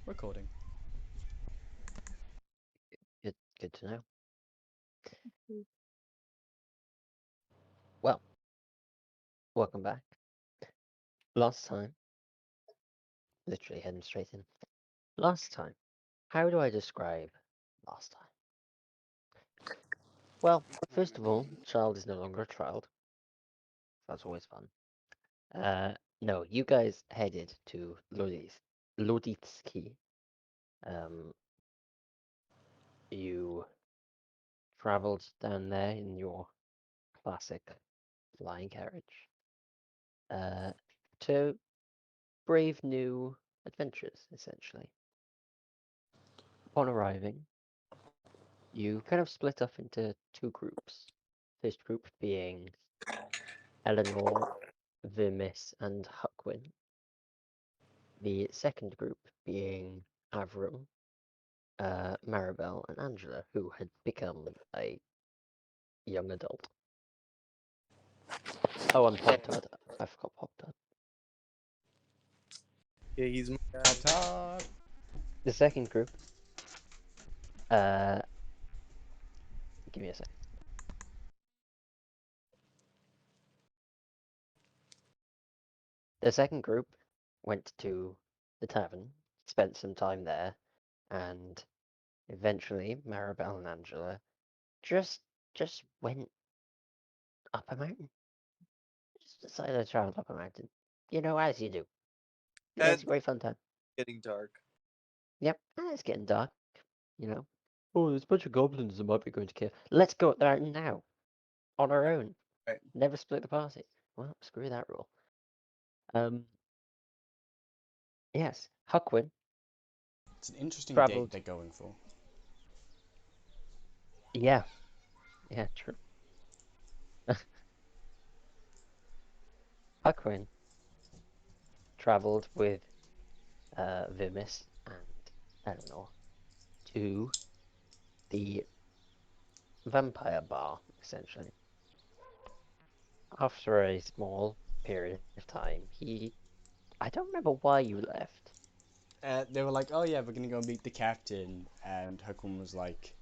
Recording. Good to know. Well, welcome back. Last time, literally heading straight in. Last time, how do I describe last time? Well, first of all, child is no longer a child. That's always fun. No, you guys headed to Loditsky. You travelled down there in your classic flying carriage to brave new adventures, essentially. Upon arriving, you kind of split up into two groups. First group being Eleanor, Vermis, and Huckwin. The second group being Avram, Maribel, and Angela, who had become a young adult. Oh, and Pop Tart. I forgot Pop Tart. Yeah, he's my guy. Pop Tart. The second group. Uh, give me a sec. The second group went to the tavern, spent some time there, and eventually Maribel and Angela just went up a mountain. Just decided to travel up a mountain. You know, as you do. Yeah, it's a great fun time. Getting dark. Yep, and it's getting dark, you know. Oh, there's a bunch of goblins that might be going to kill. Let's go up the mountain now. On our own. Right. Never split the party. Well, screw that rule. Yes, Huckwin It's an interesting date travelled. they're going for. Yeah, true. Huckwin travelled with Vimis and Eleanor to the vampire bar, essentially. After a small period of time, I don't remember why you left. They were like, "Oh yeah, we're gonna go meet the captain," and Huckman was like,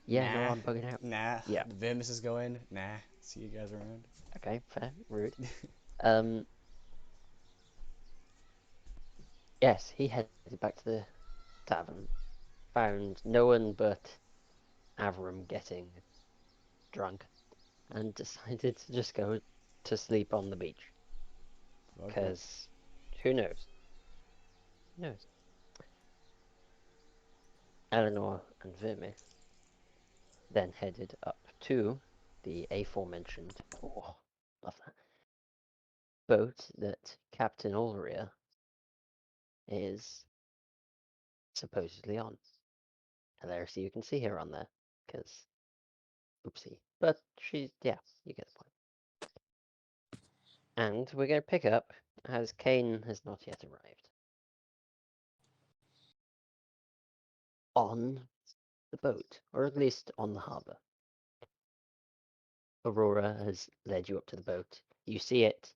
Yeah, no, "Nah, I'm bugging out. nah. Yeah, The Vermis is going. Nah. See you guys around." okay, fair, rude. Um, yes, he headed back to the tavern, found no one but Avram getting drunk, and decided to just go to sleep on the beach. Okay. Because who knows? Who knows? Eleanor and Vermis then headed up to the aforementioned, oh, love that, boat that Captain Ulria is supposedly on. Hilarious, you can see her on there, because, oopsie. But she's, yeah, you get the point. And we're going to pick up, as Kane has not yet arrived, on the boat, or at least on the harbour. Aurora has led you up to the boat. You see it,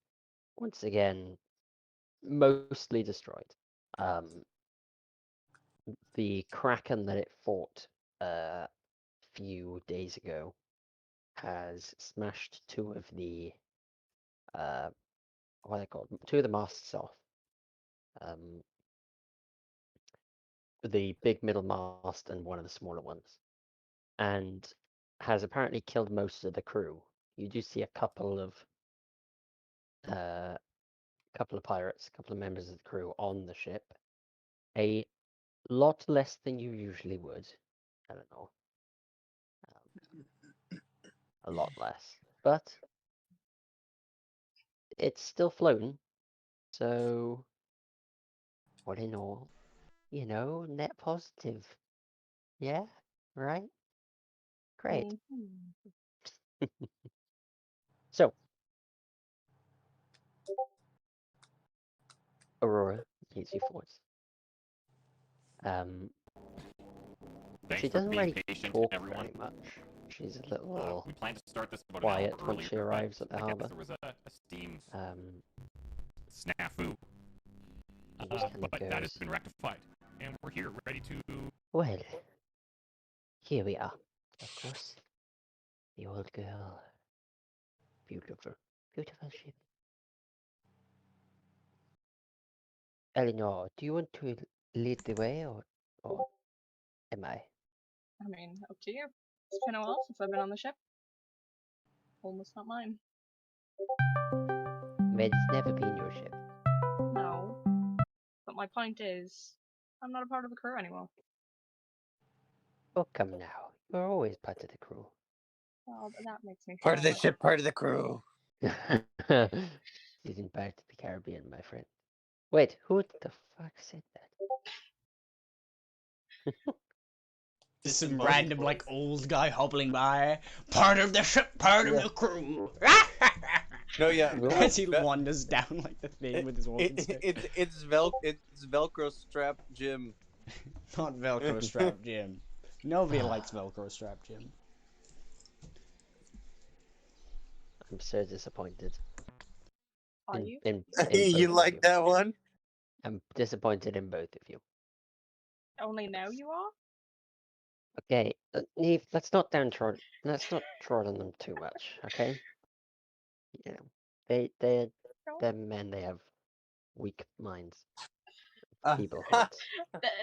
once again, mostly destroyed. The kraken that it fought a few days ago has smashed two of the what are they called? Two of the masts off. The big middle mast and one of the smaller ones, and has apparently killed most of the crew. You do see a couple of pirates, a couple of members of the crew on the ship. A lot less than you usually would. I don't know. A lot less. But it's still floating. So, all in all, net positive. Yeah? Right? Great. So, Aurora leads you forwards. She doesn't really talk very much. She's a little We plan to start this about an quiet hour when earlier, she arrives at the I guess harbour. there was a steam Um, snafu. and just kind But of that has goes, been rectified. And we're here, ready to. Well, here we are. Of course, the old girl. Beautiful, beautiful ship. Eleanor, do you want to lead the way, or am I? I mean, up to you. It's been a while since I've been on the ship. Almost not mine. Well, it's never been your ship. No. But my point is, I'm not a part of the crew anymore. Oh, come now. You're always part of the crew. Well, that makes me Part of feel the ship, part of the crew. Isn't back to the Caribbean, my friend. Wait, who the fuck said that? Just some Disembodied random voice. like old guy hobbling by. Part of the ship, part of the crew. No, yeah. Well, As he Ve- wanders down like the thing with his walking stick. it's Velcro strap Jim. Not Velcro strap Jim. Nobody likes Velcro strap Jim. I'm so disappointed. Are you? In You both of like you. that one? I'm disappointed in both of you. Only now you are? Okay, Neve, let's not trot on them too much, okay? You know, they're men. They have weak minds, feeble heads.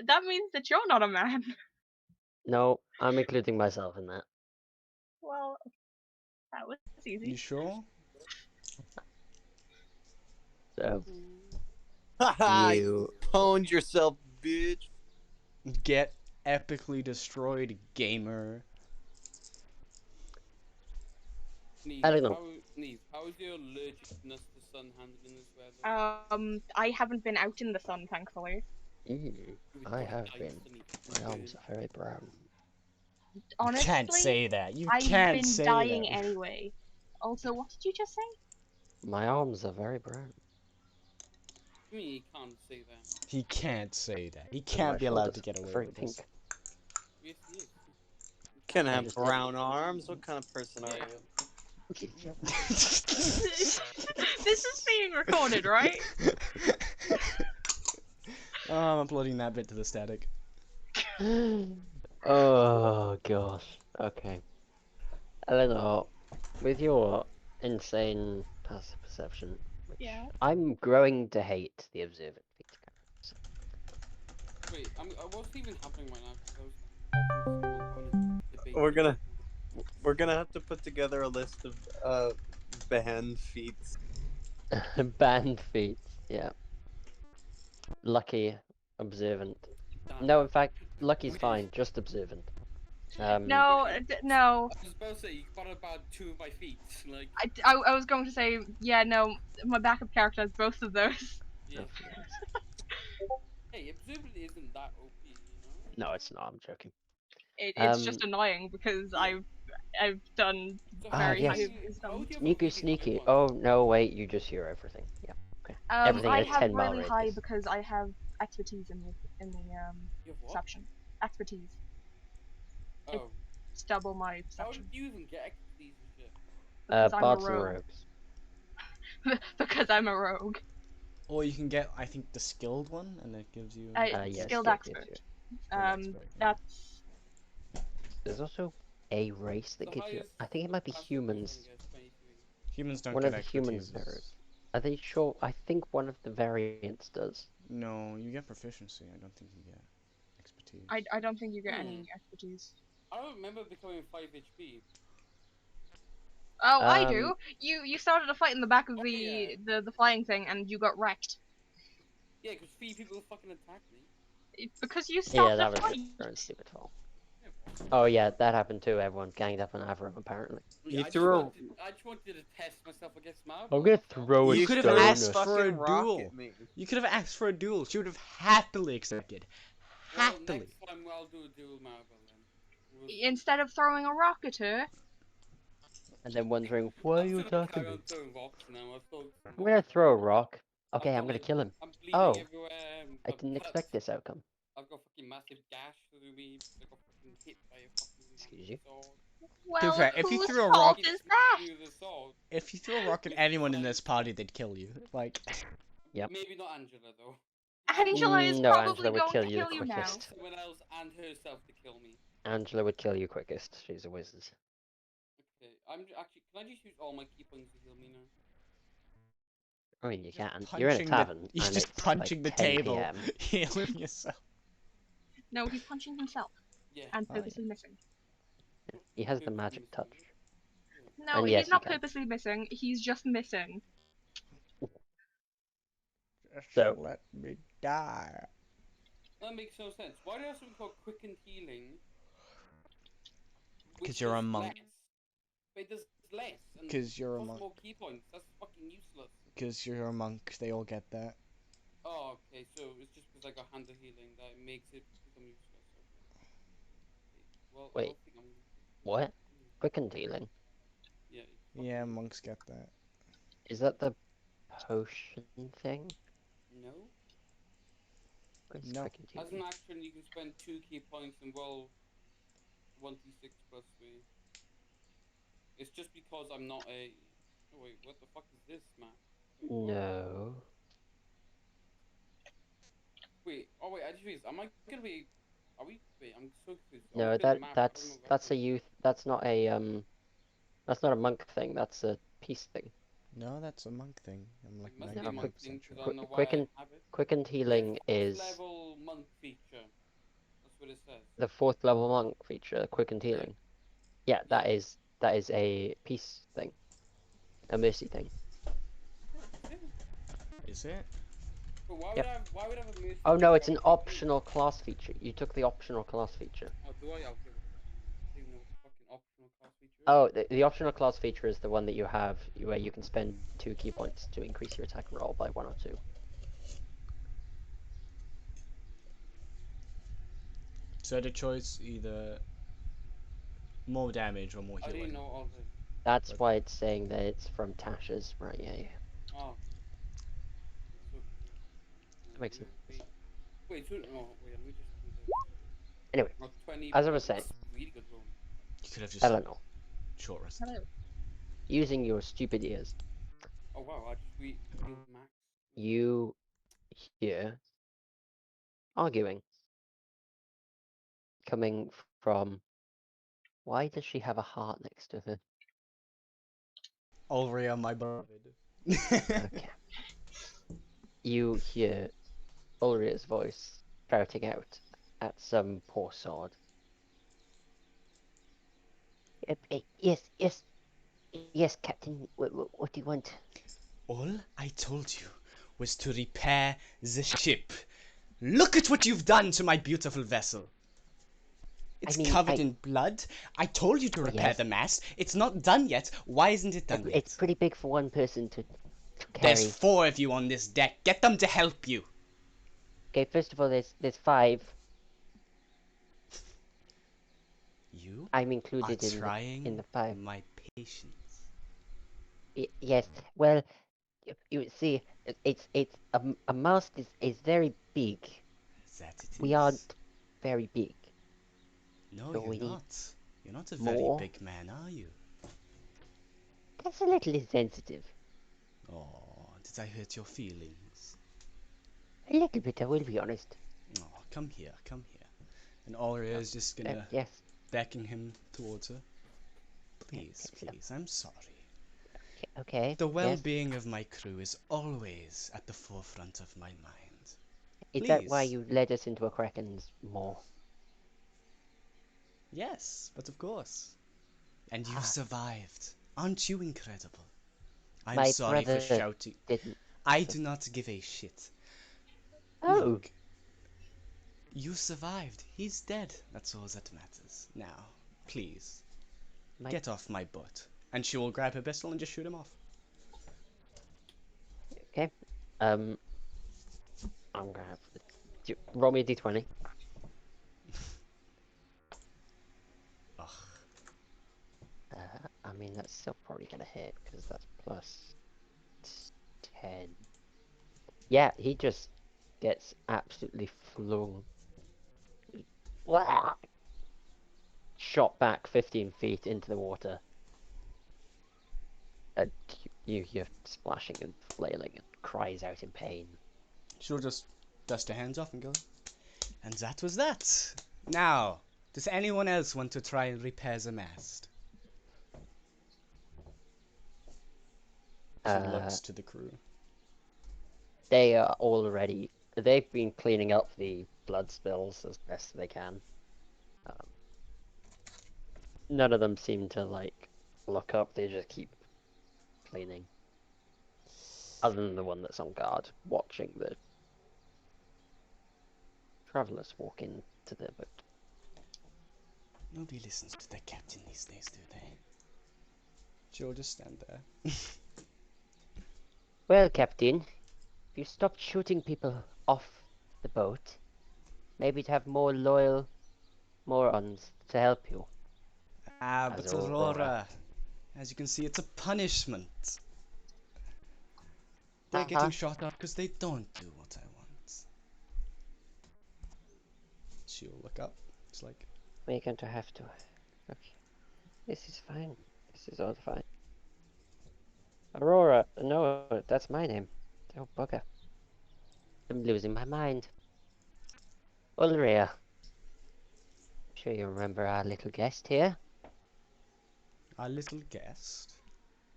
That means that you're not a man. No, I'm including myself in that. Well, that was You easy. sure? So Haha, you you, pwned yourself, bitch. Get epically destroyed, gamer. Neve, I don't know. how is your allergicness to sun handling this weather? I haven't been out in the sun, thankfully. I have been. My arms are very brown. Honestly, You can't say that. You I've can't been say dying that. anyway. Also, what did you just say? My arms are very brown. I mean, you can't say that. He can't say that. He And can't my be allowed to shoulders get are away very with pink. this. Yes, yes. Can I have just- brown arms. What kind of person are you? This is being recorded, right? Oh, I'm uploading that bit to the static. Oh gosh. Okay. Eleanor, with your insane passive perception, which Yeah. I'm growing to hate the observant feature. Wait, what's even happening right now? 'Cause I was talking to someone having a debate. We're gonna have to put together a list of band feats. Banned feet, yeah. Lucky, observant. Damn. No, in fact, Lucky's Wait. fine, just observant. No, no. I was about to say, you got about 2 of my feet. Like, I was going to say, yeah, no, my backup character has both of those. yeah. Oh, yes. Hey, observant isn't that OP, you know? No, it's not, I'm joking. It's just annoying because Yeah. I've done So very yes. high how wisdom. do you have a Sneaky, really high sneaky. one? Oh, no, wait, you just hear everything. Yeah, okay. Everything I in a have 10 mile really high radius. because I have expertise in the You have what? perception. Expertise. Oh. It's double my How perception. did you even get expertise and shit? Because I'm a Bards and rogue. rogues. Because I'm a rogue. Or you can get, I think, the skilled one, and it gives you Yes, Skilled yeah, expert. gives expert, yeah. That's There's also a race that The gives you. highest I think it might be passive humans. perception is 23. Humans don't One get of the human expertise. variants. Are they sure? I think one of the variants does. No, you get proficiency. I don't think you get expertise. I don't think you get any expertise. I don't remember becoming 5 HP. Oh, I do. You started a fight in the back of Oh, the, yeah. the flying thing and you got wrecked. Yeah, because 3 people fucking attacked me. Because you Yeah, started that a was fight. your own stupid fault. Oh yeah, that happened too. Everyone ganged up on Avram apparently. You I threw just wanted to test myself against Marvel. I'm gonna that's all. throw a You could have stone. asked for a fucking rock duel. at me. You could have asked for a duel. She would have happily accepted. Well, Happily. next time I'll do a duel Marvel then. Instead of throwing a rock at her. And then wondering why are I'm you still gonna attacking carry me? on throwing rocks now. I'm gonna throw a rock. Okay, I've I'm got, gonna like, kill him. I'm bleeding Oh, everywhere. I didn't expect this outcome. I've got fucking massive gash through me because I got fucking hit by a fucking Excuse you? sword. Well, fair, if you whose threw a fault rock- is that? Through the sword. If you throw a rock at anyone in this party, they'd kill you. Like, Yep. Maybe not Angela though. Angela is No, probably Angela would going kill to you the kill you now. quickest. Someone else and herself to kill me. Angela would kill you quickest. She's a wizard. Okay, actually. Can I just use all my key points to heal me now? I mean, you Just can. You're in a tavern, You're and just it's punching like the 10 table, PM. healing yourself. No, he's punching himself Yeah. and Oh, yeah. purposely missing. He has the Purposely magic missing. touch. No, And he's yes, he not can. purposely missing. He's just missing. Just So- let me die. That makes no sense. Why do I have something called quickened healing? 'Cause which you're a does monk. less? But it does less. And 'Cause you're a costs monk. more key points. That's fucking useless. Because you're a monk, they all get that. Oh, okay. So it's just because I got handle healing that makes it become useless. Okay. Well, I Wait. don't think I'm. What? Quickened healing? Yeah. Yeah, fucking- monks get that. Is that the potion thing? No. What is No. quickened As healing? an action, you can spend 2 key points and roll 1d6 plus 3. It's just because I'm not a. Oh wait, what the fuck is this map? Wait, what? No. Wait, oh wait, I just realized, am I gonna be? Are we? Wait, I'm so confused. Are we No, building that a map? I don't know that's what that's that a is. youth. That's not a. That's not a monk thing. That's a peace thing. No, that's a monk thing. I'm like It must be a 99% monk thing sure. because I don't know why Quicken- I have it. Quickened healing is Level monk feature. That's what it says. the 4th level monk feature. Quickened Yeah. healing. Yeah, that is a peace thing. A mercy thing. Is it? But why would Yep. I have? Why would I have a mercy? Oh no, feature it's if an I have a optional class feature. You took the optional class feature. Oh, do I? Okay. I don't even know what the fucking optional class feature is. Oh, the optional class feature is the one that you have where you can spend 2 key points to increase your attack and roll by 1 or 2. So the choice either more damage or more I healing. didn't know all this. That's But- why it's saying that it's from Tasha's. Right, yeah. Oh. So confused. That makes wait, sense. wait, wait, let me just do this. Anyway, Oh, 20. as I was oh, saying, that's really good roll. You could have just Eleanor, short rest. Hello. using your stupid ears, Oh wow, I just healed max. you hear arguing coming from. Why does she have a heart next to her? Olria, my beloved. Okay. You hear Ulria's voice shouting out at some poor sod. Yes, Captain. What do you want? All I told you was to repair the ship. Look at what you've done to my beautiful vessel. It's covered in blood. I told you to repair Yes. the mast. It's not done yet. Why isn't it done yet? It's pretty big for one person to There's carry. 4 of you on this deck. Get them to help you. Okay, first of all, there's 5. You I'm are included trying in the 5. my patience. Yes. Well, you see, it's a mast is very big. That it is. We aren't very big. No, so you're we need not. You're not a very more. big man, are you? That's a little insensitive. Oh, did I hurt your feelings? A little bit, I will be honest. Oh, come here, come here. And Aurea is just gonna Yes. beckon him towards her. Please, so- please, I'm sorry. Okay. The yes. well-being of my crew is always at the forefront of my mind. Is that why please. you led us into a Kraken's maw? Yes, but of course. And you Ah. survived. Aren't you incredible? I'm My sorry for brother shouting. Didn't. I do not give a shit. Oh. Look, you survived. He's dead. That's all that matters. Now, please, My- get off my butt. And she will grab her pistol and just shoot him off. Okay. I'm gonna have roll me a d20. Ugh. I mean that's still probably gonna hit because that's plus 10. Yeah, he just gets absolutely flung. Wah! Shot back 15 feet into the water. And you're splashing and flailing and cries out in pain. She'll just dust her hands off and go. And that was that. Now, does anyone else want to try and repair the mast? She looks to the crew. They are already. They've been cleaning up the blood spills as best they can. None of them seem to like look up. They just keep cleaning. Other than the one that's on guard, watching the travelers walk into the boat. Nobody listens to their captain these days, do they? She'll just stand there. Well, Captain, if you stopped shooting people off the boat, maybe you'd have more loyal morons to help you. Ah, As but Aurora. Aurora, as you can see, it's a punishment. They're getting shot at because they don't do what I want. She'll look up. It's like, We're going to have to. Okay. This is fine. This is all fine. Aurora, no, that's my name. Oh, bugger. I'm losing my mind. Ulria. I'm sure you remember our little guest here. our little guest.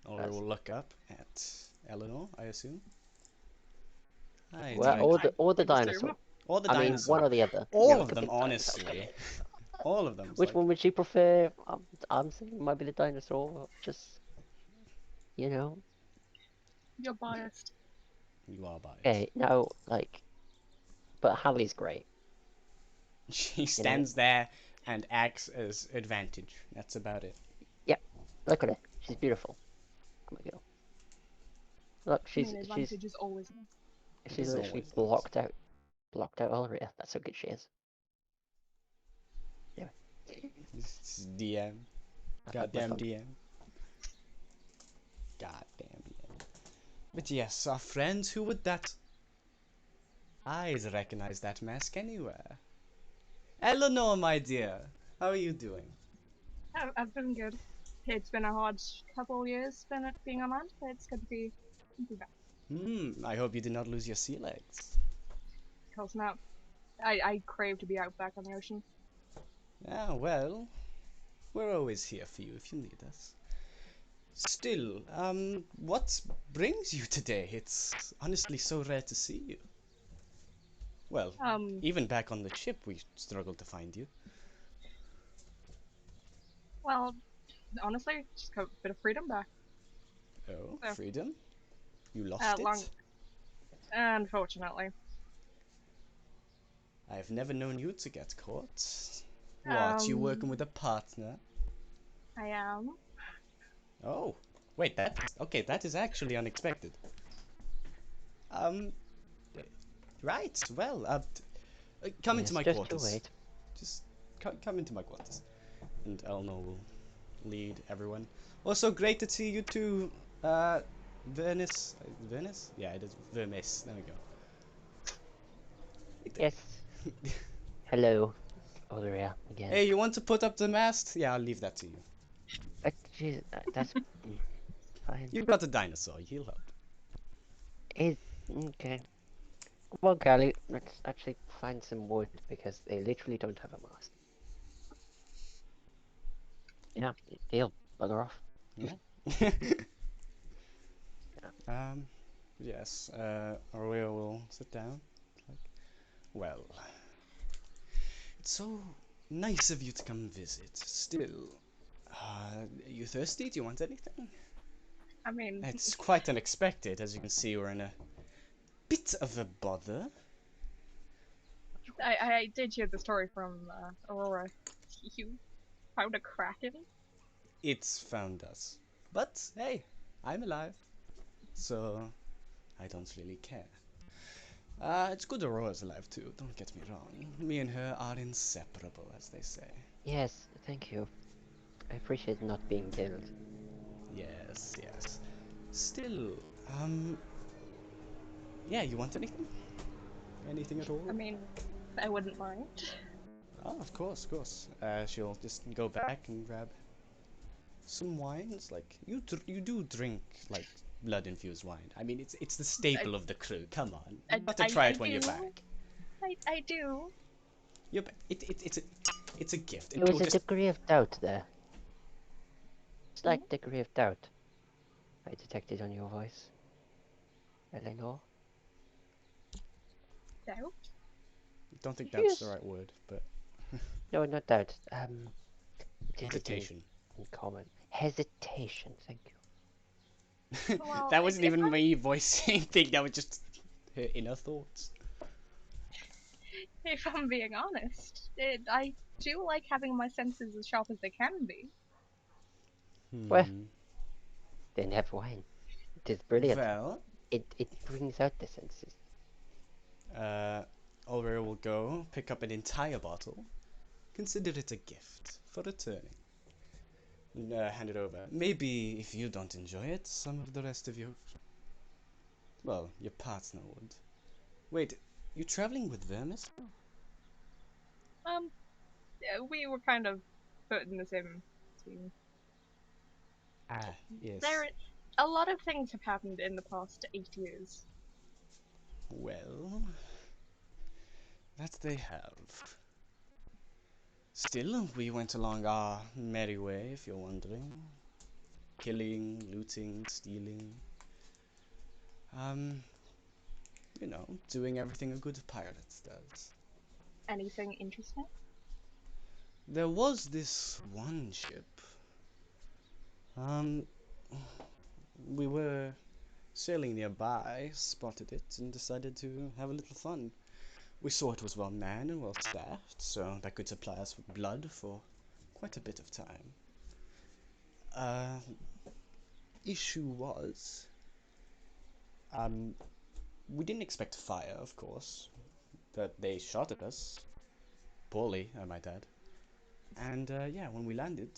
Aurora will look up at Eleanor, I assume. Hi, Well, Drake. or the I dinosaur. assume. Or the I mean, dinosaur. one or the other. All You're of them, looking dinosaur. honestly. All of them. It's Which like, one would she prefer? I'm thinking it might be the dinosaur. Or just, you know. You're biased. you are biased. Okay, now, like, but Hallie's great. She stands there and acts as advantage. That's about it. Look at her. She's beautiful. Oh my god. Look, I mean, advantage is always nice. she's It's literally always blocked out Ulria. That's how good she is. It's DM. Goddamn DM. Goddamn DM. But yes, our friends, who would that? I'd recognize that mask anywhere. Eleanor, my dear, how are you doing? I've been good. It's been a hard couple years being on land, but it's good to be back. I hope you did not lose your sea legs. Close enough. I crave to be out back on the ocean. Ah, well, we're always here for you if you need us. Still, what brings you today? It's honestly so rare to see you. Well, even back on the ship, we struggled to find you. Well, honestly, just got a bit of freedom back. Oh, So, freedom? You lost it? Unfortunately. I've never known you to get caught. What, you working with a partner? I am. Oh, wait, that is actually unexpected. Right, well, come into my just quarters. You wait. Just come into my quarters. And Eleanor will lead everyone. Also, great to see you too, Venice? Venice? Yeah, it is Vermis. There we go. Yes. Hello, Ulria again. Hey, you want to put up the mast? Yeah, I'll leave that to you. Jeez, that's fine. You've got a dinosaur. He'll help. Okay. Come on, Callie. Let's actually find some wood because they literally don't have a mast. Yeah, deal. Bugger off. Yeah. Yes. Aurora will sit down. Like, well, it's so nice of you to come visit. Still, are you thirsty? Do you want anything? I mean, It's quite unexpected. As you can see, we're in a bit of a bother. I did hear the story from Aurora. You found a kraken? It's found us. But hey, I'm alive, so I don't really care. It's good Aurora's alive too, don't get me wrong. Me and her are inseparable, as they say. Yes, thank you. I appreciate not being killed. Yes, yes. Still, yeah, you want anything? Anything at all? I mean, I wouldn't mind. Oh, of course, of course. She'll just go back and grab some wines. Like, you do drink, like, blood-infused wine. I mean, it's the staple of the crew. Come on. You got to try it when you're back. I do. Yep, it's a gift. And There was we'll a just degree of doubt there. Slight Hmm? degree of doubt I detected on your voice, Eleanor. Doubt? don't think that's the Yes. right word, but No, not doubt. What is it hesitation. in common? Hesitation, thank you. Well, That wasn't if even I'm me voicing thing. That was just her inner thoughts. if I'm being honest, I do like having my senses as sharp as they can be. Well, Hmm. then have wine. It is brilliant. Well, It brings out the senses. Oliver will go pick up an entire bottle. Consider it a gift for returning. And, hand it over. Maybe if you don't enjoy it, some of the rest of well, your partner would. Wait, you traveling with Vermis? We were kind of put in the same team. Ah, yes. A lot of things have happened in the past 8 years. Well, that they have. Still, we went along our merry way, if you're wondering. Killing, looting, stealing. You know, doing everything a good pirate does. Anything interesting? There was this one ship. We were sailing nearby, spotted it, and decided to have a little fun. We saw it was well manned and well staffed, so that could supply us with blood for quite a bit of time. Issue was, we didn't expect fire, of course, but they shot at us. Poorly, I might add. And, yeah, when we landed...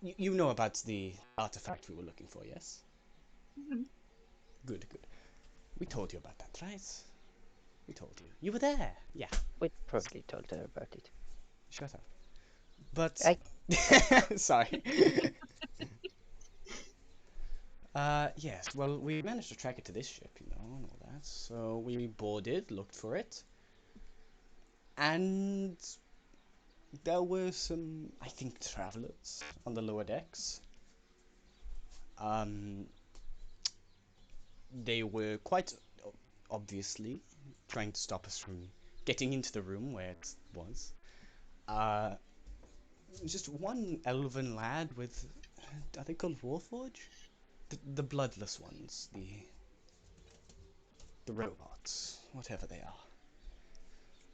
you know about the artifact we were looking for, yes? Mhm. Good, good. We told you about that, right? We told you. You were there. Yeah. We probably told her about it. Shut up. But... I sorry. Yes, well, we managed to track it to this ship, you know, and all that. So we boarded, looked for it. And there were some, I think, travelers on the lower decks. They were quite obviously trying to stop us from getting into the room where it was. Just one elven lad with, are they called Warforge? The bloodless ones, the robots, whatever they are.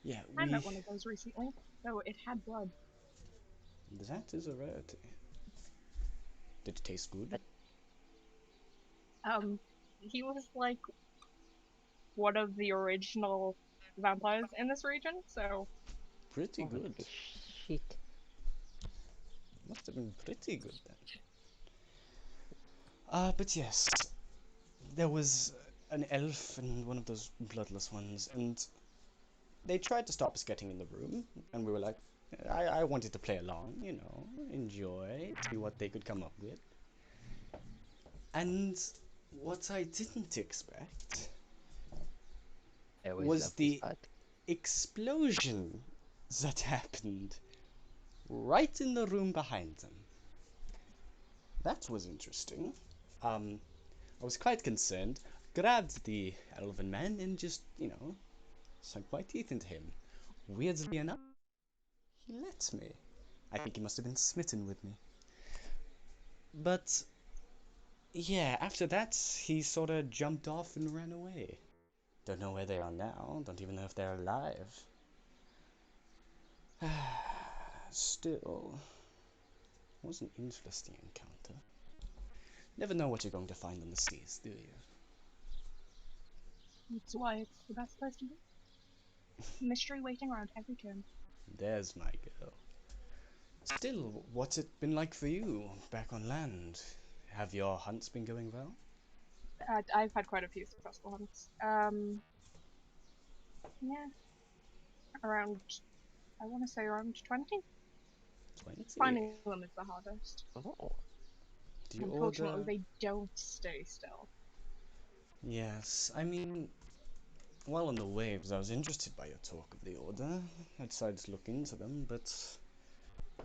Yeah, I met one of those recently, though it had blood. that is a rarity. Did it taste good? He was like one of the original vampires in this region, so Pretty holy good. shit. Must have been pretty good then. But yes, there was an elf and one of those bloodless ones, and they tried to stop us getting in the room, and we were like, I wanted to play along, you know, enjoy, see what they could come up with. And what I didn't expect I always was love this the part. explosion that happened right in the room behind them. That was interesting. I was quite concerned, grabbed the elven man and just, you know, sunk my teeth into him. Weirdly enough, he let me. I think he must have been smitten with me. But, yeah, after that, he sort of jumped off and ran away. Don't know where they are now, don't even know if they're alive. Still, it was an interesting encounter. Never know what you're going to find on the seas, do you? that's why it's the best place to be. Mystery waiting around every turn. There's my girl. Still, what's it been like for you back on land? Have your hunts been going well? I've had quite a few successful hunts. Yeah, around, I want to say around 20. 20? Finding them is the hardest. Oh, Do you Unfortunately, order? they don't stay still. Yes, I mean, while on the waves, I was interested by your talk of the Order. I decided to look into them, but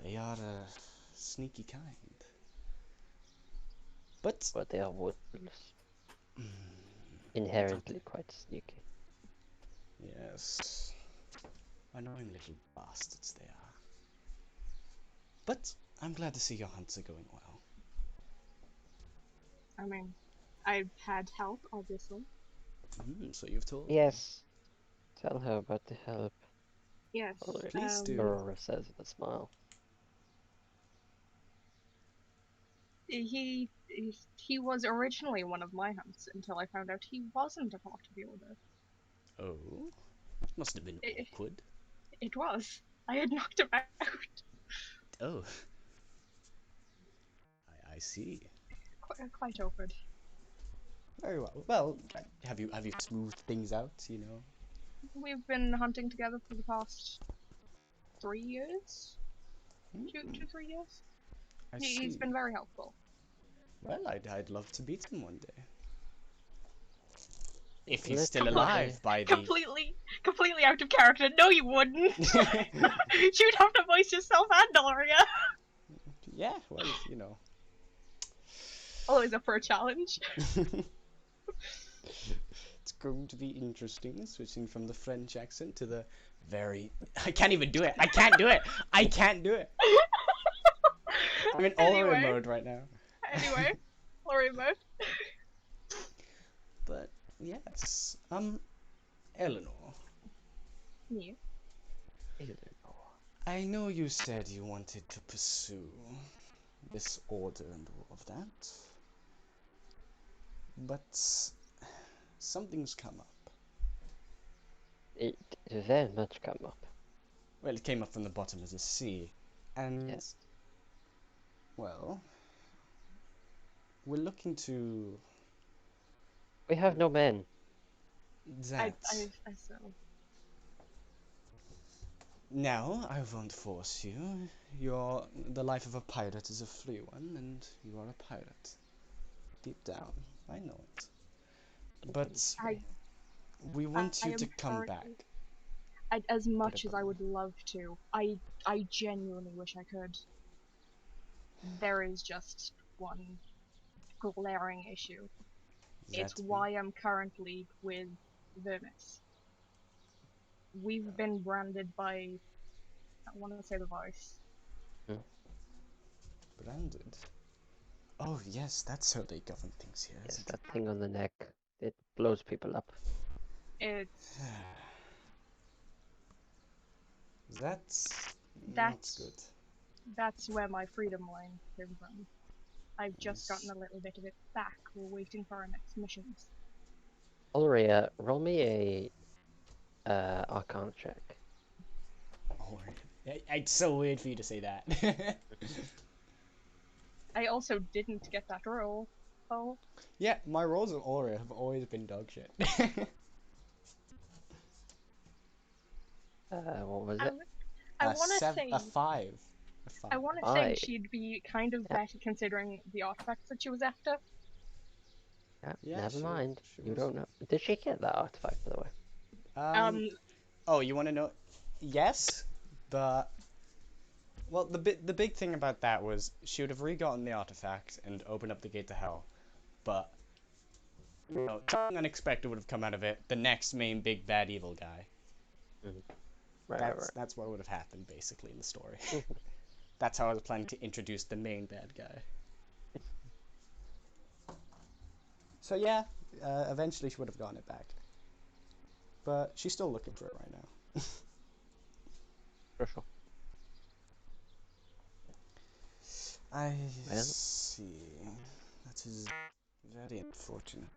they are a sneaky kind. But they are wolves. Inherently quite sneaky. yes, annoying little bastards they are. But I'm glad to see your hunts are going well. I mean, I've had help, obviously. So you've told me. Yes. Tell her about the help. Yes. Please do. Aurora says with a smile. He was originally one of my hunts until I found out he wasn't a part of the Order. Oh, must have been awkward. It was. I had knocked him out. Oh, I see. Quite awkward. Very well. Well, have you smoothed things out? You know. We've been hunting together for the past 3 years. 2-3 years. I He's see. been very helpful. Well, I'd love to meet him one day. If he's Let's still try. alive by the... Completely out of character. No, you wouldn't. You'd have to voice yourself and Doria. Yeah, well, you know. Always up for a challenge. It's going to be interesting, switching from the French accent to the very... I can't even do it. I can't do it. I can't do it. I'm in Ulrich mode right now. Anyway, Ulrich mode. But, yes. Eleanor. Yeah. I know you said you wanted to pursue this order and all of that. But something's come up. It very much come up. Well, it came up from the bottom of the sea. And, Yes. well, we're looking to... We have no men. that. I so. Now, I won't force you. The life of a pirate is a free one, and you are a pirate. Deep down, I know it. But we want you to come back. As much as I would love to, I genuinely wish I could. There is just one glaring issue. It's why I'm currently with Vermis. We've been branded by, I want to say the Vice. Branded? Oh yes, that's how they govern things here. Yes, that thing on the neck. It blows people up. It's... That's not good. That's where my freedom line came from. I've just gotten a little bit of it back. We're waiting for our next missions. Ulria, roll me a Arcana check. Oh, it's so weird for you to say that. I also didn't get that roll. Oh. Yeah, my rolls of Aura have always been dog shit. What was it? I want to say a 5. I want to say she'd be kind of better considering the artifacts that she was after. Yeah, never mind. You don't know. Did she get that artifact, by the way? Oh, you want to know? Yes, but well, the big thing about that was she would have re-gotten the artifact and opened up the gate to hell, but you know, something unexpected would have come out of it. The next main big bad evil guy. Right. That's what would have happened basically in the story. That's how I was planning to introduce the main bad guy. So yeah, eventually she would have gotten it back. But she's still looking for it right now. For sure. I see. That is very unfortunate.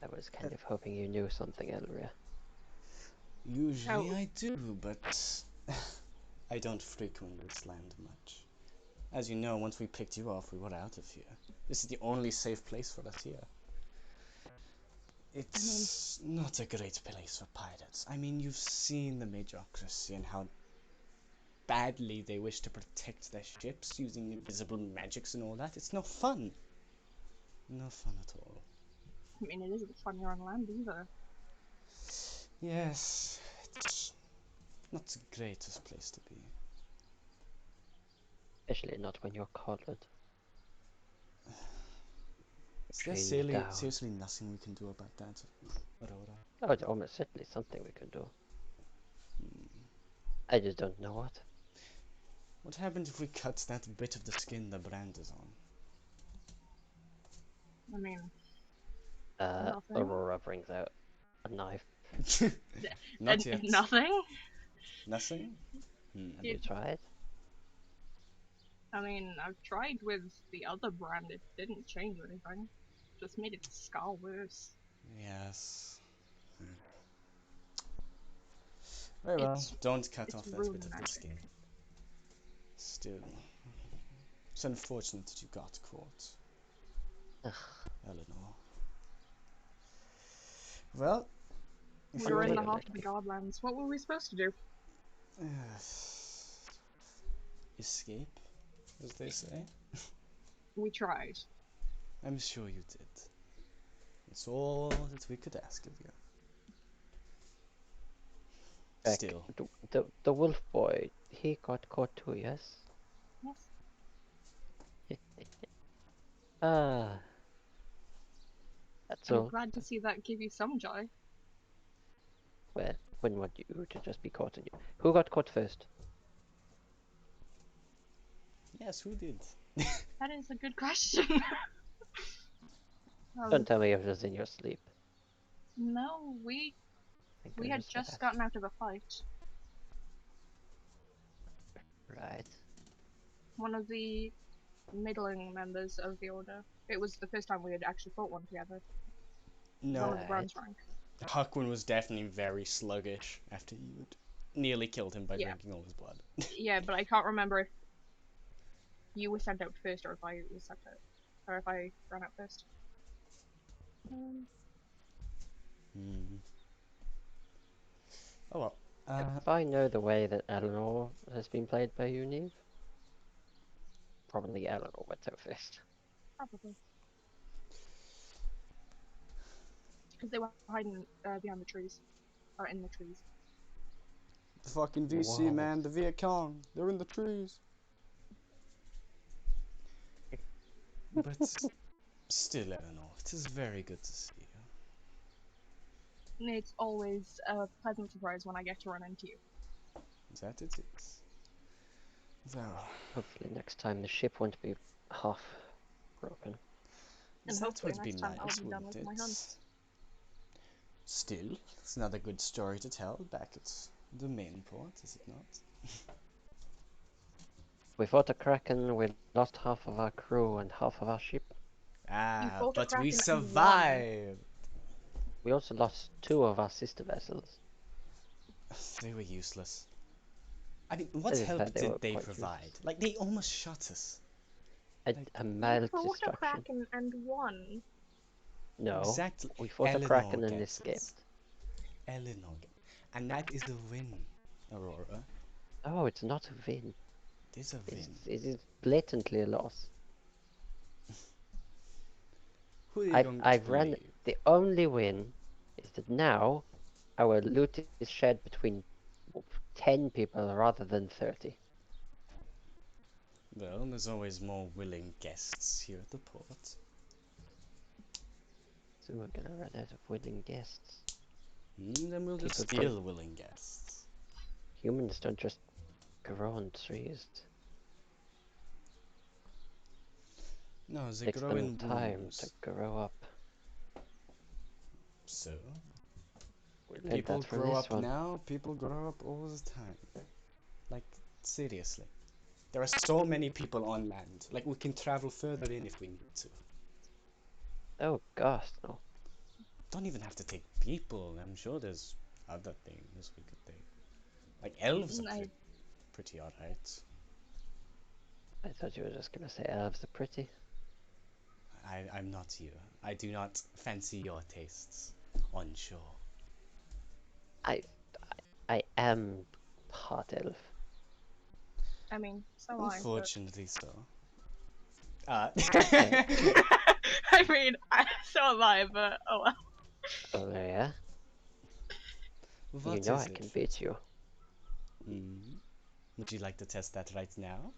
I was kind of hoping you knew something, Elria. Usually I do, but I don't frequent this land much. As you know, once we picked you off, we were out of here. This is the only safe place for us here. It's not a great place for pirates. I mean, you've seen the Majocracy and how badly they wish to protect their ships using invisible magics and all that. It's no fun. No fun at all. I mean, it isn't fun you're on land either. Yes, it's not the greatest place to be. Especially not when you're collared. Is there Train you down. seriously nothing we can do about that, Aurora? Oh, it's almost certainly something we could do. I just don't know what. What happens if we cut that bit of the skin the brand is on? I mean, nothing. Aurora brings out a knife. Not yet. Nothing? Nothing? Have you tried? I mean, I've tried with the other brand, it didn't change anything. Just made its scar worse. Yes. Very well, don't cut it's off that ruined bit of the magic. skin. Still, it's unfortunate that you got caught, Ugh. Eleanor. Well, if We you were in the wanna- heart of the Godlands. What were we supposed to do? escape, as they say. We tried. I'm sure you did. It's all that we could ask of you. Back, Still, the wolf boy, he got caught too, yes? Yes. That's I'm all. glad to see that give you some joy. Well, wouldn't want you to just be caught in you. Who got caught first? yes, who did? That is a good question. Don't tell me it was in your sleep. No, we Thank had goodness for just that. gotten out of a fight. Right. One of the middling members of the Order. It was the first time we had actually fought one together. One No, of the bronze rank. Huckwin was definitely very sluggish after you had nearly killed him by Yeah. drinking all his blood. Yeah, but I can't remember if you were sent out first or if I was sent out. Or if I ran out first. Oh well. If I know the way that Eleanor has been played by you, Neve, probably Eleanor went out first. Probably. Because they were hiding behind the trees. Or in the trees. The fucking DC, Wow. man, the Viet Cong, they're in the trees. But still, Eleanor, it is very good to see you. And it's always a pleasant surprise when I get to run into you. That it is. So, Hopefully next time the ship won't be half broken. And that hopefully would be next time I'll nice, be done wouldn't with my it? hunts. Still, it's another good story to tell back at the main port, is it not? We fought a kraken, we lost half of our crew and half of our ship. Ah, fought a but we kraken and won. survived! We also lost 2 of our sister vessels. They were useless. I mean, what As I help said, they were did they quite provide? useless. Like, they almost shot us. A mild Fought a destruction. kraken and won. No, Exactly. we fought Eleanor a kraken and gets it. escaped. Eleanor. And that is a win, Aurora. Oh, it's not a win. It is a win. It is blatantly a loss. Who you don't I've ran. believe? The only win is that now our loot is shared between 10 people rather than 30. Well, there's always more willing guests here at the port. So we're gonna run out of willing guests. Then we'll just People steal willing guests. Humans don't just grow on trees. No, they Takes grow them in time blooms. to grow up. So, We learned people that from grow this up one. now, people grow up all the time. Like, seriously. There are so many people on land. Like, we can travel further in if we need to. Oh gosh, no. Don't even have to take people. I'm sure there's other things we could take. Like, elves are pretty alright. I thought you were just gonna say elves are pretty. I'm not you. I do not fancy your tastes on shore. I am part elf. I mean, so am I. Unfortunately so. I I mean, so am I, but oh well. Olivia, What you know is I can it? beat you. Hmm. Would you like to test that right now?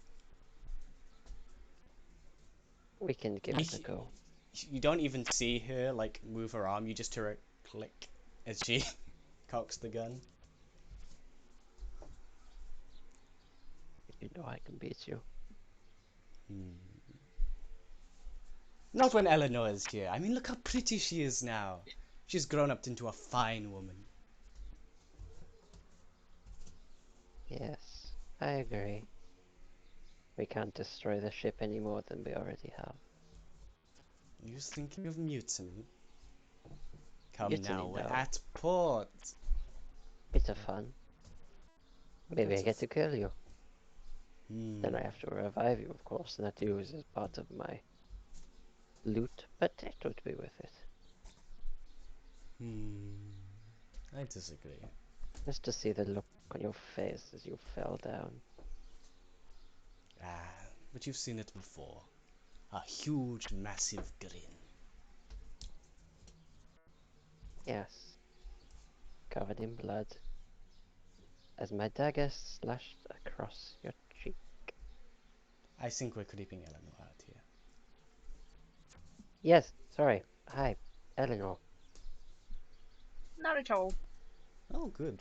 We can give it a go. You don't even see her like move her arm. You just hear a click as she cocks the gun. You know I can beat you. Not when Eleanor is here. I mean, look how pretty she is now. She's grown up into a fine woman. Yes, I agree. We can't destroy the ship any more than we already have. You're thinking of mutiny? Come Mutiny, now, we're no. at port. Bit of fun. Maybe I get to kill you. Then Hmm. I have to revive you, of course, and that use is part of my loot, but it would be worth it. I disagree. Just to see the look on your face as you fell down. Ah, but you've seen it before. A huge, massive grin. Yes. Covered in blood. As my dagger slashed across your cheek. I think we're creeping Eleanor out here. Yes, sorry. Hi, Eleanor. Not at all. Oh, good.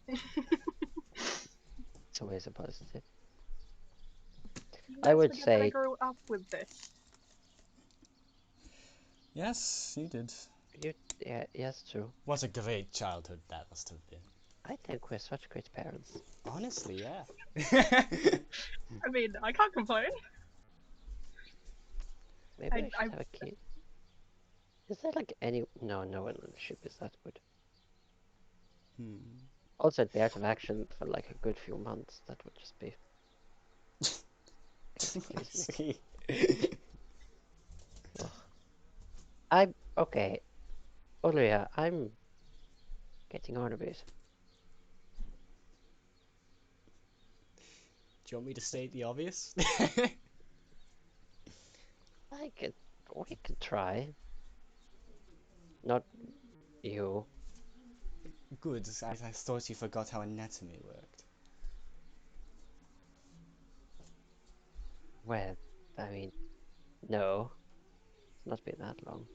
It's always a positive. You I guys would forget that I say grew up with this. Yes, you did. yeah, yes, true. What a great childhood that must have been. I think we're such great parents. Honestly, yeah. I mean, I can't complain. Maybe I I should have a kid. Is there like any... No, no one on the ship is that good. Also, it'd be out of action for like a good few months. That would just be... cataclysmic. Ugh. I'm... Okay. Olivia, I'm... getting on a bit. Do you want me to state the obvious? We could try. Not you. Good, I thought you forgot how anatomy worked. Well, I mean, no. It's not been that long.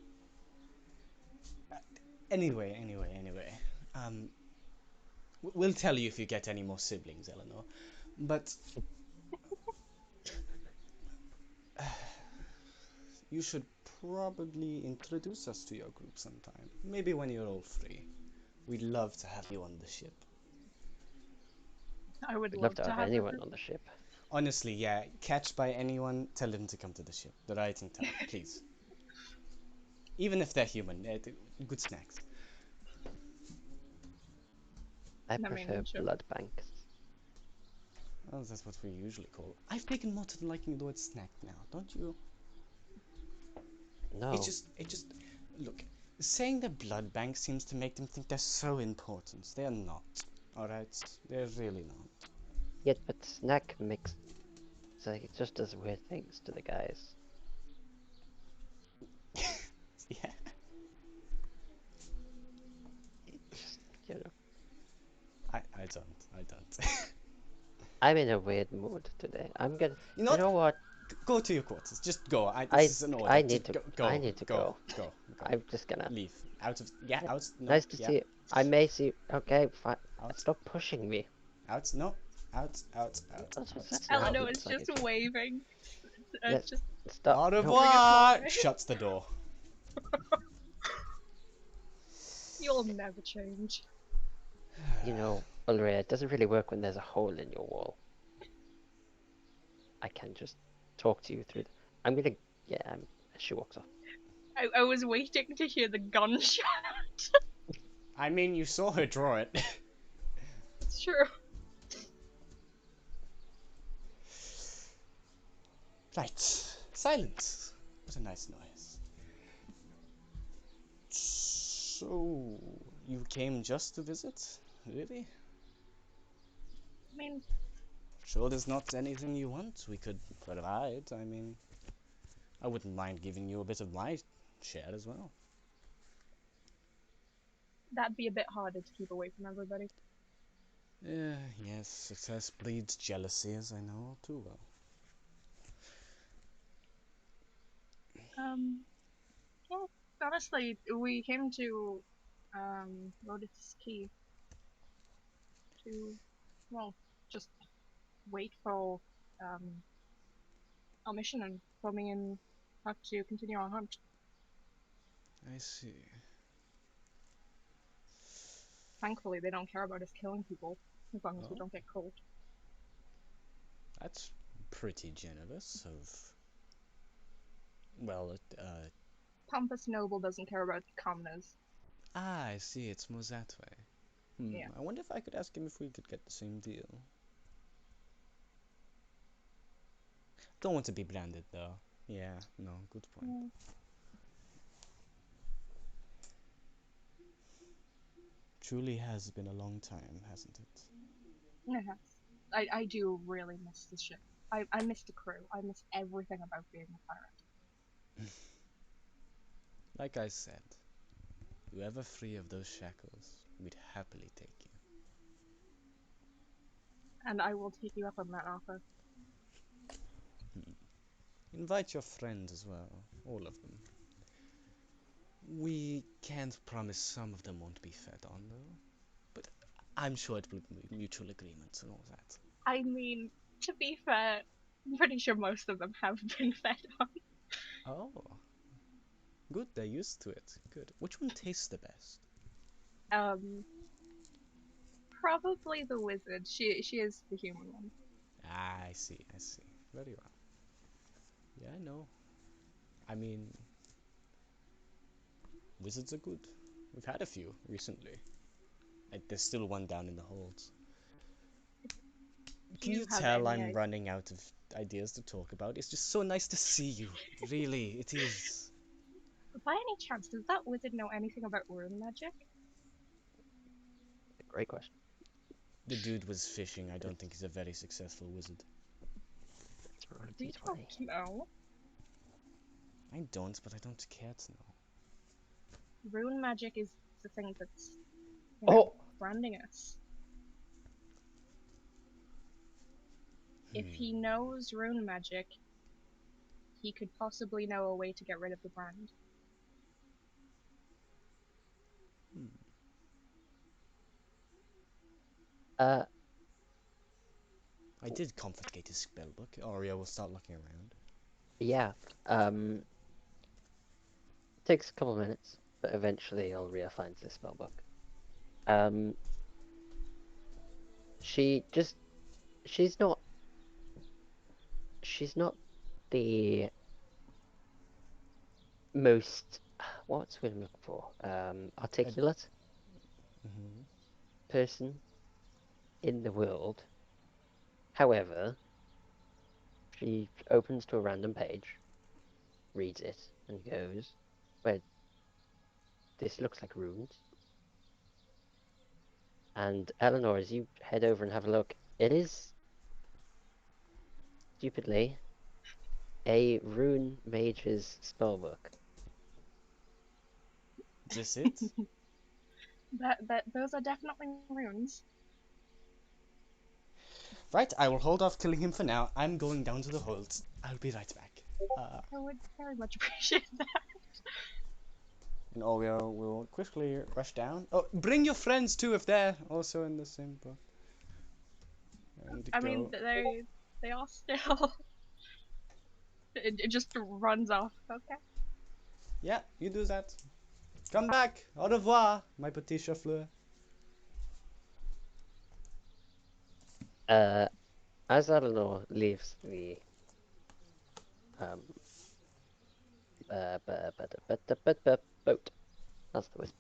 Anyway. We'll tell you if you get any more siblings, Eleanor. But... you should probably introduce us to your group sometime. Maybe when you're all free. We'd love to have you on the ship. I would We'd love love to to have have anyone it. on the ship. Honestly, yeah. Catch by anyone, tell them to come to the ship. The writing tower, please. Even if they're human, good snacks. I I mean, prefer sure. blood banks. Well, that's what we usually call. I've taken more to liking the word snack now, don't you? No. It just look. Saying the blood bank seems to make them think they're so important. They're not. Alright? They're really not. Yet, but snack mix... It's like it just does weird things to the guys. Yeah. Just, you know. I don't. I'm in a weird mood today. I'm gonna... You You know what? Go to your quarters. Just go. This is an order. I need Just to... go. I need to go. Go. I'm just gonna... Leave. Out of... Yeah, Yeah. out. No, Nice to yeah. see you. I may see... Okay, fine. Out. Stop pushing me. Out. No. Out. That's Eleanor not is like just it. waiting. Yes. Just Stop. Au No. revoir! away. Shuts the door. You'll never change. You know, Ulrich, it doesn't really work when there's a hole in your wall. I can just talk to you through the... I'm gonna... Yeah, she walks off. I was waiting to hear the gunshot. I mean, you saw her draw it. It's true. Right. Silence. What a nice noise. So, you came just to visit? Really? I mean, Sure there's not anything you want we could provide, I mean... I wouldn't mind giving you a bit of my share as well. That'd be a bit harder to keep away from everybody. Yes, success breeds jealousy, as I know too well. Yeah, honestly, we came to, Lotus Key to, well, just wait for, our mission and coming in have to continue our hunt. I see. Thankfully, they don't care about us killing people, as long as we Oh, don't get caught. that's pretty generous of. Well, Pompous Noble doesn't care about commoners. I see. It's more that way. Yeah. I wonder if I could ask him if we could get the same deal. Don't want to be branded though. Yeah, no, good point. Yeah. Truly has been a long time, hasn't it? Yes. I do really miss the ship. I miss the crew. I miss everything about being a pirate. Like I said, you ever free of those shackles, we'd happily take you. And I will take you up on that offer. Invite your friends as well, all of them. We can't promise some of them won't be fed on though, but I'm sure it will be mutual agreements and all that. I mean, to be fair, I'm pretty sure most of them have been fed on. Oh, good, they're used to it. Good. Which one tastes the best? Probably the wizard. She is the human one. Ah, I see, I see. Very well. Yeah, I know. I mean, wizards are good. We've had a few recently. There's still one down in the holds. Do Can you have tell any I'm idea? running out of ideas to talk about? It's just so nice to see you. Really, it is. By any chance, does that wizard know anything about rune magic? Great question. The dude was fishing. I don't think he's a very successful wizard. Let's roll a We d20. don't know. I don't, but I don't care to know. Rune magic is the thing that's, Oh! branding us. If Hmm. he knows rune magic, he could possibly know a way to get rid of the brand. Uh, I did confiscate his spellbook. Aria will start looking around. yeah. Takes a couple of minutes, but eventually Ulria finds this spellbook. She's not the most, what's what I'm looking for? Articulate Mm-hmm. person in the world. However, she opens to a random page, reads it, and goes, "Well, this looks like runes." And Eleanor, as you head over and have a look, it is stupidly a rune mage's spellbook. Is this it? Those are definitely runes. Right, I will hold off killing him for now. I'm going down to the holds. I'll be right back. I would very much appreciate that. And Aria will quickly rush down. Oh, bring your friends too if they're also in the same boat. And I go. mean, they are still. It just runs off. Okay. Yeah, you do that. Come back. Au revoir, my petit chauffeur. As Eleanor leaves the um boat, that's the word.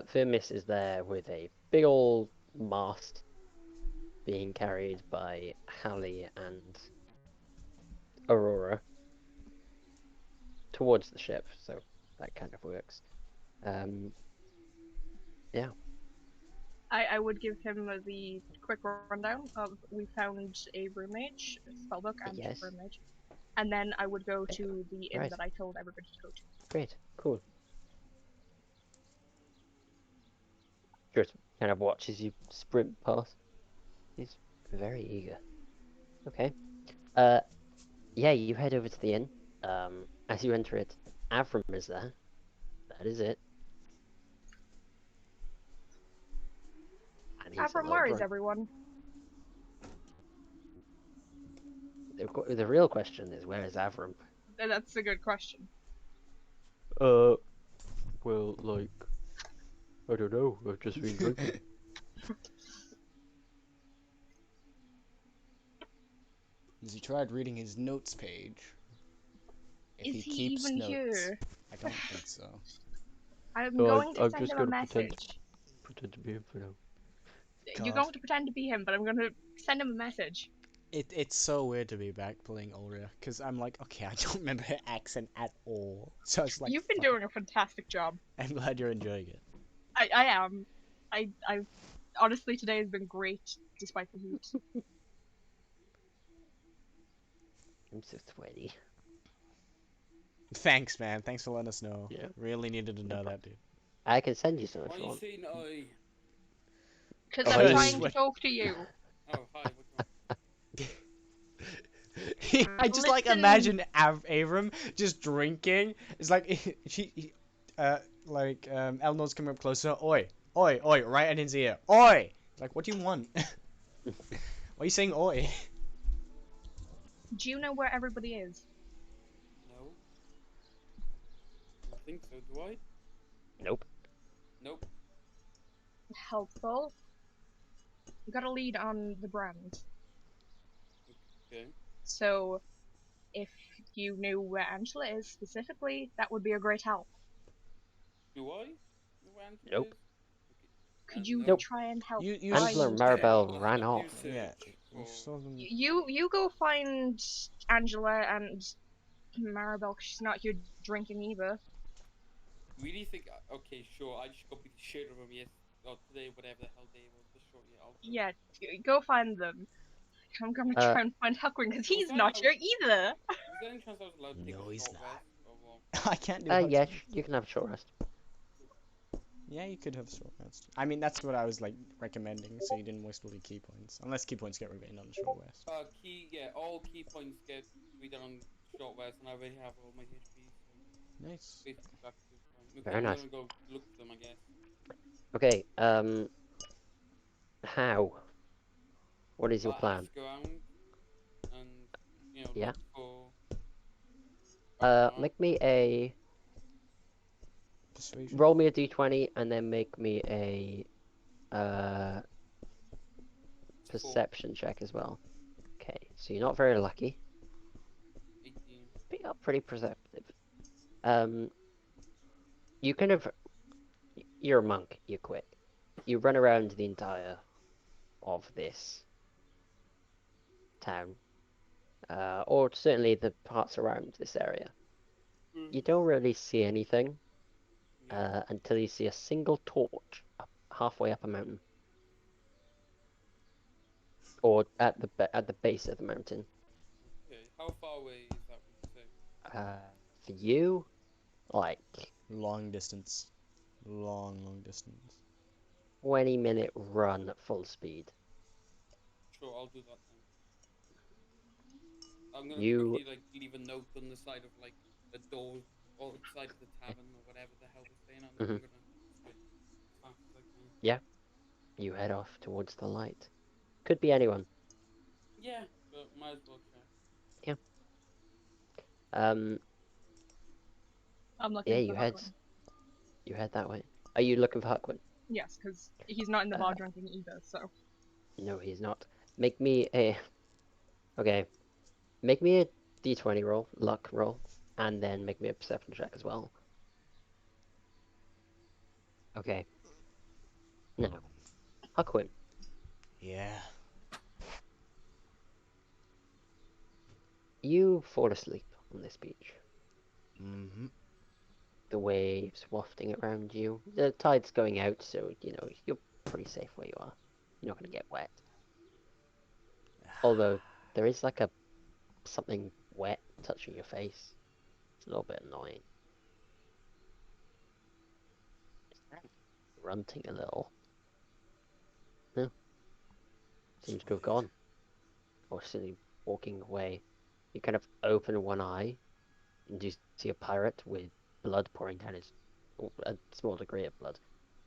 Firmis is there with a big old mast being carried by Hallie and Aurora towards the ship, so that kind of works. Yeah. I would give him the quick rundown of we found a rune mage, a spellbook, and Yes. rune mage. and then I would go to the inn Right. that I told everybody to go to. Great, cool. Just kind of watches you sprint past. He's very eager. Okay. Yeah, you head over to the inn. As you enter it, Avram is there. That is it. And he's a Avram, little where is drunk. everyone? The real question is, where is Avram? That's a good question. Well, like, I don't know. I've just been drinking. Has he tried reading his notes page? If Is he keeps even notes. here? I don't think so. I'm No, going to I'm send just him a gonna pretend- message. Pretend to be him for now. You're God. going to pretend to be him, but I'm going to send him a message. It's so weird to be back playing Aurea, because I'm like, okay, I don't remember her accent at all. So it's like, You've been fuck. doing a fantastic job. I'm glad you're enjoying it. I am. I honestly, today has been great despite the heat. I'm so sweaty. Thanks, man. Thanks for letting us know. Yeah. Really needed to know that, dude. I can send you some if Why are you you want. saying I? Because Oh, I'm you- trying to Sweat. talk to you. Oh, hi. What's wrong? I just like Listen. imagine Avram just drinking. It's like Elnor's coming up closer. Oi, oi, oi! Right in his ear. Oi! Like, what do you want? Why are you saying oi? Do you know where everybody is? No. I don't think so. Do I? Nope. Nope. Helpful. Got a lead on the brand. Okay. So, if you knew where Angela is specifically, that would be a great help. Do I? No answer Nope. is? Okay. Could you Nope. try and help You Angela find and her? Maribel ran off. Yeah. For... You go find Angela and Maribel, 'cause she's not here drinking either. Really think? Okay, sure. I just copied the shit of him. Yes. Or today, whatever the hell day it was. But sure, yeah. I'll do it. Yeah, go find them. I'm gonna try and find Huckwin because he's that not how- here either. Was there any chance I was allowed to take No, a he's short not. rest? Or what? I can't do Yeah, Hudson. you can have a short rest. Yeah, you could have short rest. I mean, that's what I was like recommending, so you didn't waste all your key points. Unless key points get regained on a short rest. All key points get redone on short rest, and I already have all my HP, so Nice. basically back to fine. Okay, Very I'm nice. gonna go look for them, I guess. Okay, how? What is your plan? Ask around and Yeah. look for. background. Make me a Persuasion. roll me a d20 and then make me a perception check as well. Okay, so you're not very lucky, 18. but you're pretty perceptive. You kind of, you're a monk. You're quick. You run around the entire of this town, or certainly the parts around this area. You don't really see anything Yeah. until you see a single torch halfway up a mountain, or at the base of the mountain. Okay. How far away is that? Would you say? For you, like Long distance. Long distance. 20-minute run at full speed. Sure, I'll do that then. I'm gonna You quickly leave a note on the side of the door or the side of the tavern or whatever the hell we're staying at. And I'm gonna sprint as fast as I can. you head off towards the light. Could be anyone. Yeah, but might as well check. Um, I'm yeah, looking for Huckwin. you head that way. Are you looking for Huckwin? Yes, because he's not in the bar Uh, drinking either. So No, he's not. Make me a okay. Make me a d20 roll, luck roll, and then make me a perception check as well. Okay. Now, Huckwin, Yeah. you fall asleep on this beach. Mm-hmm. The waves wafting around you. The tide's going out, so you're pretty safe where you are. You're not gonna get wet. Although there is like something wet, touching your face. It's a little bit annoying. Grunting a little. No. Seems to have gone. Or silly walking away. You kind of open one eye, and you see a pirate with blood pouring down his... a small degree of blood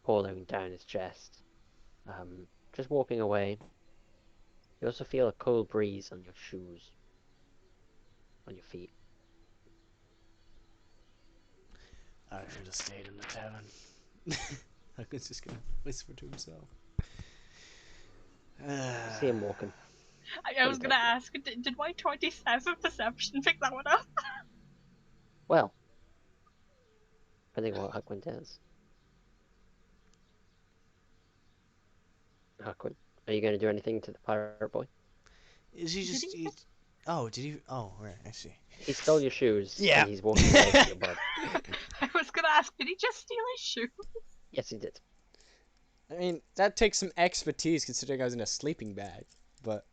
pouring down his chest. Just walking away. You also feel a cold breeze on your shoes. On your feet. I should have stayed in the tavern. Huckle's just gonna whisper to himself. You see him walking. I was gonna ask, did my 27 perception pick that one up? Well, depending on what Huckwin does. Huckwin, are you going to do anything to the pirate boy? Is he just... Oh, did he... Oh, right, I see. He stole your shoes, Yeah. and he's walking away from your bud. I was gonna ask, did he just steal his shoe? Yes, he did. I mean, that takes some expertise considering I was in a sleeping bag, but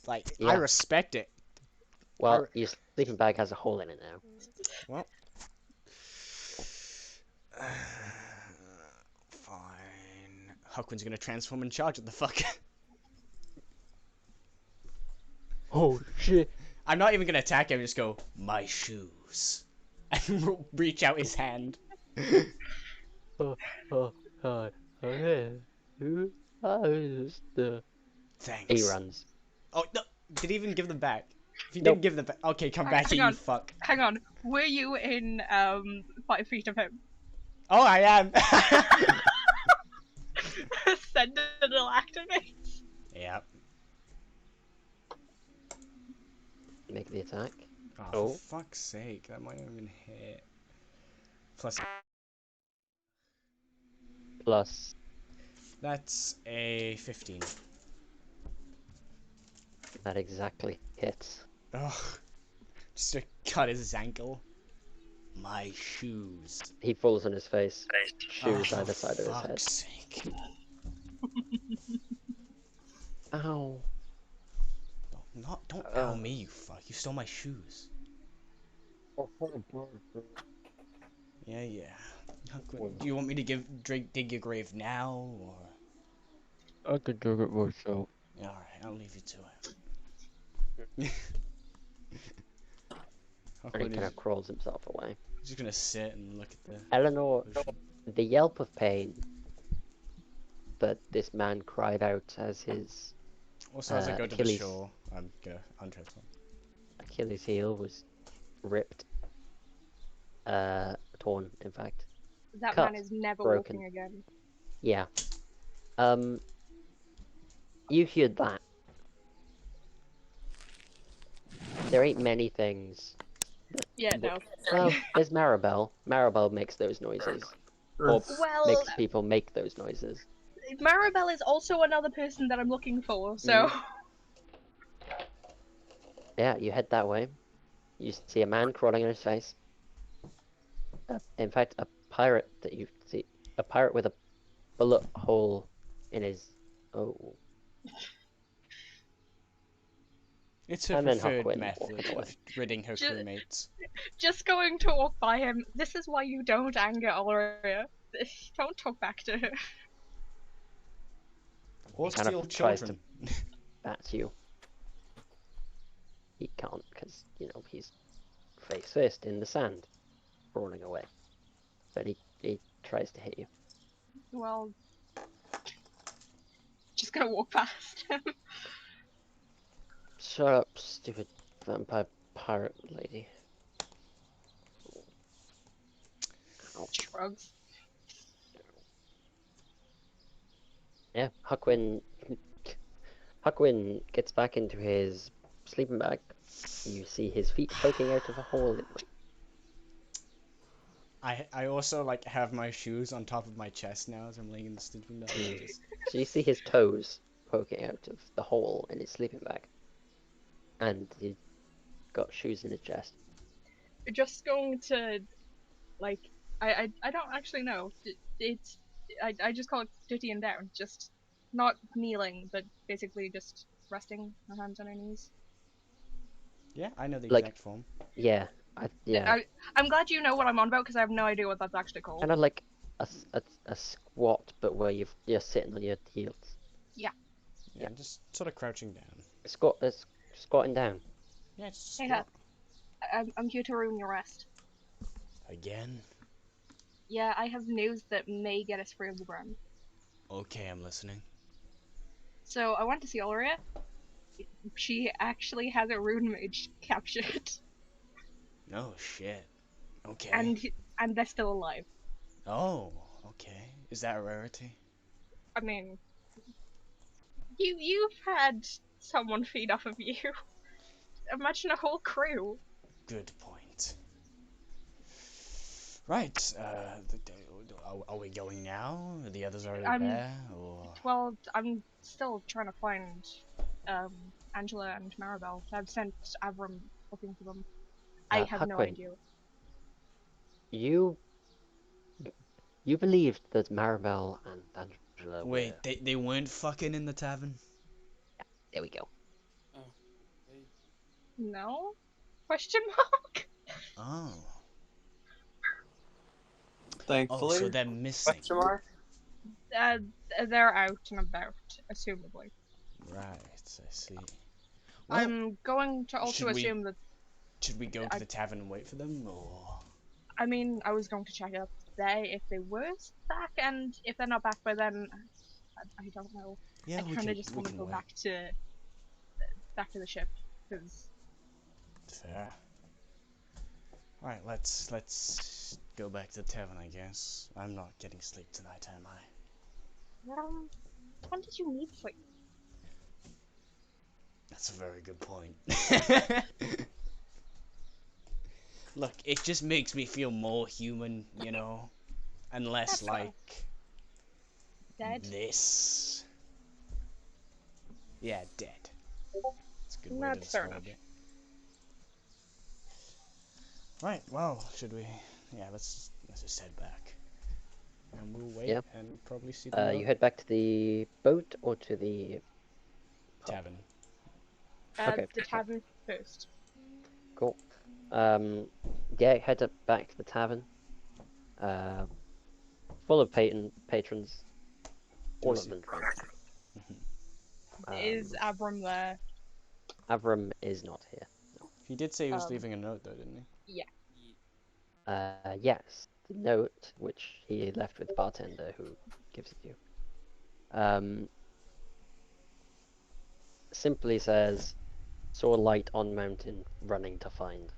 like I Yeah. respect it. Well, your sleeping bag has a hole in it now. Well, Fine. Huckwin's gonna transform and charge at the fuck. Oh shit! I'm not even gonna attack him, just go, my shoes. And reach out his hand. Thanks. He runs. Oh, no. Did he even give them back? If he Nope. didn't give them back, okay, come back Hang here, on. you fuck. Hang on, were you in 5 feet of him? Oh, I am. Sentinel activates. Yep. Make the attack. Oh, Oh. for fuck's sake, that might not even hit. Plus, Plus, that's a 15. that exactly hits. Ugh. Just to cut his ankle. My shoes. He falls on his face. Oh, Shoes for either side of his head. fuck's sake. Ow. Don't ow me, you fuck. You stole my shoes. Yeah. Do you want me to dig your grave now, or? I could do it myself. Alright, I'll leave you to it. And he kind of crawls himself away. He's just gonna sit and look at the Eleanor, ocean. the yelp of pain that this man cried out as his Also, as I go to the Achilles. shore, I'm gonna untransform. Achilles heel was ripped. Torn, in fact. That Cut. man is never Broken. walking again. Yeah. You heard that. There ain't many things. Yeah, no. Well, there's Maribel. Maribel makes those noises. Or Well, makes people make those noises. Maribel is also another person that I'm looking for, so... Yeah, you head that way. You see a man crawling on his face. In fact, a pirate that you see. A pirate with a bullet hole in his... Oh. It's her And then preferred Huckwin method walking away. of ridding her Ju- crewmates. Just going to walk by him. This is why you don't anger Aurea. Don't talk back to her. Or kind of steal tries to- children. That's you. He can't, because, you know, he's face first in the sand, crawling away. But he tries to hit you. Well... Just gonna walk past him. Shut up, stupid vampire pirate lady. Ow. Shrugs. Yeah, Huckwin gets back into his sleeping bag. You see his feet poking out of a hole in it. I also like have my shoes on top of my chest now as I'm laying in the sleeping bag. Just... So you see his toes poking out of the hole in his sleeping bag. And he's got shoes in his chest. Just going to... Like... I don't actually know. It's... I just call it sitting down. Just... Not kneeling, but basically just resting my hands on her knees. Yeah, I know the Like- exact form. Yeah, yeah, I'm glad you know what I'm on about because I have no idea what that's actually called. kind of like a squat, but where you're sitting on your heels. Yeah, Yeah. just sort of crouching down. It's squatting down. Yeah, just Hey, squat. I'm here to ruin your rest. Again? Yeah, I have news that may get us free of the burn. Okay, I'm listening. So I went to see Ulria. She actually has a rune mage captured, No shit. Okay. and they're still alive. Oh, okay. Is that a rarity? I mean, you've had someone feed off of you. Imagine a whole crew. Good point. Right, are we going now? Are the others already there? Or... Well, I'm still trying to find Angela and Maribel. I've sent Avram looking for them. I have no Huckwin, idea. you believed that Maribel and Angela Wait, were... they weren't fucking in the tavern? There we go. Oh, okay. No? Question mark? Oh. Thankfully. Oh, so they're missing. Question mark? Uh, they're out and about, assumably. Right, I see. Well, I'm going to also should we- assume that. should we go to the tavern and wait for them, or...? I mean, I was going to check up today if they were back, and if they're not back by then, I don't know. Yeah, I kind of just want to go wait. back to the ship because Fair. Alright, let's go back to the tavern, I guess. I'm not getting sleep tonight, am I? when did you need sleep? That's a very good point. Look, it just makes me feel more human, you know? And less That's fine. like... Dead? this. Yeah, dead. That's a good way to That's fair describe enough. it. Right, well, should we... Yeah, let's just head back. And we'll wait Yeah. and probably see the You head back to the boat or to the tavern. Okay. The tavern first. Cool. Yeah, head up back to the tavern. Full of patrons. All of Juicy. them drunk. Is Abram there? Avram is not here. He did say he was Um, leaving a note, though, didn't he? Yes, the note which he left with the bartender who gives it to you. Simply says, saw light on mountain, running to find.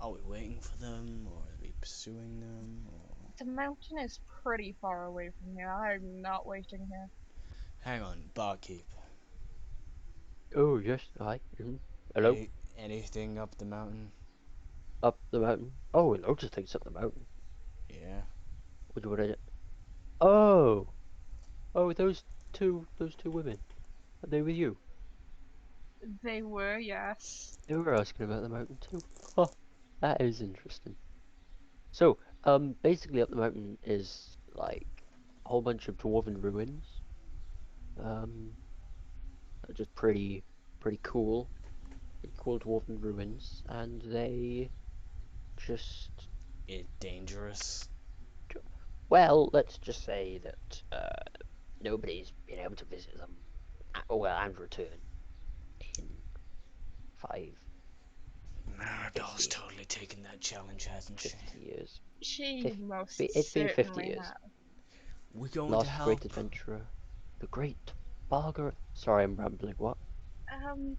Are we waiting for them, or are we pursuing them, or... The mountain is pretty far away from here. I'm not waiting here. Hang on, barkeep. Oh yes, hi. Hello. Anything up the mountain? Up the mountain. Oh, loads of things up the mountain. Yeah. What is it? Oh, those two women. Are they with you? They were, yes. They were asking about the mountain too. Huh, that is interesting. So, basically up the mountain is like a whole bunch of dwarven ruins. They're just pretty cool. Pretty cool dwarven ruins, and they just, It dangerous. well, let's just say that nobody's been able to visit them, well, and return in 5, Maribel's 50. totally taken that challenge, hasn't she? 50 years. She Fif- most it's been 50 certainly years. has. We're going to Last help. great adventurer, the great Barger. Sorry, I'm rambling. What?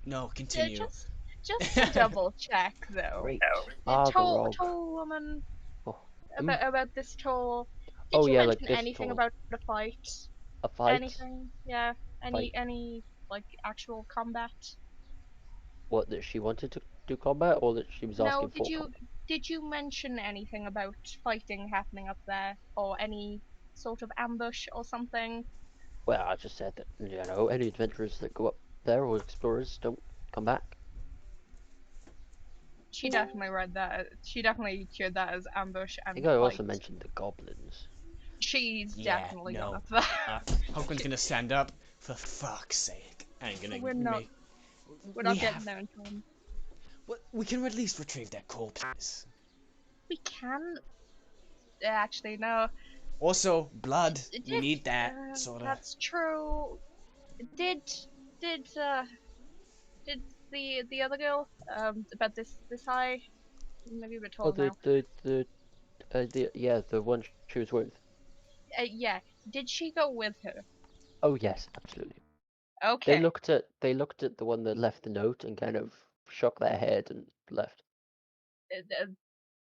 No, Yeah, continue. just to double check though. Great The tall Barger. woman Oh, about this tall. Did oh you yeah, mention like this anything tall. about the fight? A fight? Anything? Yeah. Fight. Any like actual combat? What, that she wanted to do combat, or that she was No, asking for combat? did you mention anything about fighting happening up there, or any sort of ambush or something? Well, I just said that, you know, any adventurers that go up there or explorers don't come back. She definitely read that. She definitely heard that as ambush I and think I also fight. mentioned the goblins. She's Yeah, definitely no. gone up there. Huckman's gonna stand up. For fuck's sake. I ain't gonna We're not- make. We're not we getting have. there in time. We can at least retrieve their corpses. We can. Actually, no. Also, blood. We Did- need that sorta. That's true. Did the other girl about this high? Maybe a bit Oh, tall now. the one she was with. Yeah. Did she go with her? Oh yes, absolutely. Okay. They looked at the one that left the note and kind of shook their head and left.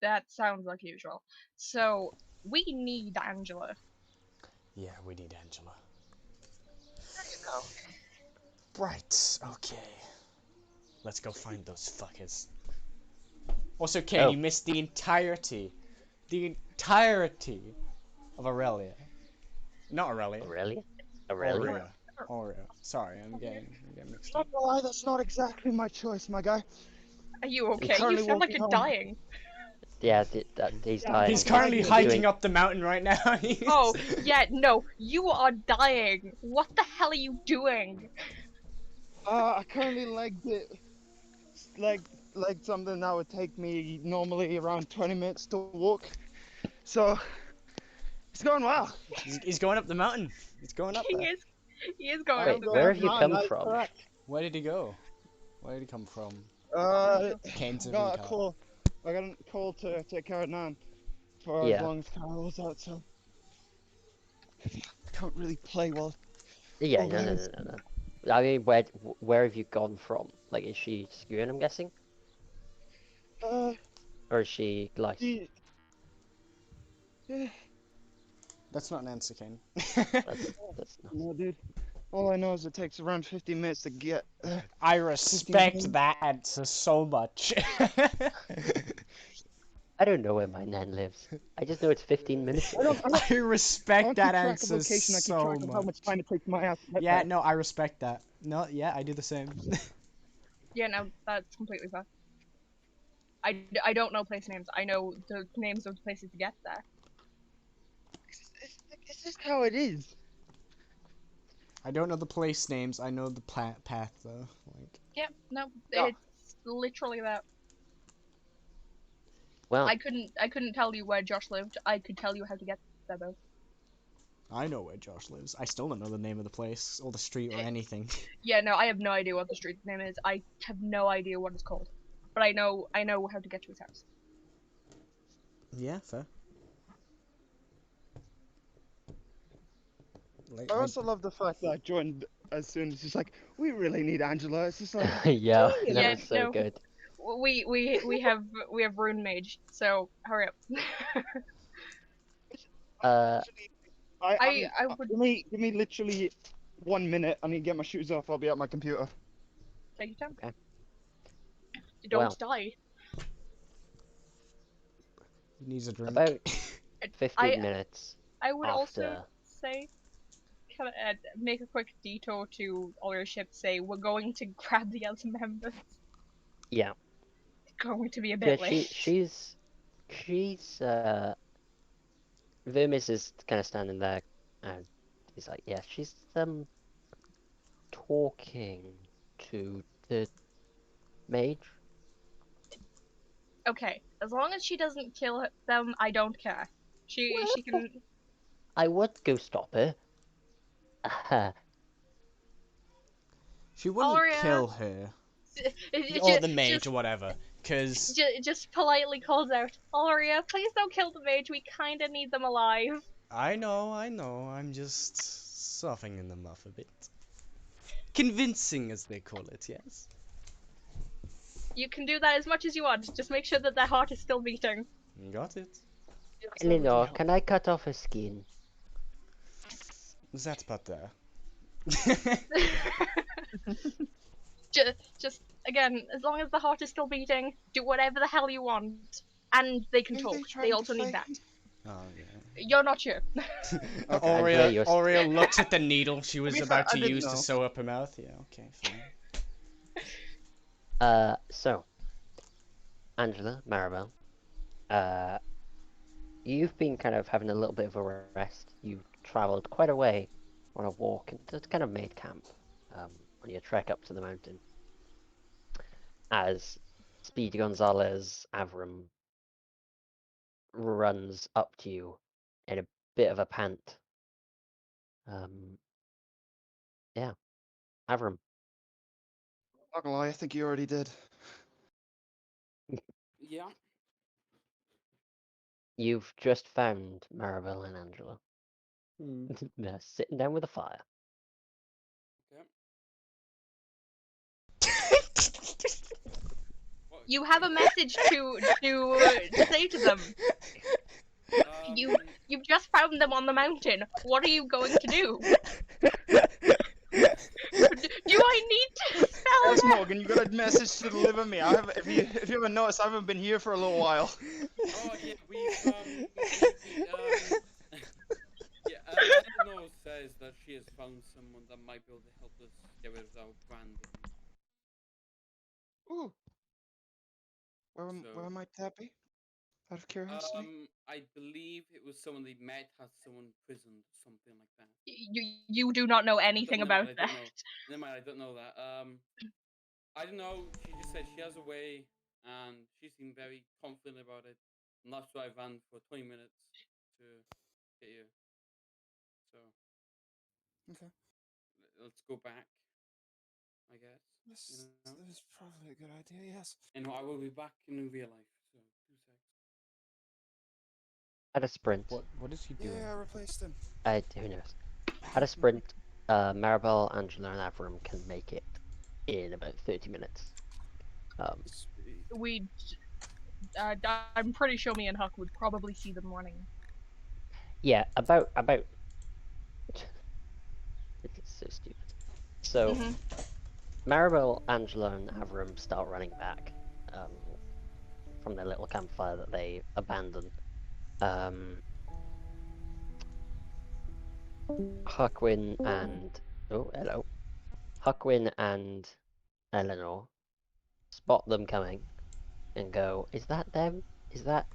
That sounds like usual. So we need Angela. Yeah, we need Angela. There you go. Right. Okay. Let's go find those fuckers. Also, Kane, you missed the entirety of Aurelia. Not Aurelia. Aurelia? Aurea. Sorry, I'm getting mixed Not up. gonna lie, that's not exactly my choice, my guy. Are you okay? You currently sound like walking you're home. dying. Yeah, he's dying. He's currently he's hiking doing- up the mountain right now. Oh, yeah, no, you are dying. What the hell are you doing? I currently legged it, legged something that would take me normally around 20 minutes to walk. So, it's going well. He's going up the mountain. He's going up there. He is going Wait, up the where have mountain. you come That's from? correct. Where did he go? Where did he come from? Kane's in Got a car. call. I got a call to take care of Nan for Yeah. as long as Carol was out, so I can't really play well. Yeah, Oh, no. guys. I mean, where have you gone from? Like, is she skewing, I'm guessing? Uh, Or is she, like... the, yeah, That's not an answer, Kane. That's not... no, dude. All I know is it takes around 15 minutes to get there. I respect 15. that answer so much. I don't know where my nan lives. I just know it's 15 minutes. I don't I respect keep that track of answer location, I keep so track of how much. much time it takes my ass to get Yeah, there. no, I respect that. No, yeah, I do the same. Yeah, no, that's completely fair. I don't know place names. I know the names of the places to get there. It's just how it is. I don't know the place names. I know the path though. Like, Yep, no, Yeah. it's literally that. Well, I couldn't tell you where Josh lived. I could tell you how to get there though. I know where Josh lives. I still don't know the name of the place or the street or anything. Yeah, no, I have no idea what the street name is. I have no idea what it's called. But I know how to get to his house. Yeah, fair. Like, I also love the fact that I joined as soon as she's like, we really need Angela. It's just like, yeah, that Yeah, was so no. good. We have Rune Mage, so hurry up. I would give me literally 1 minute. I need to get my shoes off. I'll be at my computer. take your time. Okay. Don't Well. die. he needs a drink. About 15 minutes I would also after... say, kind of make a quick detour to all your ships. Say we're going to grab the other members. Yeah. It's going to be a Yeah, bit late. she's Vermis is kind of standing there and he's like, yeah, she's talking to the mage. Okay, as long as she doesn't kill them, I don't care. She can. I would go stop her. She wouldn't Aria. kill her. It Or the mage or whatever. Cause just politely calls out, Aria, please don't kill the mage. We kinda need them alive. I know. I'm just softening them up a bit. Convincing, as they call it, yes. You can do that as much as you want. Just make sure that their heart is still beating. Got it. Eleanor, can I cut off her skin? That's better. just again, as long as the heart is still beating, do whatever the hell you want, and they can Are talk. they trying They to also need fight that. me? Oh yeah. You're not sure. Andrea, you're- Aurea looks at the needle she was To be about fair, to I didn't use to know. sew up her mouth. Yeah, okay, fine. So, Angela, Maribel, you've been kind of having a little bit of a rest. You travelled quite a way on a walk and just kind of made camp. on your trek up to the mountain. As Speedy Gonzalez Avram runs up to you in a bit of a pant. Yeah, Avram. Not gonna lie, I think you already did. Yeah. You've just found Maribel and Angela. Hmm. They're sitting down with a fire. Okay. What? You have a message to say to them. Um, You've just found them on the mountain. What are you going to do? Do I need to spell Yes, it out? Morgan, you got a message to deliver me. I have. If you ever noticed, I haven't been here for a little while. oh yeah, yeah, Eleanor says that she has found someone that might be able to help us get rid of our branding. Ooh. Where might that be? Out of curiosity. I believe it was someone they met had someone imprisoned, something like that. You do not know anything about I that. don't know. Never mind, I don't know that. I don't know. She just said she has a way, and she seemed very confident about it. And that's why I ran for 20 minutes to get you. So. Okay. Let's go back. I guess. This is probably a good idea. Yes. And I will be back in real life. So 2 seconds. At a sprint. What is he doing? Yeah, I replaced him. Who knows? At a sprint, Maribel, Angela, and Avram can make it in about 30 minutes. I'm pretty sure me and Huck would probably see them running. Yeah, about. It's so stupid. So, Maribel, Angela, and Avram start running back from their little campfire that they abandoned. Huckwin and Huckwin and Eleanor spot them coming and go, "Is that them? Is that?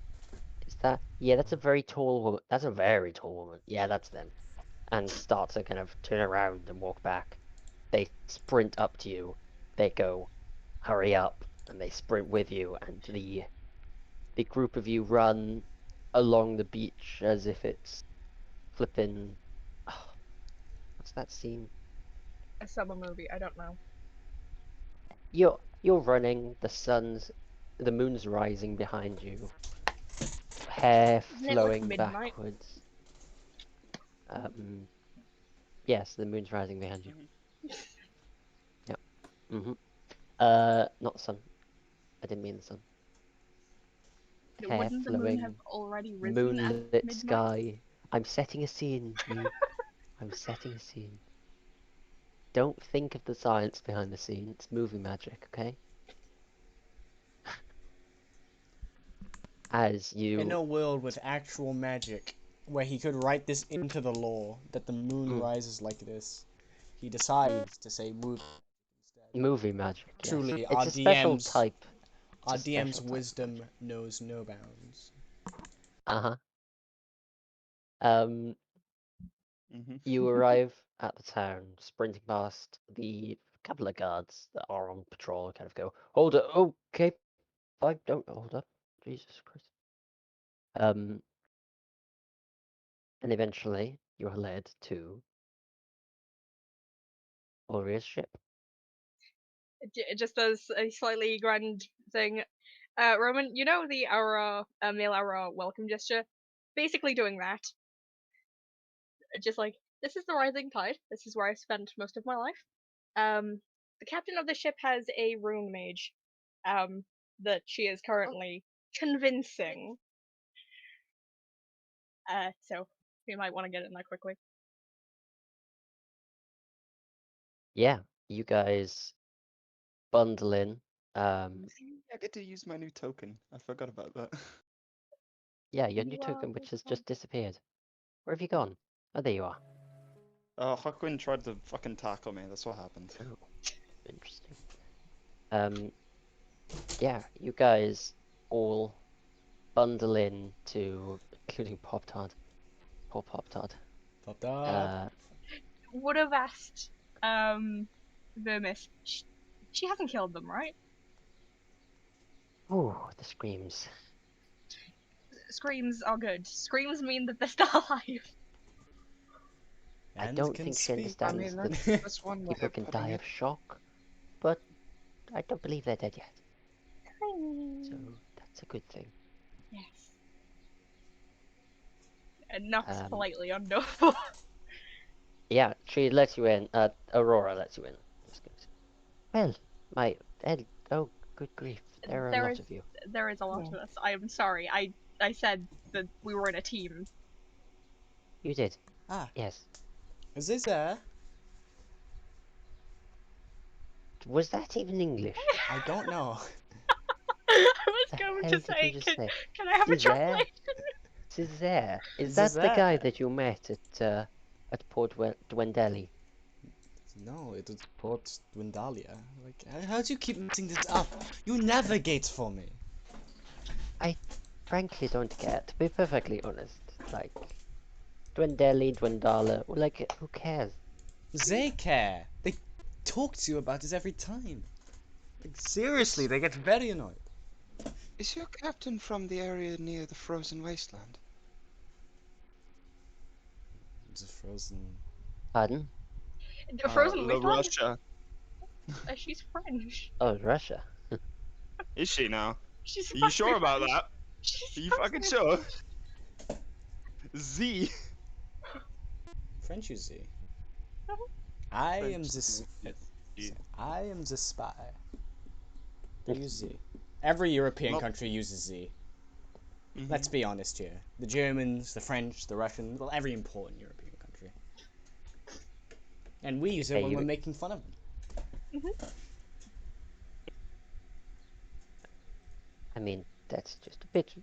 Yeah, that's a very tall woman. That's a very tall woman. Yeah, that's them." And start to kind of turn around and walk back. They sprint up to you. They go, "Hurry up!" And they sprint with you, and the group of you run along the beach as if it's flipping. Oh, what's that scene? A summer movie. I don't know. You're running. The moon's rising behind you. Hair Isn't it like flowing midnight? backwards. Yes, the moon's rising behind you. Yep. Not the sun. I didn't mean the sun. Hair Wouldn't the moon have flowing, already risen at moonlit midnight? sky. I'm setting a scene, you. I'm setting a scene. Don't think of the science behind the scene. It's movie magic, okay? As In you... a world with actual magic, where he could write this into the law that the moon rises like this, he decides to say movie instead. Movie magic, yes. Truly, It's a special type. Our DM's wisdom knows no bounds. Uh-huh. You arrive at the town, sprinting past the couple of guards that are on patrol, kind of go, "Hold up, okay, fine, don't hold up, Jesus Christ." And eventually you are led to Oria's ship. Just as a slightly grand thing, Roman, you know the Aura, male Aura welcome gesture? Basically doing that. Just like, this is the rising tide. This is where I spent most of my life. The captain of the ship has a rune mage, that she is currently convincing. So we might want to get in there quickly. Yeah, you guys bundle in. I get to use my new token. I forgot about that. Yeah, your new token, which has just disappeared. Where have you gone? Oh, there you are. Huckwin tried to fucking tackle me. That's what happened. Oh, interesting. Yeah, you guys all bundle in to, including Pop Tart. Poor Pop Tart. Pop up. Would have asked Vermis. She hasn't killed them, right? Ooh, the screams. Screams are good. Screams mean that they're still alive. I And don't can think she speak. understands that That's one way people of can putting die it. of shock, but I don't believe they're dead yet. So Mm. that's a good thing. Yes. And knocks Um, politely on door. Yeah, she lets you in. Aurora lets you in. Just goes, well, my head. Oh, good grief! There are a lot of you. There is a lot Yeah. of us. I am sorry. I said that we were in a team. You did. Ah, Yes. is this there? Was that even English? I don't know. I was The going hell to did you say, just say? can I have a Is there? translation? Césaire. Is Is that the guy there? that you met at Port Dwendeli? No, it was Port Dwindalia. Like, how do you keep messing this up? You navigate for me. I frankly don't care. To be perfectly honest, like Dwendeli, Dwendala, well, like who cares? They care. They talk to you about this every time. Like, seriously, they get very annoyed. Is your captain from the area near the frozen wasteland? It's a frozen. Pardon? The Frozen La Wasteland? Russia. She's French. Oh, Russia. Is she now? She's Are you sure fucking about French. that? She's Are you fucking sure? Z. French, you see. I am French the. Z. I am the spy. They use Z. Every European Not- country uses Z. Mhm. Let's be honest here. The Germans, the French, the Russians, well, every important European country. And we use it Hey, when you- we're making fun of them. I mean, that's just a bit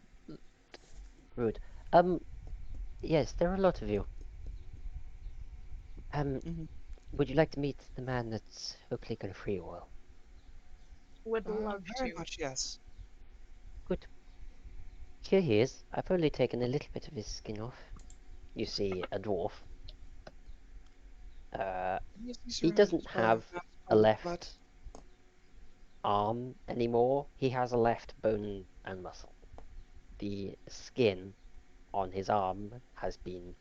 rude. Yes, there are a lot of you. Mhm. Would you like to meet the man that's hopefully gonna free you all? Would love Very to. much, yes. Good. Here he is. I've only taken a little bit of his skin off. You see a dwarf. Yes, he's He around doesn't as well, have that's a all left blood. arm anymore. He has a left bone and muscle. The skin on his arm has been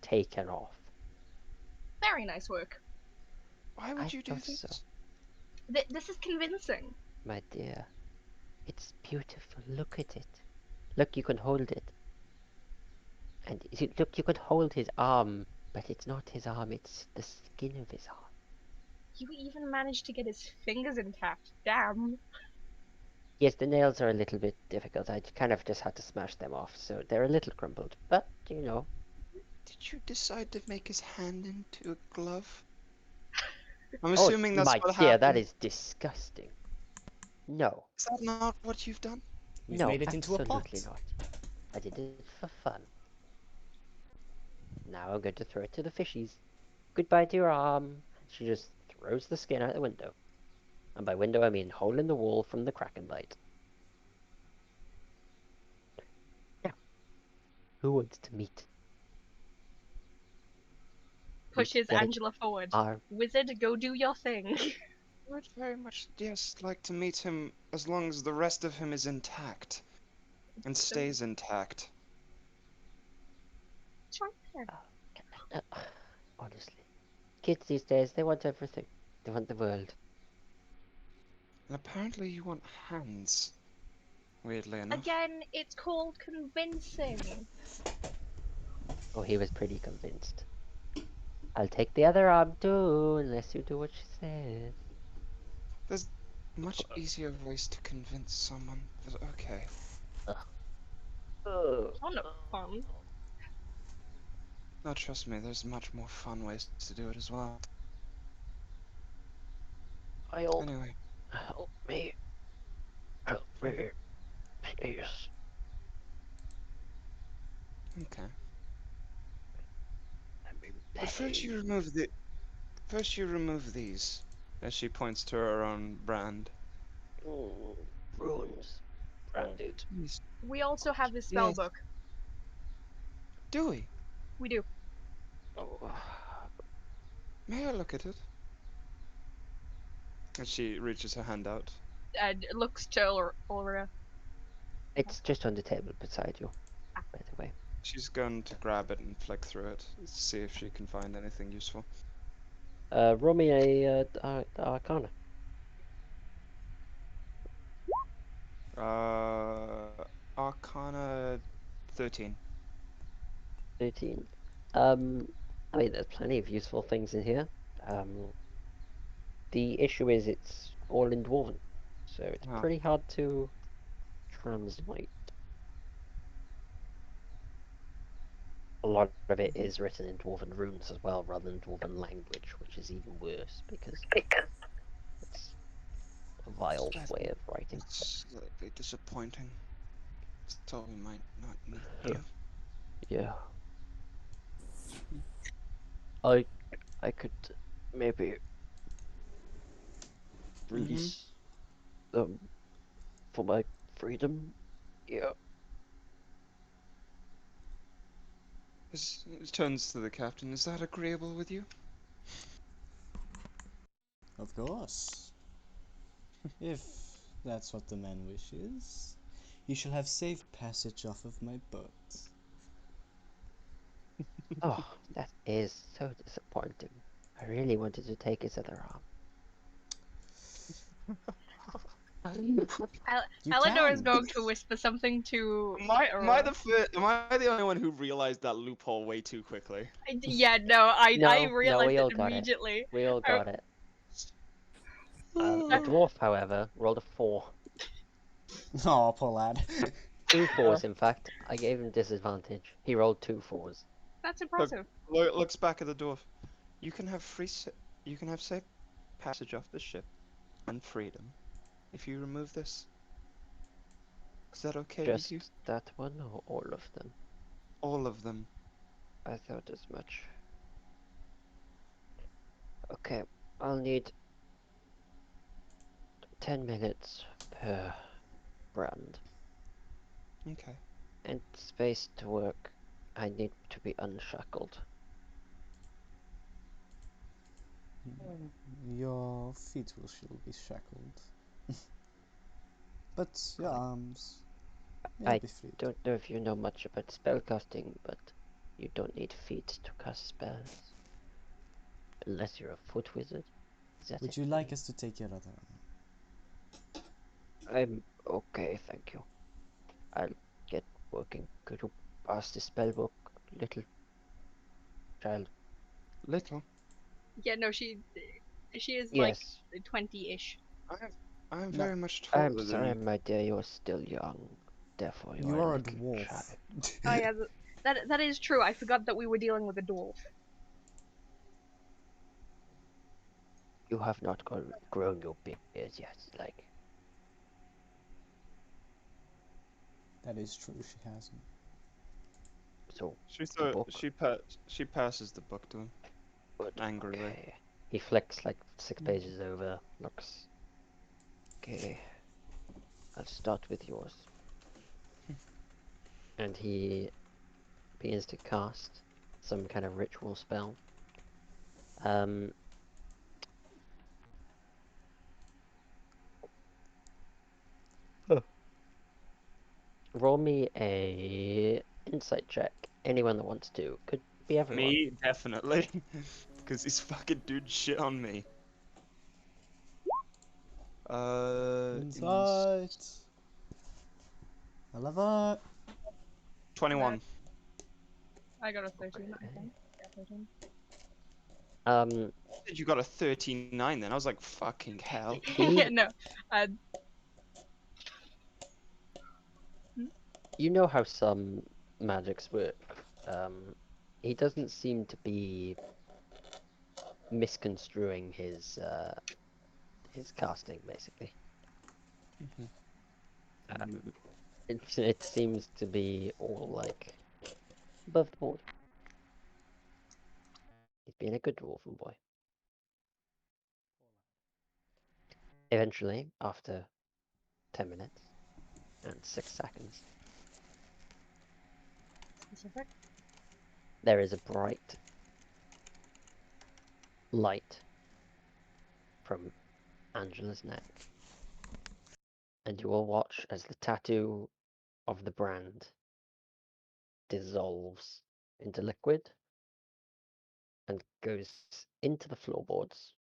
taken off. Very nice work. Why I would you do thought this? so. This is convincing. My dear, it's beautiful. Look at it. Look, you can hold it. And look, you could hold his arm, but it's not his arm, it's the skin of his arm. You even managed to get his fingers intact. Damn. Yes, the nails are a little bit difficult. I kind of just had to smash them off, so they're a little crumpled. But, you know. Did you decide to make his hand into a glove? I'm assuming that's my what dear, happened. that is disgusting. No. Is that not what you've done? We've No, made it into a pot. absolutely not. I did it for fun. Now I'm going to throw it to the fishies. Goodbye to your arm. She just throws the skin out the window. And by window, I mean hole in the wall from the kraken bite. Now, who wants to meet? Pushes Very Angela forward. Are Wizard, go do your thing. I would very much, yes, like to meet him as long as the rest of him is intact. And stays intact. Sure. honestly, kids these days, they want everything. They want the world. And apparently you want hands. Weirdly enough. Again, it's called convincing. Oh, he was pretty convinced. I'll take the other arm too, unless you do what she says. There's much easier ways to convince someone, but okay. Oh, Oh no, fun. No, trust me, there's much more fun ways to do it as well. Anyway, help me. Help me. Please. okay. I'm in But first you pain. remove the... First you remove these. As she points to her own brand. Runes. Branded. Yes. We also have his spell Yes. book. Do we? We do. Oh. May I look at it? And she reaches her hand out. And looks to Ulra. It's just on the table beside you, by the way. She's going to grab it and flick through it, see if she can find anything useful. Roll me a Arcana. Arcana 13. 13. I mean, there's plenty of useful things in here. The issue is it's all in Dwarven, so it's Oh. pretty hard to translate. A lot of it is written in Dwarven runes as well, rather than Dwarven language, which is even worse because it's a vile way of writing. Slightly disappointing. So we might not need Yeah. them. Yeah. I could maybe release them for my freedom. Yeah. It turns to the captain. Is that agreeable with you? Of course. If that's what the man wishes, you shall have safe passage off of my boat. Oh, that is so disappointing. I really wanted to take his other arm. Eleanor is can. going to whisper something to. Am I Aurora. the only one who realized that loophole way too quickly? Yeah, no, I No, realized we all it got it. immediately. We all Oh. got it. The dwarf, however, rolled a 4. Oh, poor lad. 2 4s, in fact. I gave him disadvantage. He rolled 2 4s. That's impressive. Looks back at the dwarf. You can have you can have safe passage off the ship and freedom if you remove this. Is that okay with you? Just that one or all of them? All of them. I thought as much. Okay, I'll need 10 minutes per brand. Okay. And space to work. I need to be unshackled. Your feet will still be shackled. But your arms may I be freed. don't know if you know much about spellcasting, but you don't need feet to cast spells. Unless you're a foot wizard. Is that Would it? you like us to take your other arm? I'm okay, thank you. I'll get working. Could you pass the spellbook, little child? Little. Yeah, no, she is like Yes. 20-ish. I am No, very much taller I'm than sorry, you. my dear, you're still young. Therefore, you You are are a little dwarf. child. Oh yeah, that is true. I forgot that we were dealing with a dwarf. You have not grown your beard yet, like. That is true, she hasn't. So, She book. she passes the book to him Good. angrily. Okay. He flicks like 6 pages over, looks. Okay. I'll start with yours. And he begins to cast some kind of ritual spell. Roll me a insight check. Anyone that wants to. Could be everyone. Me, definitely. Because these fucking dudes shit on me. Insight. I love it. 21. I got a 13, I Okay. think. Yeah, 13. You got a 39 then. I was like, fucking hell. Yeah, no. You know how some magics work. He doesn't seem to be misconstruing his casting, basically. It seems to be all like above board. He's being a good dwarven boy. Eventually, after 10 minutes and 6 seconds, Specific. there is a bright light from Angela's neck. And you will watch as the tattoo of the brand dissolves into liquid and goes into the floorboards.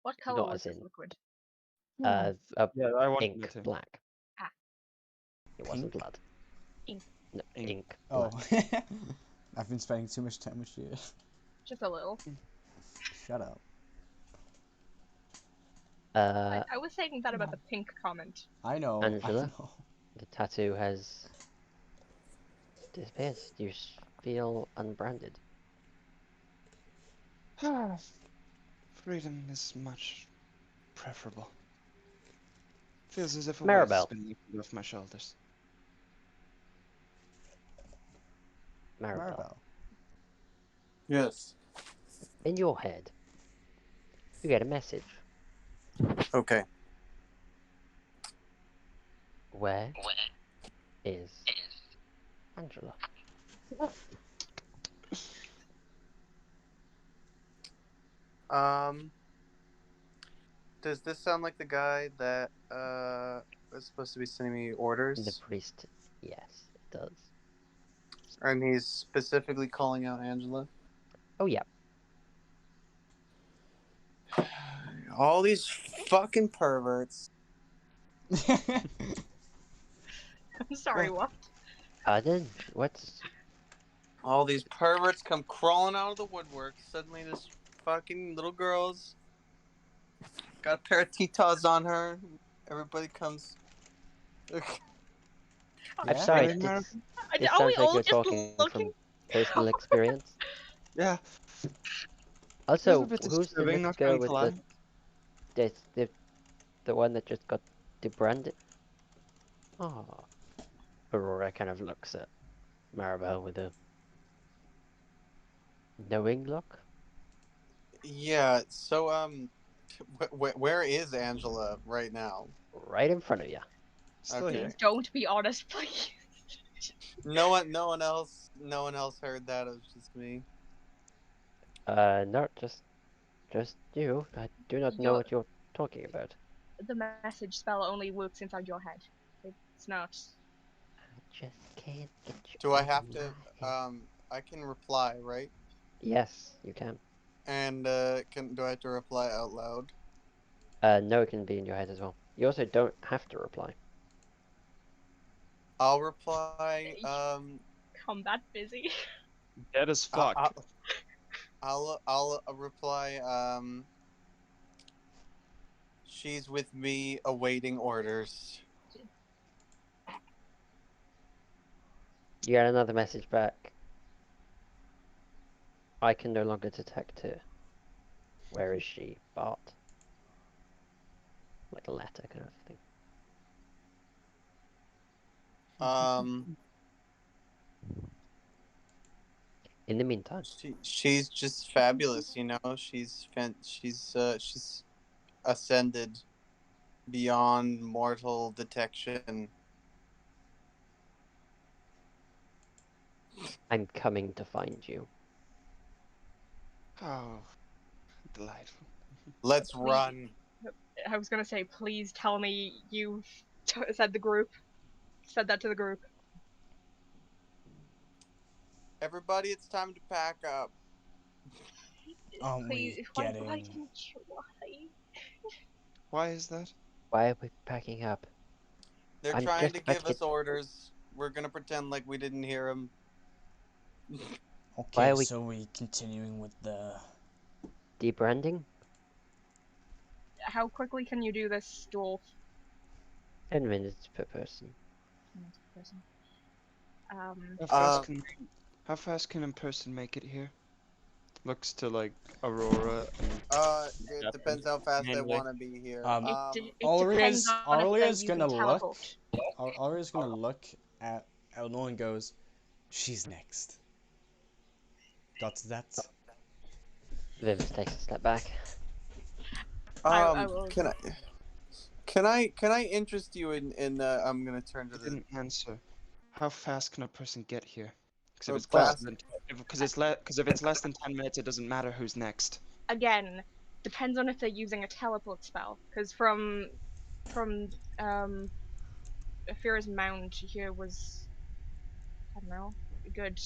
What color Not was as this in liquid? a Yeah, I wanted ink it to. black. Ah. It wasn't Pink? blood. Ink. No, Ink. ink Oh, black. I've been spending too much time with you. Just a little. Shut up. I was saying that about the pink comment. I know. Angela? I know. The tattoo has disappeared. You feel unbranded. Freedom is much preferable. Feels as if a weight has Maribel. been lifted off my shoulders. Maribel. Yes. In your head, you get a message. Okay. Where is Angela? Does this sound like the guy that was supposed to be sending me orders? The priest. Yes, it does. And he's specifically calling out Angela? Oh, yeah. All these fucking perverts. I'm sorry, what? Pardon? What's... All these perverts come crawling out of the woodwork. Suddenly this fucking little girl's got a pair of T-Taws on her. Everybody comes... I'm Yeah? sorry, Really, Mar- it Are we sounds like all you're just talking looking? from personal experience. Yeah, Also, a bit who's the disturbing, little not girl going with to lie. the one that just got debranded? Oh. Aurora kind of looks at Maribel with a knowing look. Yeah, so, where is Angela right now? Right in front of you. Still Okay. here. Please don't be honest, please. No one else heard that. It was just me. No, just you. I do not know You're- what you're talking about. The message spell only works inside your head. It's not. I just can't get you. Do I out have of to? my head. I can reply, right? Yes, you can. And do I have to reply out loud? No, it can be in your head as well. You also don't have to reply. I'll reply. Combat busy. Dead as fuck. I'll reply. She's with me, awaiting orders. You get another message back. I can no longer detect her. Where is she, Bart? Like a letter kind of thing. In the meantime, She's just fabulous, you know. She's ascended beyond mortal detection. I'm coming to find you. Oh, delightful. Let's Please. run. I was gonna say, please tell me you said that to the group. Everybody, it's time to pack up. Aren't we Please, why getting... didn't you lie? Why is that? Why are we packing up? They're I'm trying just to about give to us get- orders. We're gonna pretend like we didn't hear them. Why Okay, are we- so we continuing with the... Debranding? How quickly can you do this, dwarf? 10 minutes per person. How fast can a person make it here? Looks to like Aurora and It depends how fast they want to be here. It depends on if they're Aurelia's gonna using look. teleport. Aurelia's gonna look at Eleanor and goes, "She's next." That's that. Vivis takes a step back. I will- Can I interest you in I'm gonna turn to I the didn't answer. How fast can a person get here? Because if Well, if it's less than 10 minutes, it doesn't matter who's next. Again, depends on if they're using a teleport spell. Because from Afira's mound here was, I don't know, a good.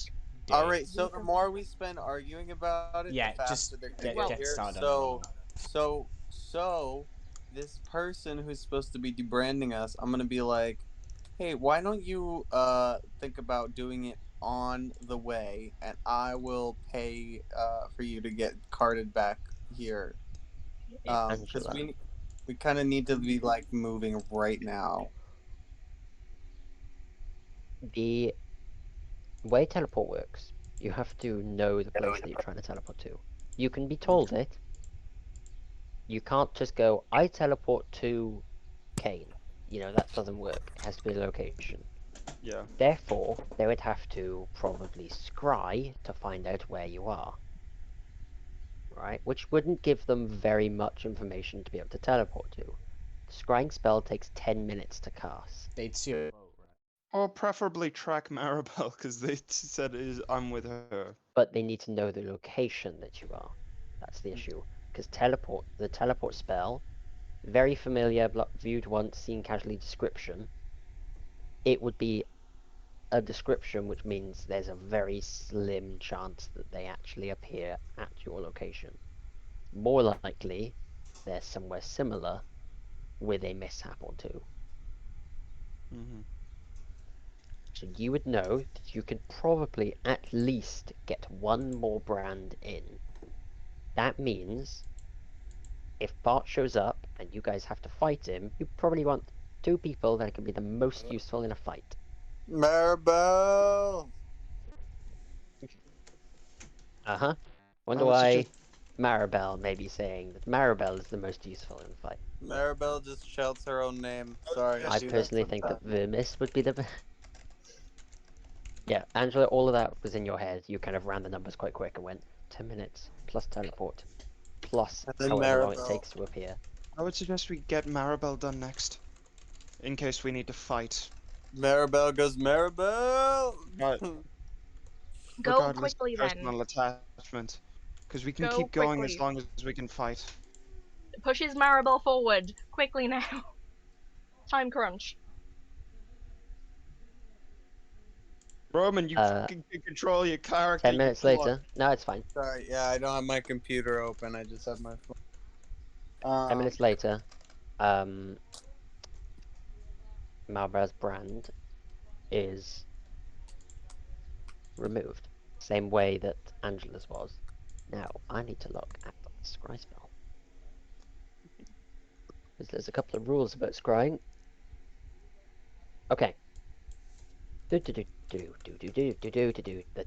All Day. right, so the more we spend arguing about it, Yeah, the just faster they're gonna Well- get get here. started. So this person who's supposed to be debranding us, I'm gonna be like, hey, why don't you think about doing it on the way, and I will pay for you to get carted back here. Because Angela. we kind of need to be like moving right now. The way teleport works, you have to know the place that you're trying to teleport to. You can be told it. You can't just go, I teleport to Kane. You know, that doesn't work. It has to be a location. Yeah. Therefore, they would have to probably scry to find out where you are. Right? Which wouldn't give them very much information to be able to teleport to. The scrying spell takes 10 minutes to cast. They'd see a boat, right? Or preferably track Maribel, because they said I'm with her. But they need to know the location that you are. That's the issue. Because the teleport spell, very familiar, viewed once, seen casually description. It would be a description, which means there's a very slim chance that they actually appear at your location. More likely, they're somewhere similar with a mishap or two. Mm-hmm. So you would know that you could probably at least get one more brand in. That means if Bart shows up and you guys have to fight him, you probably want 2 people that can be the most useful in a fight. Maribel! Uh-huh. Wonder I would why suggest- Maribel may be saying that Maribel is the most useful in a fight. Maribel just shouts her own name. Sorry, Yes, I do that personally think that sometimes. Vermis would be the best. Yeah, Angela, all of that was in your head. You kind of ran the numbers quite quick and went 10 minutes plus teleport plus And then however long it Maribel. takes to appear. I would suggest we get Maribel done next, in case we need to fight. Maribel goes, Maribel! Right. Go Regardless quickly of then. personal attachment, because we can Go keep going as quickly. long as we can fight. Pushes Maribel forward quickly now. Time crunch. Roman, you Uh, fucking can control your character. 10 you minutes plot. later. No, it's fine. Sorry, yeah, I don't have my computer open. I just have my phone. 10 minutes later, Maribel's brand is removed. Same way that Angela's was. Now, I need to look at the scry spell. Because there's a couple of rules about scrying. Okay. The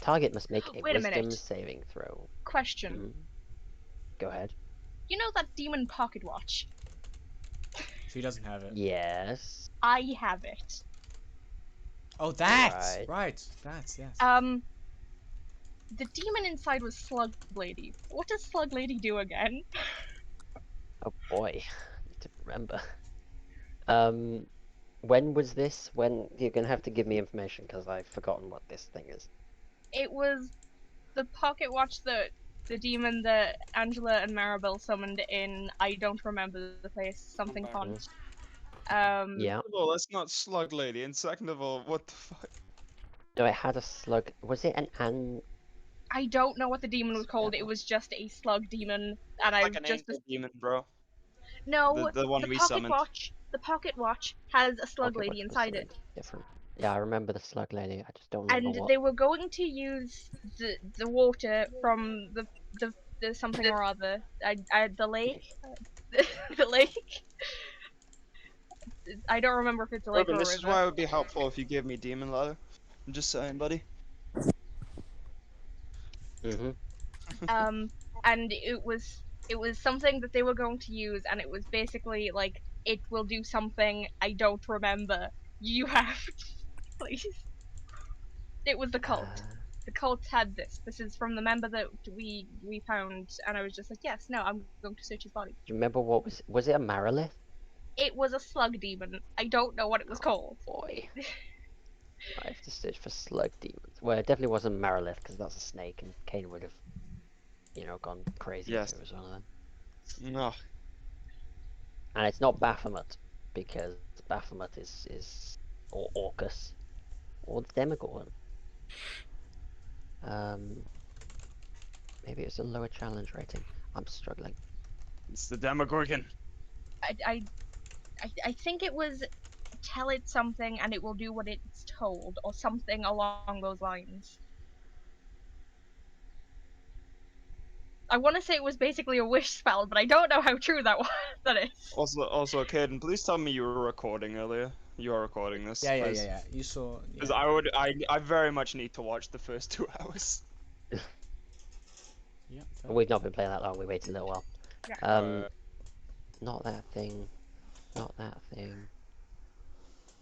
target must make a Wait a wisdom minute. saving throw. Question. Go ahead. You know that demon pocket watch? She doesn't have it. Yes. I have it. Oh, that! Right. Right, that, yes. The demon inside was Slug Lady. What does Slug Lady do again? Oh boy. Need to remember. When was this? When you're gonna have to give me information because I've forgotten what this thing is. It was the pocket watch that the demon that Angela and Maribel summoned in I don't remember the place, something back. font. Yeah. First of all, that's not Slug Lady, and second of all, what the fuck? No, it had a slug. Was it an I don't know what the demon was called. It was just a slug demon, and I Like an just angel demon, bro. no. The one The we pocket summoned. watch. The pocket watch has a slug Pocket lady Watch was inside something it, different. Yeah, I remember the slug lady. I just don't remember and what. they were going to use the water from the something or other. The lake. The lake. I don't remember if it's a lake Urban, or a this is river. why it would be helpful if you gave me Demon Ladder. I'm just saying, buddy. And it was something that they were going to use, and it was basically like it will do something I don't remember. You have to, please. It was the cult. The cult had this. This is from the member that we found, and I was just like, yes, no, I'm going to search his body. Do you remember what was it a Marilith? It was a slug demon. I don't know what it was called. Boy. I have to search for slug demons. Well, it definitely wasn't Marilith because that's a snake, and Kane would have, gone crazy Yes. if it was one of them. No. And it's not Baphomet, because Baphomet is or Orcus or the Demogorgon. Maybe it's a lower challenge rating. I'm struggling. It's the Demogorgon. I think it was tell it something and it will do what it's told, or something along those lines. I want to say it was basically a wish spell, but I don't know how true that is. Also, Caden, please tell me you were recording earlier. You are recording this. Yeah. You saw. Because Yeah. I very much need to watch the first 2 hours. Yeah. We've not been playing that long. We waited a little while. Yeah. Not that thing. Not that thing.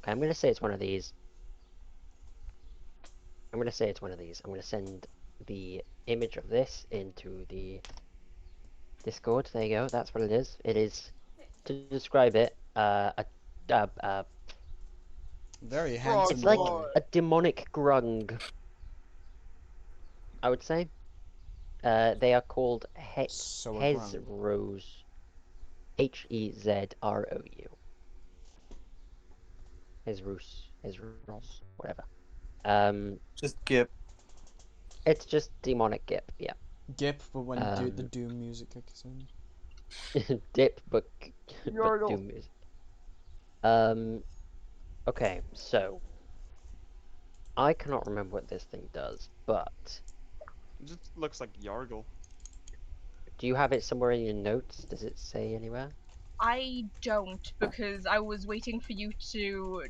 Okay, I'm gonna say it's one of these. I'm gonna say it's one of these. I'm gonna send the image of this into the Discord. There you go. That's what it is. It is, to describe it, Very Frog handsome it's like boy. a demonic grung, I would say. They are called So a grung. Hezrous. Hezrou. Hezrous, whatever. Just Gip. It's just demonic gip, yeah. Gip, but when the doom music kicks in. Dip, but Yordle. doom music. Okay, so I cannot remember what this thing does, but It just looks like Yargle. do you have it somewhere in your notes? Does it say anywhere? I don't, because I was waiting for you to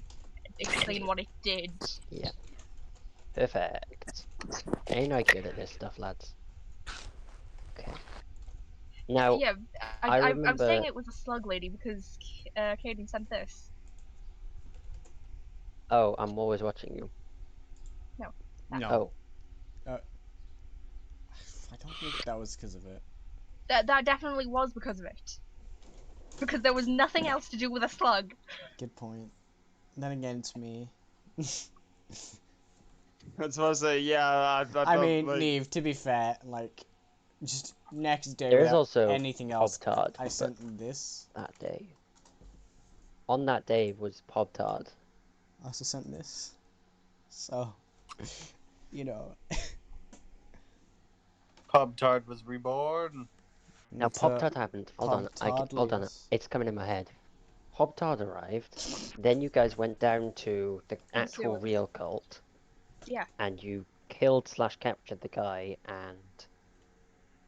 explain what it did. Yeah. Perfect. Ain't I good at this stuff, lads? Okay. Now, Yeah, I I'm remember... saying it was a slug lady because Caden sent this. Oh, I'm always watching you. No. No. Oh. I don't think that was because of it. That definitely was because of it. Because there was nothing else to do with a slug. Good point. Then again, it's me. That's what I say. Yeah, I mean, like... Neve, to be fair, like, just next day There is without also anything else, Pop-Tart, I but sent this. that day. On that day was Pop-Tart. I also sent this. So, you know. Pop-Tart was reborn. Now, Pop-Tart happened. Hold on. Hold on. It's coming in my head. Pop-Tart arrived. Then you guys went down to the actual sewers. real cult. Yeah. And you killed / captured the guy, and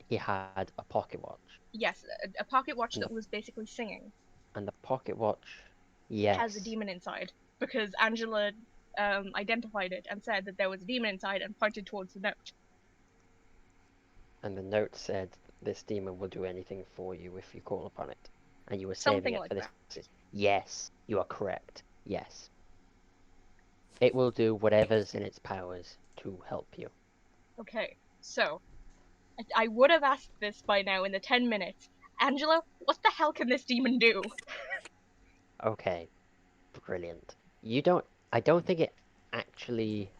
he had a pocket watch. Yes, a pocket watch that was basically singing. And the pocket watch, yes, has a demon inside, because Angela identified it and said that there was a demon inside and pointed towards the note. And the note said, this demon will do anything for you if you call upon it. And you were Something saving it like for this. that. Yes, you are correct. Yes. It will do whatever's in its powers to help you. Okay, so I would have asked this by now in the 10 minutes. Angela, what the hell can this demon do? Okay, brilliant. I don't think it actually...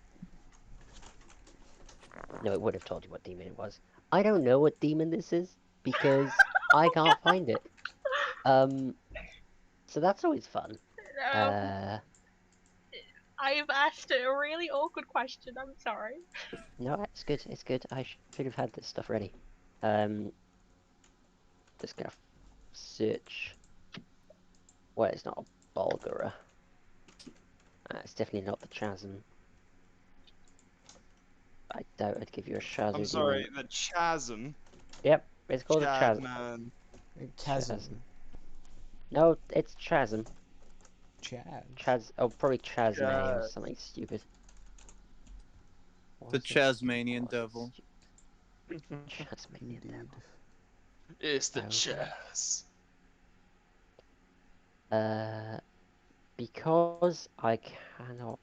No, it would have told you what demon it was. I don't know what demon this is, because I can't find it. So that's always fun. I've asked a really awkward question, I'm sorry. No, it's good, it's good. I should have had this stuff ready. Just gonna search... Well, it's not a Bulgara. It's definitely not the Chasm. I doubt I'd give you a Shazu I'm sorry, demon. the Chasm. Yep, it's called a Chasm. Man. Chasm. No, it's Chasm. Chaz. Oh, probably Chasme or Chaz. something stupid. The Chasmanian devil. Chasmanian devil. It's the Okay. Chaz. Because I cannot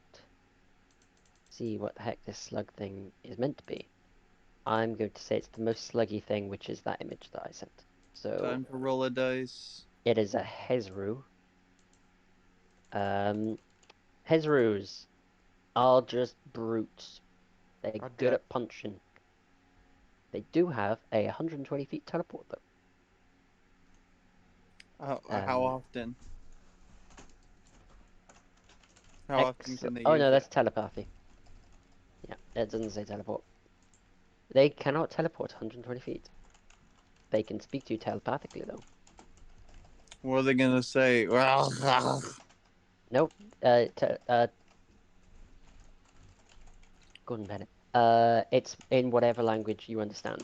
see what the heck this slug thing is meant to be, I'm going to say it's the most sluggy thing, which is that image that I sent. So Time for roll a dice. it is a Hezru. Hezrus are just brutes. They're good at punching. They do have a 120 feet teleport though. How Um, often? How often can they oh use no, it? that's telepathy. Yeah, it doesn't say teleport. They cannot teleport 120 feet. They can speak to you telepathically, though. What are they gonna say? Nope. Gordon Bennett. It's in whatever language you understand.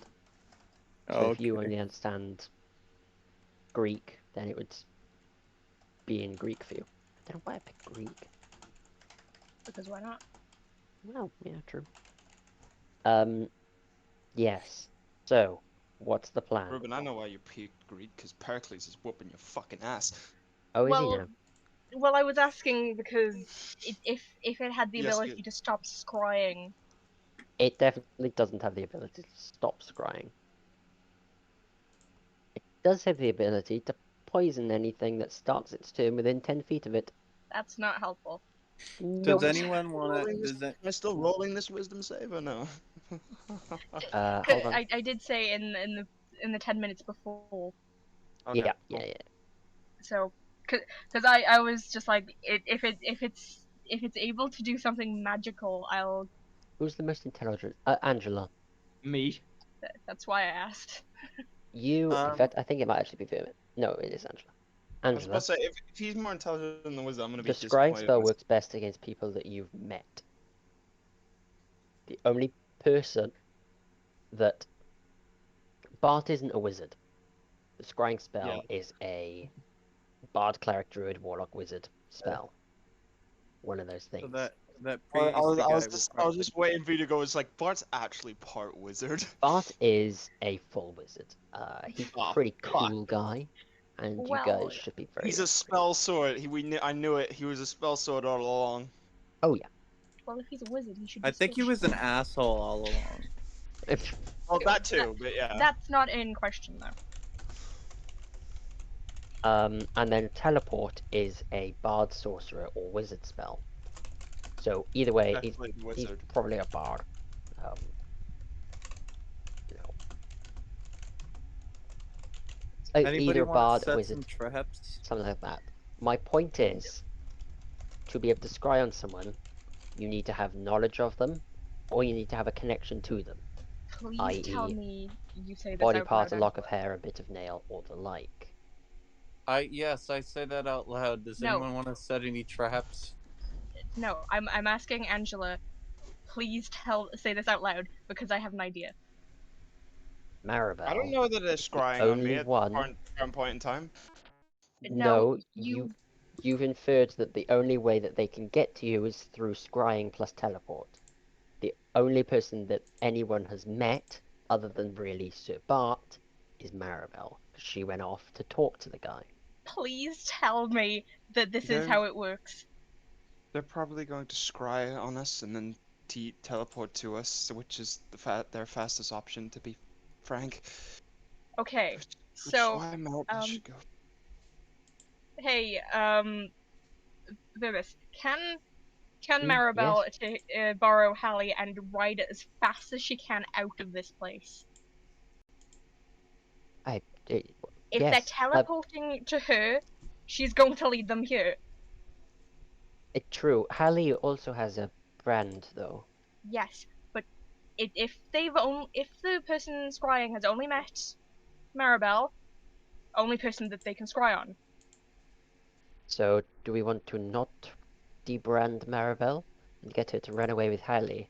So if you Okay. only understand Greek, then it would be in Greek for you. I don't know why I picked Greek. Because why not? Well, yeah, true. Yes. So, what's the plan? Ruben, I know why you picked Greek, because Pericles is whooping your fucking ass. Oh, is he Well, now? well, I was asking because if it had the Yes, ability to stop scrying, It definitely doesn't have the ability to stop scrying. It does have the ability to poison anything that starts its turn within 10 feet of it. that's not helpful. Does Nope. anyone want Rolling to? this, Does that? am I still rolling this wisdom save or no? Hold on. I did say in the 10 minutes before, Okay, Yeah, cool. yeah, yeah. so because I was just like if it's able to do something magical, I'll. Who's the most intelligent? Angela. Me. That's why I asked. You, in Um, fact, I think it might actually be Vermin. No, it is Angela. I was about Angela, to say, if he's more intelligent than the wizard, I'm gonna the be scrying disappointed. spell works best against people that you've met. The only person that Bart isn't a wizard. The scrying spell is a bard, cleric, druid, warlock, wizard spell. One of those so things. that I was, priesty I was guy just, would I was probably. just waiting for you to go. It's like Bart's actually part wizard. Bart is a full wizard. He's a Oh, pretty God. cool guy, and you Well, guys should be very. He's a spell sword. I knew it. He was a spell sword all along. Oh yeah. well, if he's a wizard, he should be I think he was special. an asshole all along. Well, that too, but yeah. That's not in question though. And then teleport is a bard, sorcerer, or wizard spell. So either way, Definitely the he's wizard. probably a bard. You know, Anybody either want to bard, set wizard, some traps? something like that. My point is, to be able to scry on someone, you need to have knowledge of them, or you need to have a connection to them, Please tell i.e., me you say this body out part, loud. a lock of hair, a bit of nail, or the like. Yes, I say that out loud. Does No. anyone want to set any traps? No, I'm asking Angela. Please say this out loud because I have an idea. Maribel. I don't know that they're scrying on me only at one. the current point in time. No, you've inferred that the only way that they can get to you is through scrying plus teleport. The only person that anyone has met, other than really Sir Bart, is Maribel. She went off to talk to the guy. Please tell me that this is how it works. They're probably going to scry on us and then teleport to us, which is their fastest option, to be frank. Okay, Which so why Maribel should go. Hey, Vivis, can Maribel borrow Hallie and ride it as fast as she can out of this place? If they're teleporting to her, she's going to lead them here. True. Hallie also has a brand, though. Yes, but if the person scrying has only met Maribel, only person that they can scry on. So, do we want to not debrand Maribel and get her to run away with Hallie,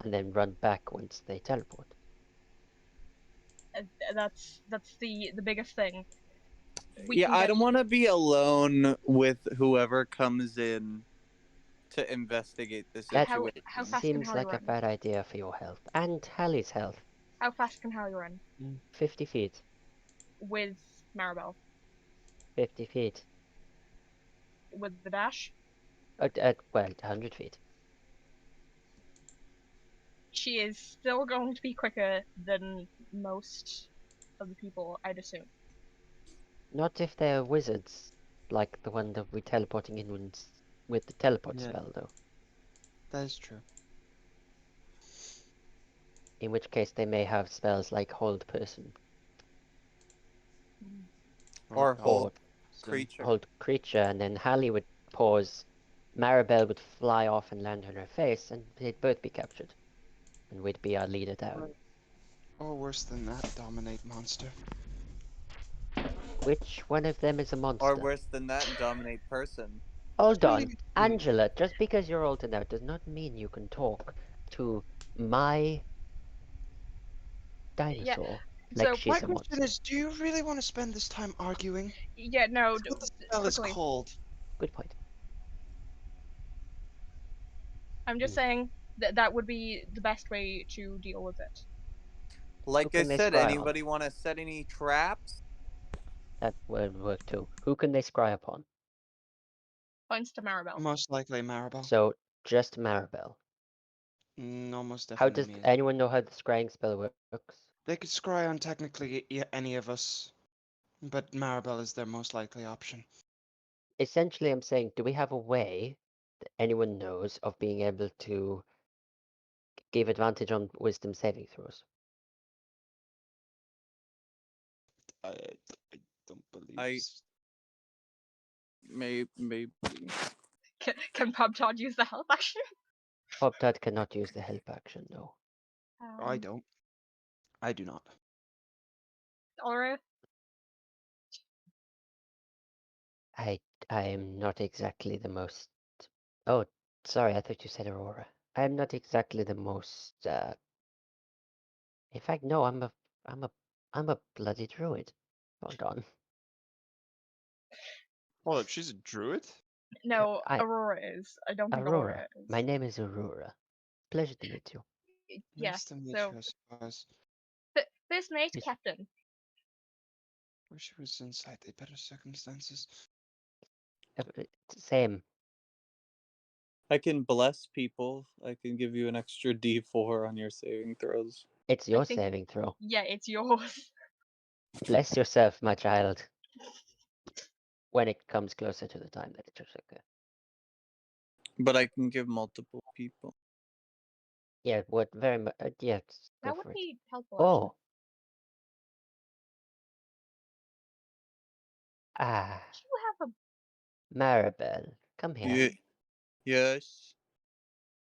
and then run back once they teleport? That's the biggest thing. I don't want to be alone with whoever comes in to investigate the situation. How fast seems can like Hallie a bad idea for your health and Hallie's health. How fast can Hallie run? 50 feet. With Maribel. 50 feet. With the dash? Well, 100 feet. She is still going to be quicker than most of the people, I'd assume. Not if they're wizards, like the one that we're teleporting in with the teleport spell, though. That is true. In which case they may have spells like Hold Person. Or hold So- creature. hold creature, and then Hallie would pause. Maribel would fly off and land on her face, and they'd both be captured. And we'd be our leader down. Or worse than that, dominate monster. Which one of them is a monster? Or worse than that, dominate person. Hold on. Leave it to you. Angela, just because you're older now does not mean you can talk to my dinosaur like So, she's My a question monster. is, do you really want to spend this time arguing? yeah, no, That's what the spell is quickly. called. Good point. I'm just saying that that would be the best way to deal with it. Like I can they said, scry on? anybody want to set any traps? That would work too. Who can they scry upon? Points to Maribel. Most likely Maribel. So, just Maribel. Almost How definitely does me. anyone know how the scrying spell works? They could scry on technically any of us, but Maribel is their most likely option. Essentially, I'm saying, do we have a way that anyone knows of being able to give advantage on wisdom saving throws? I don't believe. I- Maybe. Can Pub Todd use the help action? Pop-Tart cannot use the help action, no. I don't. I do not. Alright. I am not exactly the most. Oh, sorry, I thought you said Aurora. I am not exactly the most. In fact, no, I'm a bloody druid. Hold on. Hold up, she's a druid? No, I- Aurora is. I don't think Aurora Aurora. is. My name is Aurora. Pleasure to meet you. Yeah, Nice to meet so you, I suppose. first mate, Yes. Captain. Wish she was in slightly better circumstances. Same. I can bless people. I can give you an extra D4 on your saving throws. It's your think- saving throw. Yeah, it's yours. Bless yourself, my child. When it comes closer to the time that it should occur. But I can give multiple people. Yeah, what very much. Yeah, go That would for it. be helpful. Oh. Ah, actually. You have a Maribel, come here. Yes.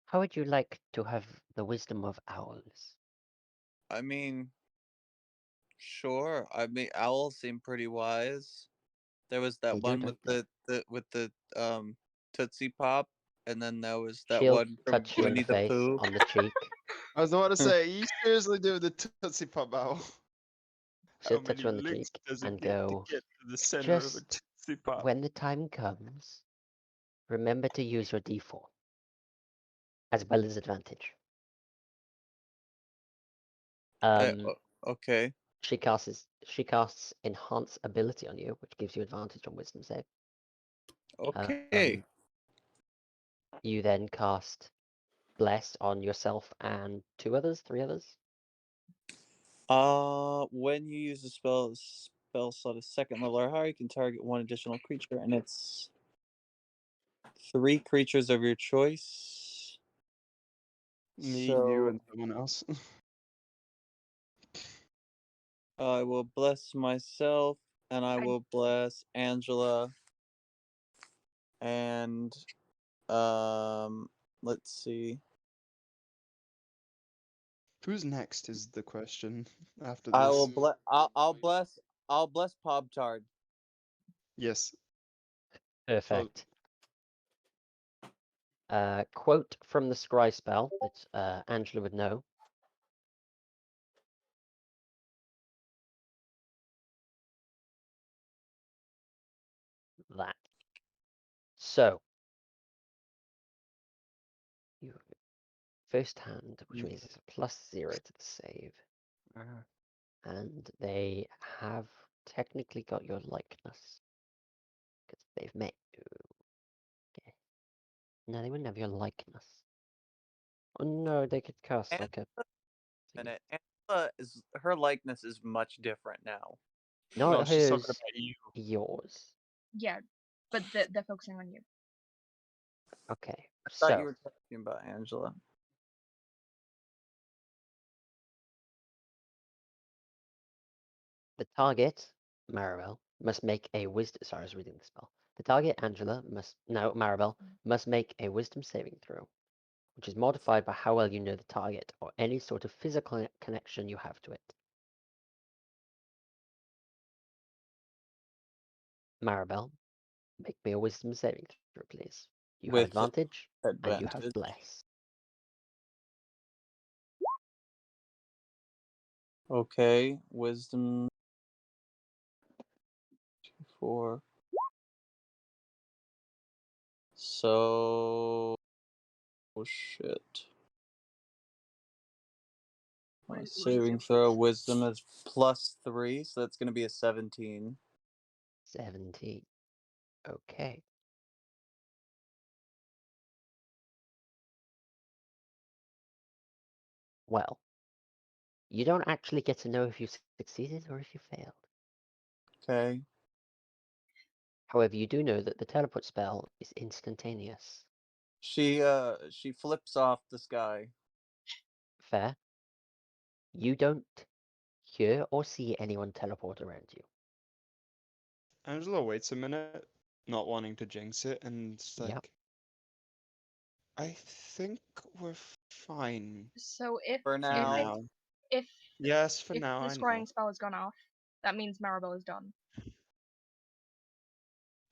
How would you like to have the wisdom of owls? I mean, sure. I mean, owls seem pretty wise. There was that They do, one with don't they? the Tootsie Pop, and then there was that She'll one from touch you in the Winnie the face, Pooh. on the cheek. I was about to say, you seriously do the Tootsie Pop owl? She'll How touch many you on the licks cheek does and it get to go, get to the center of a just Tootsie Pop? when the time comes, remember to use your D4, as well as advantage. Okay. She casts enhance ability on you, which gives you advantage on wisdom save. Okay. You then cast bless on yourself and 3 others. When you use a spell slot at second level or higher, you can target one additional creature, and it's 3 creatures of your choice. Me, So you, and someone else. I will bless myself, and I will bless Angela, and let's see. Who's next is the question after I this. will bless. I'll bless Pobtard. Yes. Perfect. Quote from the scry spell that Angela would know. That. So, you first hand, which means it's a +0 to the save, and they have technically got your likeness because they've met you. Okay. No, they wouldn't have your likeness. Oh no, they could cast like a. And Angela her likeness is much different now. Not No, she's talking hers, about you. yours. yeah, but they're focusing on you. Okay, I thought so you were talking about Angela. the target, Maribel, must make a wisdom. Sorry, I was reading the spell. The target, Maribel, must make a wisdom saving throw, which is modified by how well you know the target or any sort of physical connection you have to it. Maribel, make me a wisdom saving throw, please. You have With advantage, and you have advantage. bless. Okay, wisdom 4. So, oh shit. My What is saving throw wisdom is +3, so that's gonna be a 17. 17. Okay. Well, you don't actually get to know if you succeeded or if you failed. Okay. However, you do know that the teleport spell is instantaneous. She flips off the sky. Fair. You don't hear or see anyone teleport around you. Angela waits a minute, not wanting to jinx it, and it's like, Yep. I think we're fine So For for now. now. if Yes, for if now, the I know. scrying spell has gone off, that means Maribel is done.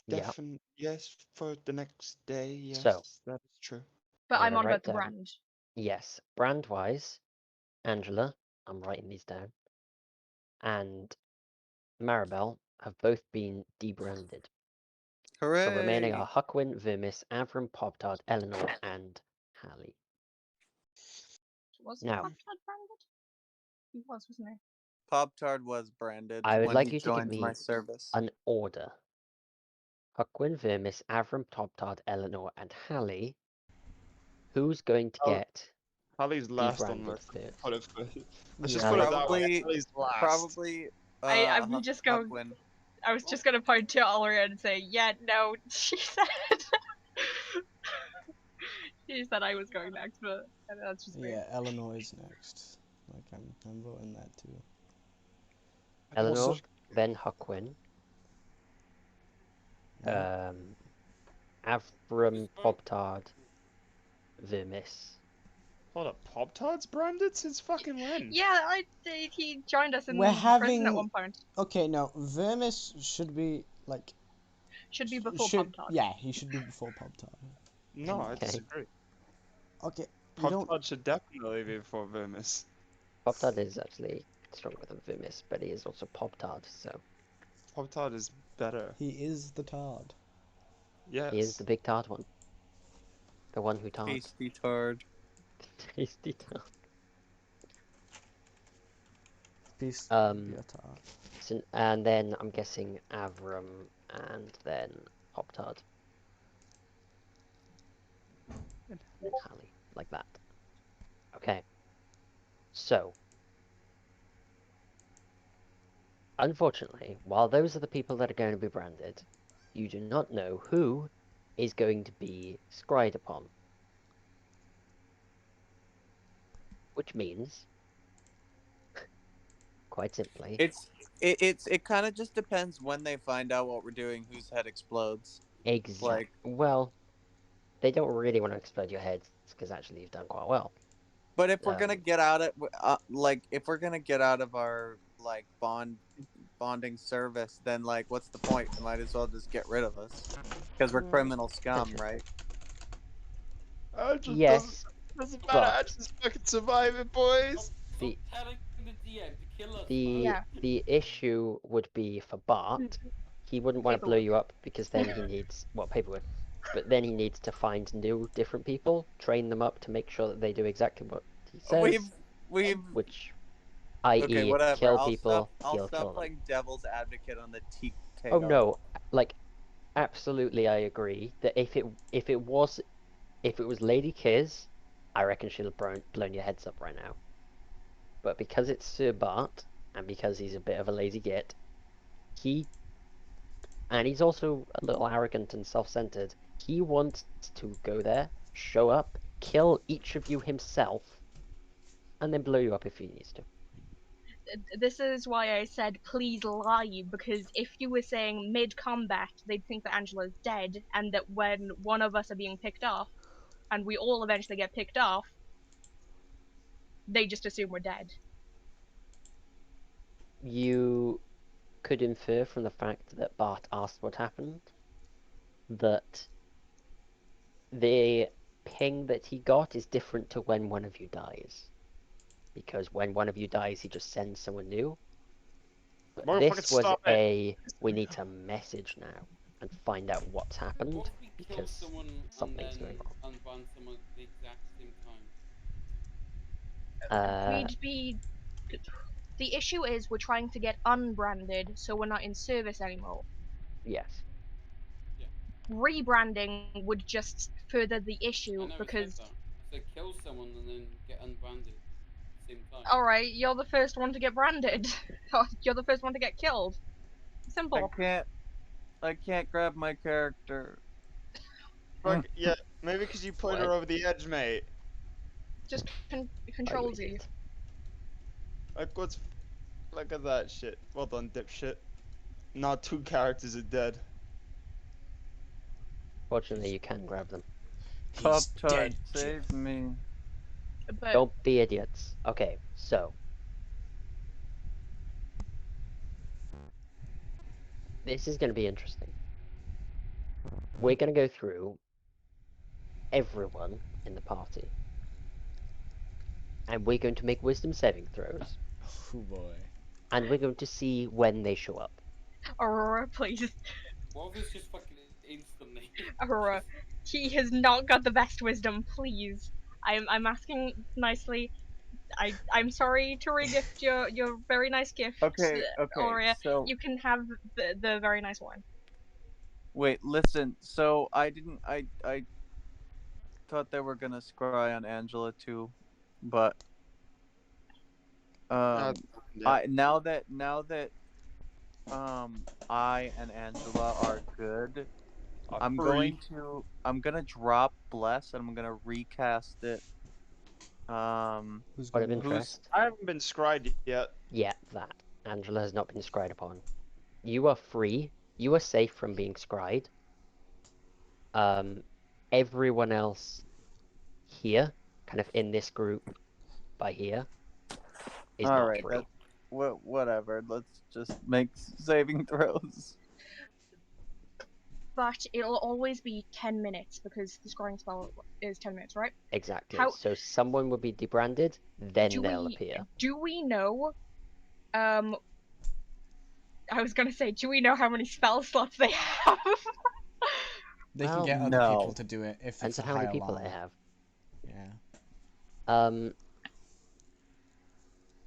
Yep. Yes, for the next day, yes, So, that is true. But I'm gonna on write about the down- brand. Yes, brand-wise, Angela, I'm writing these down, and Maribel have both been debranded. Hooray! So remaining are Huckwin, Vermis, Avram, Pop-Tart, Eleanor, and Hallie. Was Now- Pop-Tart branded? He was, wasn't he? Pop-Tart was branded I would when like he you to give joined me my service. an order. Huckwin, Vermis, Avram, Pop-Tart, Eleanor, and Hallie. Who's going to Oh, get Hallie's last on debranded the first? put it first. Let's just Yeah, put it that way. Probably- Hallie's last. Probably. I'm just going. Huckwin. I was just gonna point to Alria and say, yeah, no, she said. She said I was going next, but that's just me. Yeah, Eleanor is next. Like I'm voting that too. Eleanor, Also, then Huckwin, Yeah. Avram, Pop-Tart, Vermis. hold up, Pop Tart's branded since fucking when? Yeah, he joined us in We're prison having- at one point. Okay, no, Vermis should be like Should be before should, Pop-Tart. yeah, he should be before Pop Tart. No, I Okay. disagree. Okay, we Pop don't. Tart should definitely be before Vermis. Pop-Tart is actually stronger than Vermis, but he is also Pop-Tart, so Pop Tart is better. He is the Tard. Yes. he is the big tart one. The one who tart. Tasty tard. Tasty tart. Peace. Um, be a Tard. So, and then I'm guessing Avram, and then Pop-Tart. And Hallie, like that. Okay. So, unfortunately, while those are the people that are going to be branded, you do not know who is going to be scried upon. Which means, quite simply, It kind of just depends when they find out what we're doing, whose head explodes. exact. Well, they don't really want to explode your heads because actually you've done quite well. But if we're gonna Um, get out of if we're gonna get out of our like bonding service, then like what's the point? They might as well just get rid of us because we're criminal scum, right? I just Yes, doesn't matter. I but just fucking survive it, boys. The- Stop telling the DM to kill us. the Yeah. the issue would be for Bart. He wouldn't want to blow Paperwork. you up because then he needs paperwork, but then he needs to find new different people, train them up to make sure that they do exactly what he says, We've which, i.e., okay, whatever. kill I'll people, stop. I'll he'll stop kill them. playing devil's advocate on the TKO. Oh no, like absolutely, I agree that if it was Lady Kiz, I reckon she'll have blown your heads up right now. But because it's Sir Bart, and because he's a bit of a lazy git, and he's also a little arrogant and self-centered, he wants to go there, show up, kill each of you himself, and then blow you up if he needs to. this is why I said please lie, because if you were saying mid-combat, they'd think that Angela's dead, and that when one of us are being picked off, and we all eventually get picked off, they just assume we're dead. You could infer from the fact that Bart asked what happened that the ping that he got is different to when one of you dies. Because when one of you dies, he just sends someone new. But Motherfucker, this was stop it. we need to message now and find out what's happened What if we kill because someone and something's then going wrong. unban someone at the exact same time? We'd be. The issue is we're trying to get unbranded, so we're not in service anymore. Yes. Rebranding would just further the I issue never because. said that. I said kill someone and then get unbranded at the same time. Alright, you're the first one to get branded. You're the first one to get killed. Simple. I can't grab my character. Fuck, yeah, maybe because you put her over the edge, mate. Just controls you. Like, look at that shit. Well done, dipshit. Now 2 characters are dead. Fortunately, you can grab them. Pop Tart, save me. But Don't be idiots. Okay, so this is going to be interesting. We're going to go through everyone in the party. And we're going to make wisdom saving throws. Oh boy. And we're going to see when they show up. Aurora, please. What if it's just fucking instantly? Aurora, he has not got the best wisdom. Please, I'm asking nicely. I'm sorry to regift your very nice gift. Okay, Aurora, so you can have the very nice one. wait, listen. So I thought they were gonna scry on Angela too, but Yeah. I now that I and Angela are good, I'm gonna drop Bless and I'm gonna recast it. Who's Out of gonna? interest. I haven't been scried yet. Yeah, that. Angela has not been scried upon. You are free. You are safe from being scried. Everyone else here, kind of in this group by here, is All not right, free. whatever. Let's just make saving throws. But it'll always be 10 minutes because the scrying spell is 10 minutes, right? Exactly. How- So someone will be debranded, then they'll appear. Do we know? I was gonna say, do we know how many spell slots they have? They can Well, get other people to do it if Depends it's on a how many higher people line. they have. Yeah.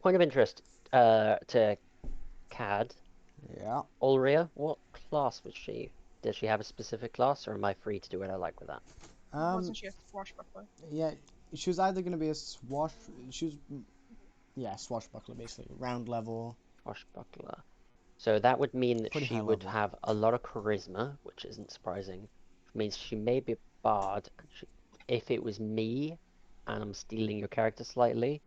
Point of interest to Cad. Yeah. Ulria, what class was she? Does she have a specific class, or am I free to do what I like with that? Wasn't she a swashbuckler? Yeah, she was either gonna be a swashbuckler basically, round level. Swashbuckler. So that would mean that Pretty she high would level. have a lot of charisma, which isn't surprising. Which means she may be a bard. If it was me, and I'm stealing your character slightly,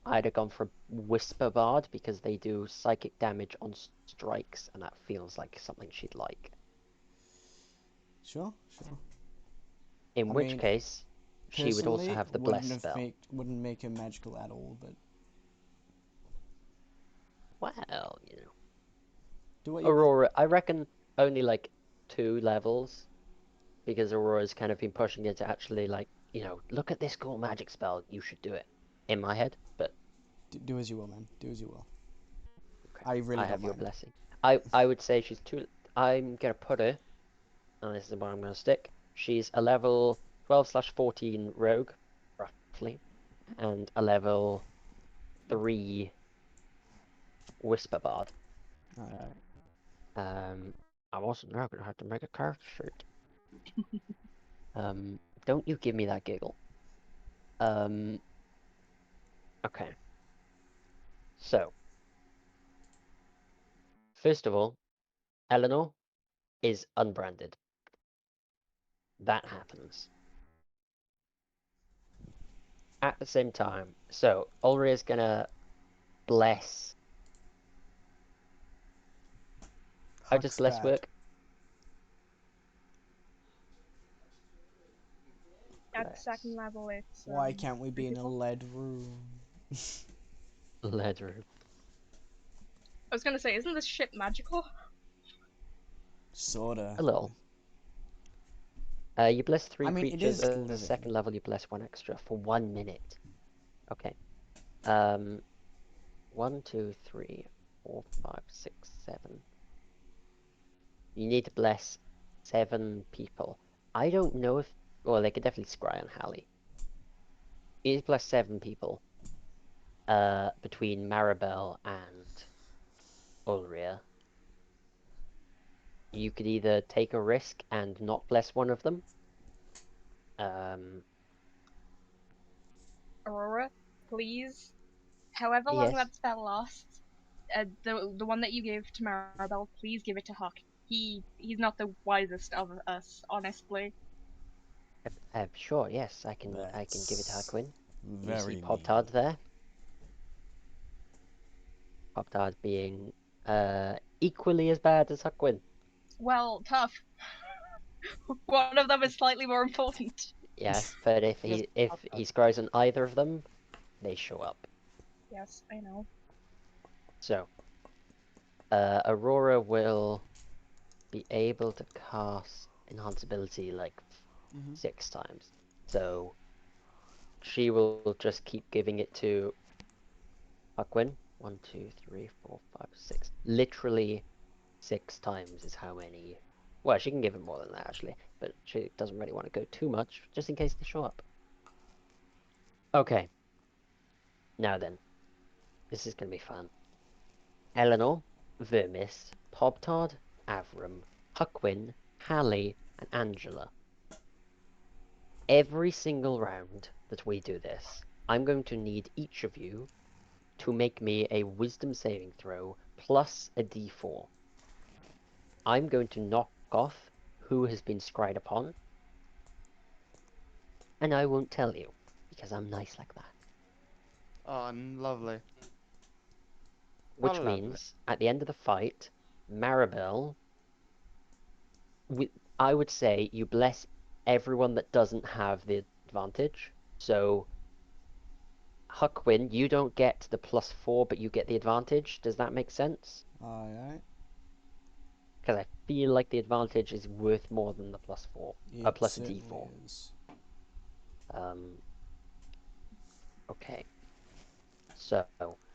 I'd have gone for Whisper Bard because they do psychic damage on strikes, and that feels like something she'd like. Sure. In which mean, case, she would also Personally, have the Bless spell. wouldn't make her magical at all, but Well, you know. do what you will. Aurora, I reckon only like 2 levels, because Aurora's kind of been pushing it to actually like, you know, look at this cool magic spell, you should do it. In my head, but Do as you will, man. Do as you will. okay. I really have don't your mind. blessing. I would say she's too. I'm gonna put her, and this is where I'm gonna stick. She's a level 12/14 rogue, roughly, and a level 3 whisper bard. Alright. I wasn't now gonna have to make a character sheet. Don't you give me that giggle. Okay. So, first of all, Eleanor is unbranded. That happens. At the same time, so Ulria's gonna bless How does bless bad. work? At Bless. second level, it's. Why can't we be in a people? lead room? Lead room. I was gonna say, isn't this ship magical? Sorta. A little. You bless 3 I mean, it creatures is at the living. second level. You bless 1 extra for 1 minute. Okay. 1, 2, 3, 4, 5, 6, 7. You need to bless 7 people. I don't know if. Well, they could definitely scry on Hallie. You need to bless 7 people. Between Maribel and Ulria. You could either take a risk and not bless one of them. Aurora, please. However long Yes. that spell lasts, the one that you gave to Maribel, please give it to Huck. He's not the wisest of us, honestly. Sure, yes, I can give it to That's Hakwin. You see very Pop mean. Tart there? Pop Tart being equally as bad as Hakwin. Well, tough. One of them is slightly more important. Yes, but if he scries on either of them, they show up. Yes, I know. So Aurora will be able to cast enhance ability like 6 times. So she will just keep giving it to Hakwin. 1, 2, 3, 4, 5, 6. Literally 6 times is how many. Well, she can give it more than that actually, but she doesn't really want to go too much, just in case they show up. Okay. Now then, this is gonna be fun. Eleanor, Vermis, Pobtard, Avram, Huckwin, Hallie, and Angela. Every single round that we do this, I'm going to need each of you to make me a wisdom saving throw plus a d4. I'm going to knock off who has been scried upon, and I won't tell you, because I'm nice like that. Oh, lovely. Which lovely. means, at the end of the fight, Maribel, I would say you bless everyone that doesn't have the advantage. So, Huckwin, you don't get the +4, but you get the advantage. Does that make sense? Alright. Because I feel like the advantage is worth more than the +4. Plus a certainly d4. is. Okay. So,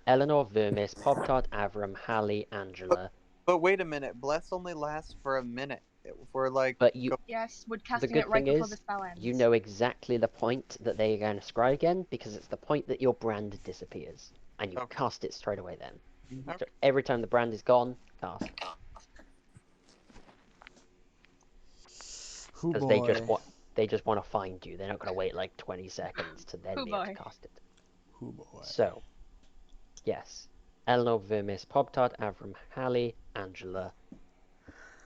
Eleanor, Vermis, Pop-Tart, Avram, Hallie, Angela. But wait a minute, bless only lasts for a minute. For like. But you. Yes, would The casting good it right thing before is, the spell ends. you know exactly the point that they are going to scry again, because it's the point that your brand disappears. And you cast it straight away then. Okay. So every time the brand is gone, cast. Because they just want to find you. They're not going to wait like 20 seconds to then be able to cast it. So, yes. Eleanor, Vermis, Pobtard, Avram, Hallie, Angela.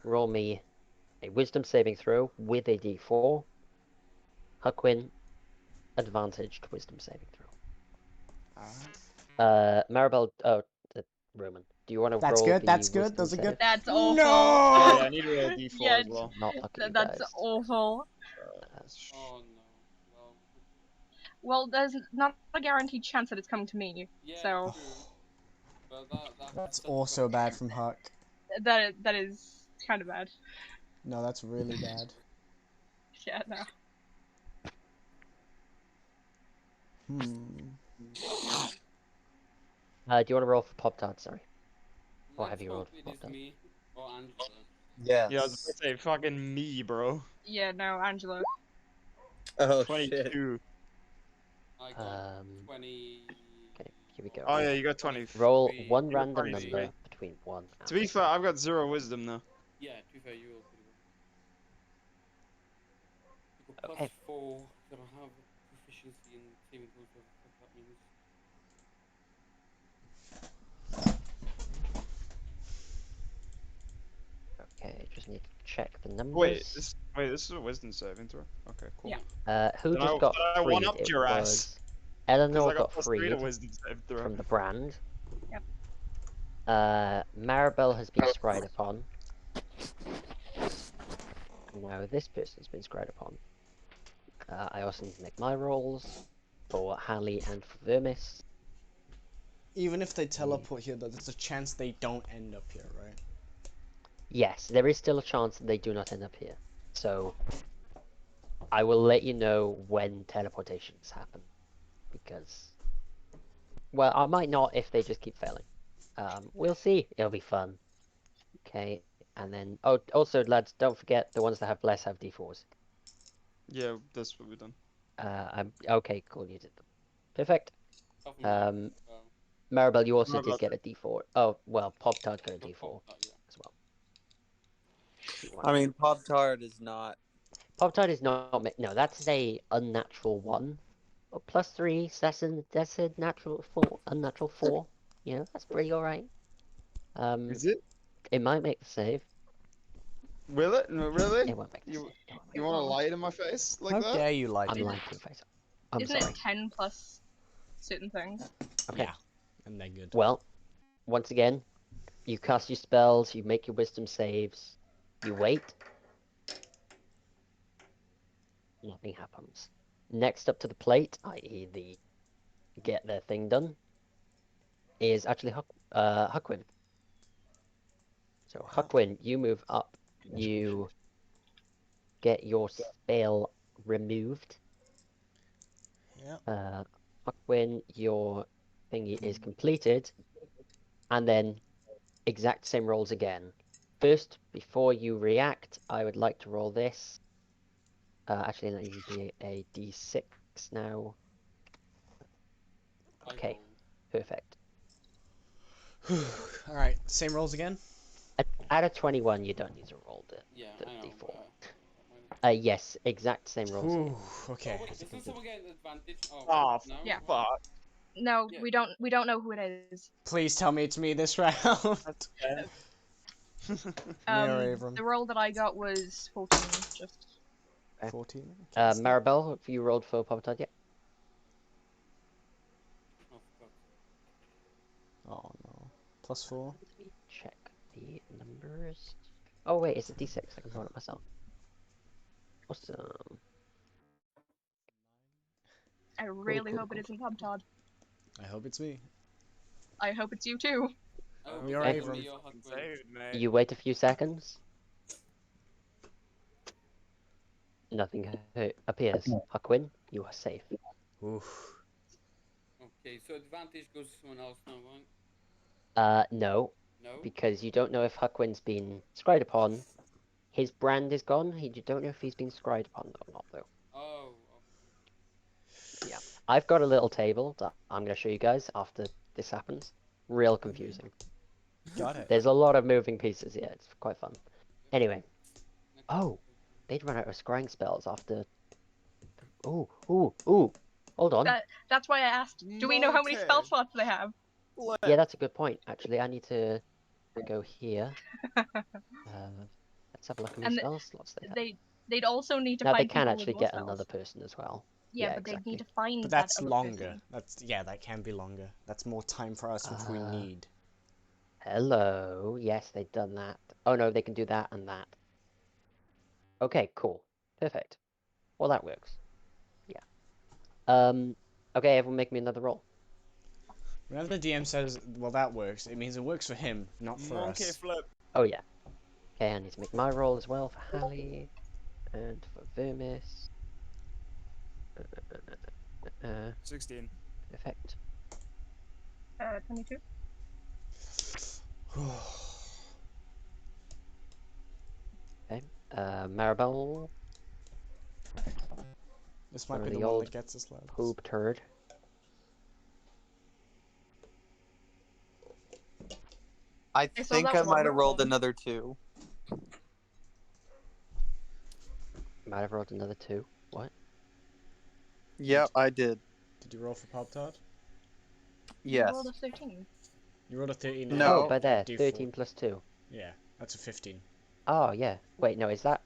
Roll me a wisdom saving throw with a d4. Huckwin, advantaged wisdom saving throw. Maribel, Roman, do you want to roll the That's good, wisdom those are save? good. That's awful. No! Yeah, I need to roll a d4 Yeah, as well. Not lucky, you that's guys. awful. Oh no. Well, there's not a guaranteed chance that it's coming to me. Yeah, So true. But That's also bad from Huck. that is kind of bad. No, that's really bad. Yeah, no. Do you want to roll for Pop-Tart, sorry? Or have you rolled for It is Pop-Tart? me or Angela. Yes. Yeah, I was about to say fucking me, bro. Yeah, no, Angela. Oh 22. shit. I got 20. Okay, here we go. Oh yeah, you got 20. Roll 23. one You got random 23. number between 1 and To be fair, I've got 0 wisdom though. Yeah, to be fair, you rolled pretty well. Okay. +4, because I have proficiency in saving throws, whatever the fuck that means. Okay, just need to check the numbers. Wait, this is a wisdom saving throw. Okay, cool. Yeah. Who Then just got I freed? one-upped It your ass. was Eleanor I got +3 to freed wisdom saving throw. from the brand. Yep. Maribel has been scried upon. Now this person's been scried upon. I also need to make my rolls for Hallie and for Vermis. Even if they teleport here, though, there's a chance they don't end up here, right? Yes, there is still a chance that they do not end up here. So I will let you know when teleportations happen. Because, well, I might not if they just keep failing. We'll see. It'll be fun. Okay, and then... Oh, also, lads, don't forget the ones that have less have D4s. Yeah, that's what we've done. Okay, cool, you did them. Perfect. Apart from Mark, Maribel, you also Maribel did get a D4. Oh, well, Pop-Tart got a D4 yeah. as well. I mean, Pop Tart is not. Pop-Tart is not... No, that's a unnatural 1. Oh, +3, so that's a natural 4, unnatural 4. You know, that's pretty alright. Is it? It might make the save. Will it? No, really? It won't make the save. It won't make You the want to won't. lie to my face like How that? dare you lie I'm to me? lying to your face. I'm Isn't sorry. it 10 plus certain things? Okay. Yeah, and they're good. Well, once again, you cast your spells, you make your wisdom saves, you wait. Nothing happens. Next up to the plate, i.e. the get their thing done, is actually Huckwin. So Huckwin, you move up, you get your spell removed. Yeah. Huckwin, your thingy is completed, and then exact same rolls again. First, before you react, I would like to roll this. Actually, that needs to be a D6 now. Okay, perfect. Alright, same rolls again? Out of 21, you don't need to roll the I know. D4. Yes, exact same rolls again. Okay. Oh, wait, doesn't someone get an advantage? Oh, no? Yeah. fuck. No, Yeah. we don't know who it is. Please tell me it's me this round. That's fair. Mayor Avram. The roll that I got was 14. Just 14. Maribel, have you rolled for Pop-Tart yet? Oh, fuck. Oh no. +4. Let me check the numbers. Oh wait, it's a D6. I can roll it myself. Awesome. I really cool, hope cool. it isn't Pub Todd. I hope it's me. I hope it's you too. Oh, You're okay, Avram. you're Huckwin. You wait a few seconds. Nothing appears. Huckwin, you are safe. Oof. Okay, so advantage goes to someone else now, right? No, No? because you don't know if Huckwin's been scried upon. His brand is gone. You don't know if he's been scried upon or not, though. Oh, Yeah. I've got a little table that I'm going to show you guys after this happens. Real confusing. Got it. There's a lot of moving pieces. Yeah, it's quite fun. Anyway. Oh, they'd run out of scrying spells after... Ooh. Hold on. That's why I asked. Do we know how many spell slots they have? Yeah, that's a good point, actually. I need to go here. Let's have a look at how many And spell slots they have. They'd also need to Now, find they can people actually with more get spells. another person as well. Yeah, Yeah, but exactly. they need to find But that that's other longer. person. That can be longer. That's more time for us, which we need. Hello. Yes, they've done that. Oh no, they can do that and that. Okay, cool. Perfect. Well, that works. Yeah. Okay, everyone make me another roll. Whenever the DM says, well, that works, it means it works for him, not for Monkey us. flip. Oh yeah. Okay, I need to make my roll as well for Hallie and for Vermis. 16. Perfect. 22. Okay. Maribel. This might One be of the the one old that gets us lads. Poop turd. I So think that I was might have rolled wonderful. another 2. Might have rolled another 2. What? Yep, I did. Did you roll for Pop Tart? Yes. You rolled a 13. You rolled a 13. No. Oh, by there. D4. 13 plus 2. Yeah, that's a 15. Oh, yeah. Wait, no, is that...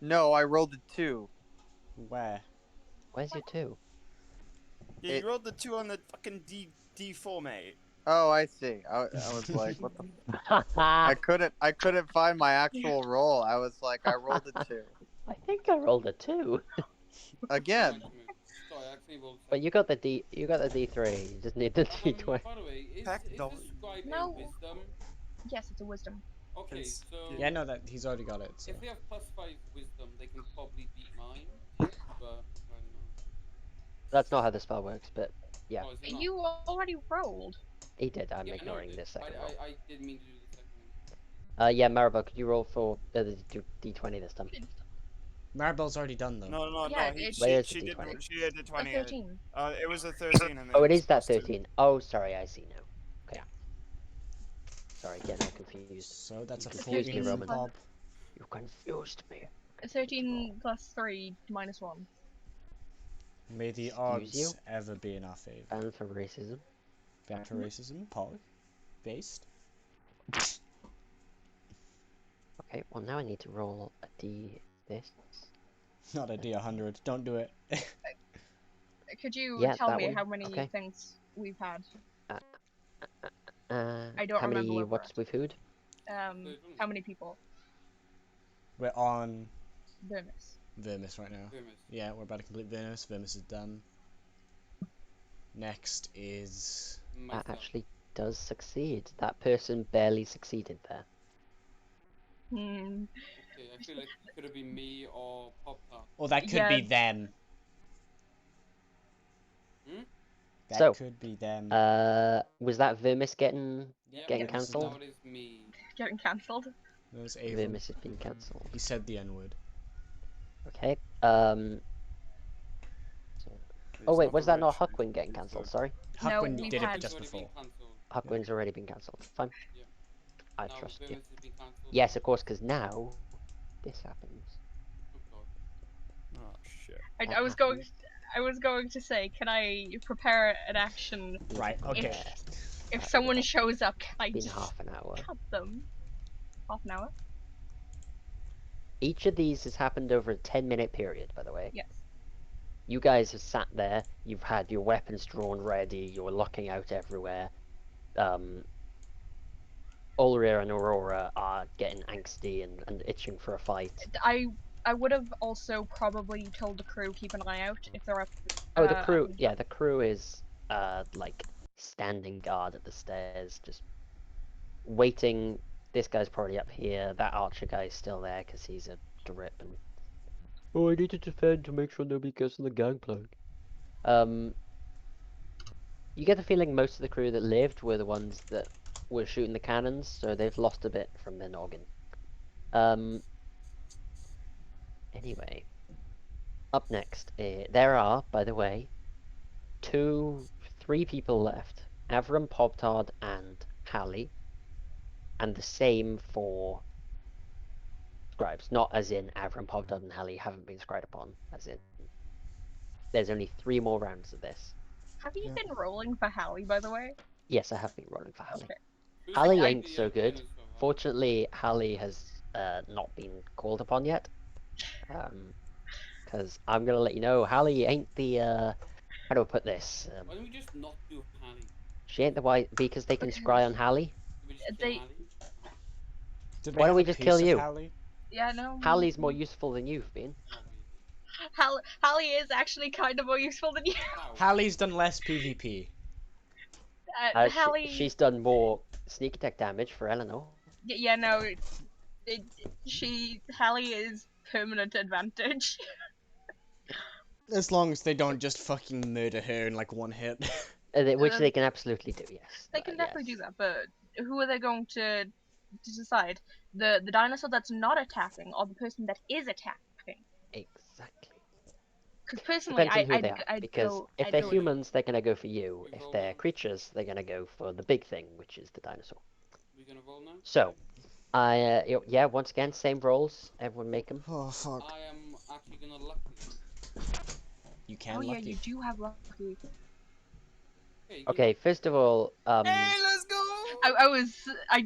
No, I rolled a 2. Where? Where's your 2? Yeah, It- you rolled the 2 on the fucking D4, mate. Oh, I see. I was like, what the? I couldn't find my actual roll. I was like, I rolled a 2. I think I rolled a 2. Again. Sorry, I actually rolled But you got the D. You got the D3. You just need the D20. By the way, is Pack the doll- scribe No. a wisdom? Yes, it's a wisdom. Okay, It's- so Yeah, no, that he's already got it. So. if they have +5 wisdom, they can probably beat mine. But I don't know. That's not how the spell works, but yeah, Oh, is it not? You already rolled. he did. I'm Yeah, I know ignoring it this did. second roll. I did mean to do the second one. Yeah, Maribel, could you roll for the D20 this time? Maribel's already done though. No, Yeah, no. it's- Where is She the did. D20? She did the A 20. 13. It was a 13. And Oh, then it is that plus 2. 13. Oh, sorry, I see now. Okay. Sorry, getting all confused. So that's a It's 14 13 from plus- Bob. You confused me. 13 plus 3 minus 1. May the Excuse odds you? ever be in our favor. And for racism. Ban for racism, Pog. Based. Okay, well now I need to roll a D this. Not a D100. Don't do it. Could you Yeah, tell that me one. how many Okay. things we've had? I don't how many remember what's it. with food? How many people? We're on Vermis. Vermis right now. Vermis. Yeah, we're about to complete Vermis. Vermis is done. Next is... That Myself. actually does succeed. That person barely succeeded there. Hmm. Okay, I feel like it could have been me or Pop Tart. Oh, that could Yeah. be them. Hmm? That So, could be them. Was that Vermis getting Yep, Getting yes, cancelled? Now it is me. Getting cancelled. There's Avon. Vermis has been cancelled? He said the N-word. Okay. So, oh wait, was that not Huckwin getting cancelled? Sorry, No, Huckwin we've did had- it just Already been before. cancelled. Huckwin's already been cancelled. Fine. Yeah. I Now trust you. Vermis has been cancelled. Yes, of course, because now this happens. Oh god. Oh shit. I was going to say, can I prepare an action Right, okay. Yeah, if that someone would've shows up? Can I been just half an hour. cut them? Half an hour? Each of these has happened over a 10-minute period, by the way. Yes. You guys have sat there, you've had your weapons drawn ready, you're locking out everywhere. Ulria and Aurora are getting angsty and itching for a fight. I would have also probably told the crew keep an eye out if they're up. Oh, the crew, yeah, the crew is, like, standing guard at the stairs, just waiting. This guy's probably up here, that archer guy's still there because he's a drip and... Oh, I need to defend to make sure nobody goes on the gangplank. You get the feeling most of the crew that lived were the ones that were shooting the cannons, so they've lost a bit from their noggin. Anyway, up next, there are, by the way, 3 people left. Avram, Pobtard, and Hallie. And the same for scribes. Not as in Avram, Pobtard, and Hallie haven't been scribed upon, as in there's only 3 more rounds of this. Have you been rolling for Hallie, by the way? Yes, I have been rolling for Hallie. Okay. Who's Hallie the ain't so good. dinosaur, huh? Fortunately, Hallie has not been called upon yet. Because I'm gonna let you know, Hallie ain't the how do I put this? Why don't we just not do Hallie? She ain't the white because they can scry on Hallie. Did we just kill They- Hallie? Did Why don't have we a just piece kill of you? Hallie? Yeah, no. Hallie's more useful than you've been. Not really. Hallie is actually kind of more useful than you. How? Hallie's done less PvP. Hallie. She's done more sneak attack damage for Eleanor. Yeah, no. Hallie is permanent advantage. As long as they don't just fucking murder her in like one hit. Which they can absolutely do, yes. They can definitely do that, but who are they going to decide? The dinosaur that's not attacking, or the person that is attacking? Exactly. Because personally, Depends on who they are. I'd Because go. if I'd they're go with- humans, they're gonna go for you. We If roll they're now. creatures, they're gonna go for the big thing, which is the dinosaur. We gonna roll now? So, yeah, once again, same rolls. Everyone make them. Oh fuck. I am actually gonna lucky. You can Oh yeah, lucky. you do have lucky. Hey, Okay, first of all, Hey, let's go!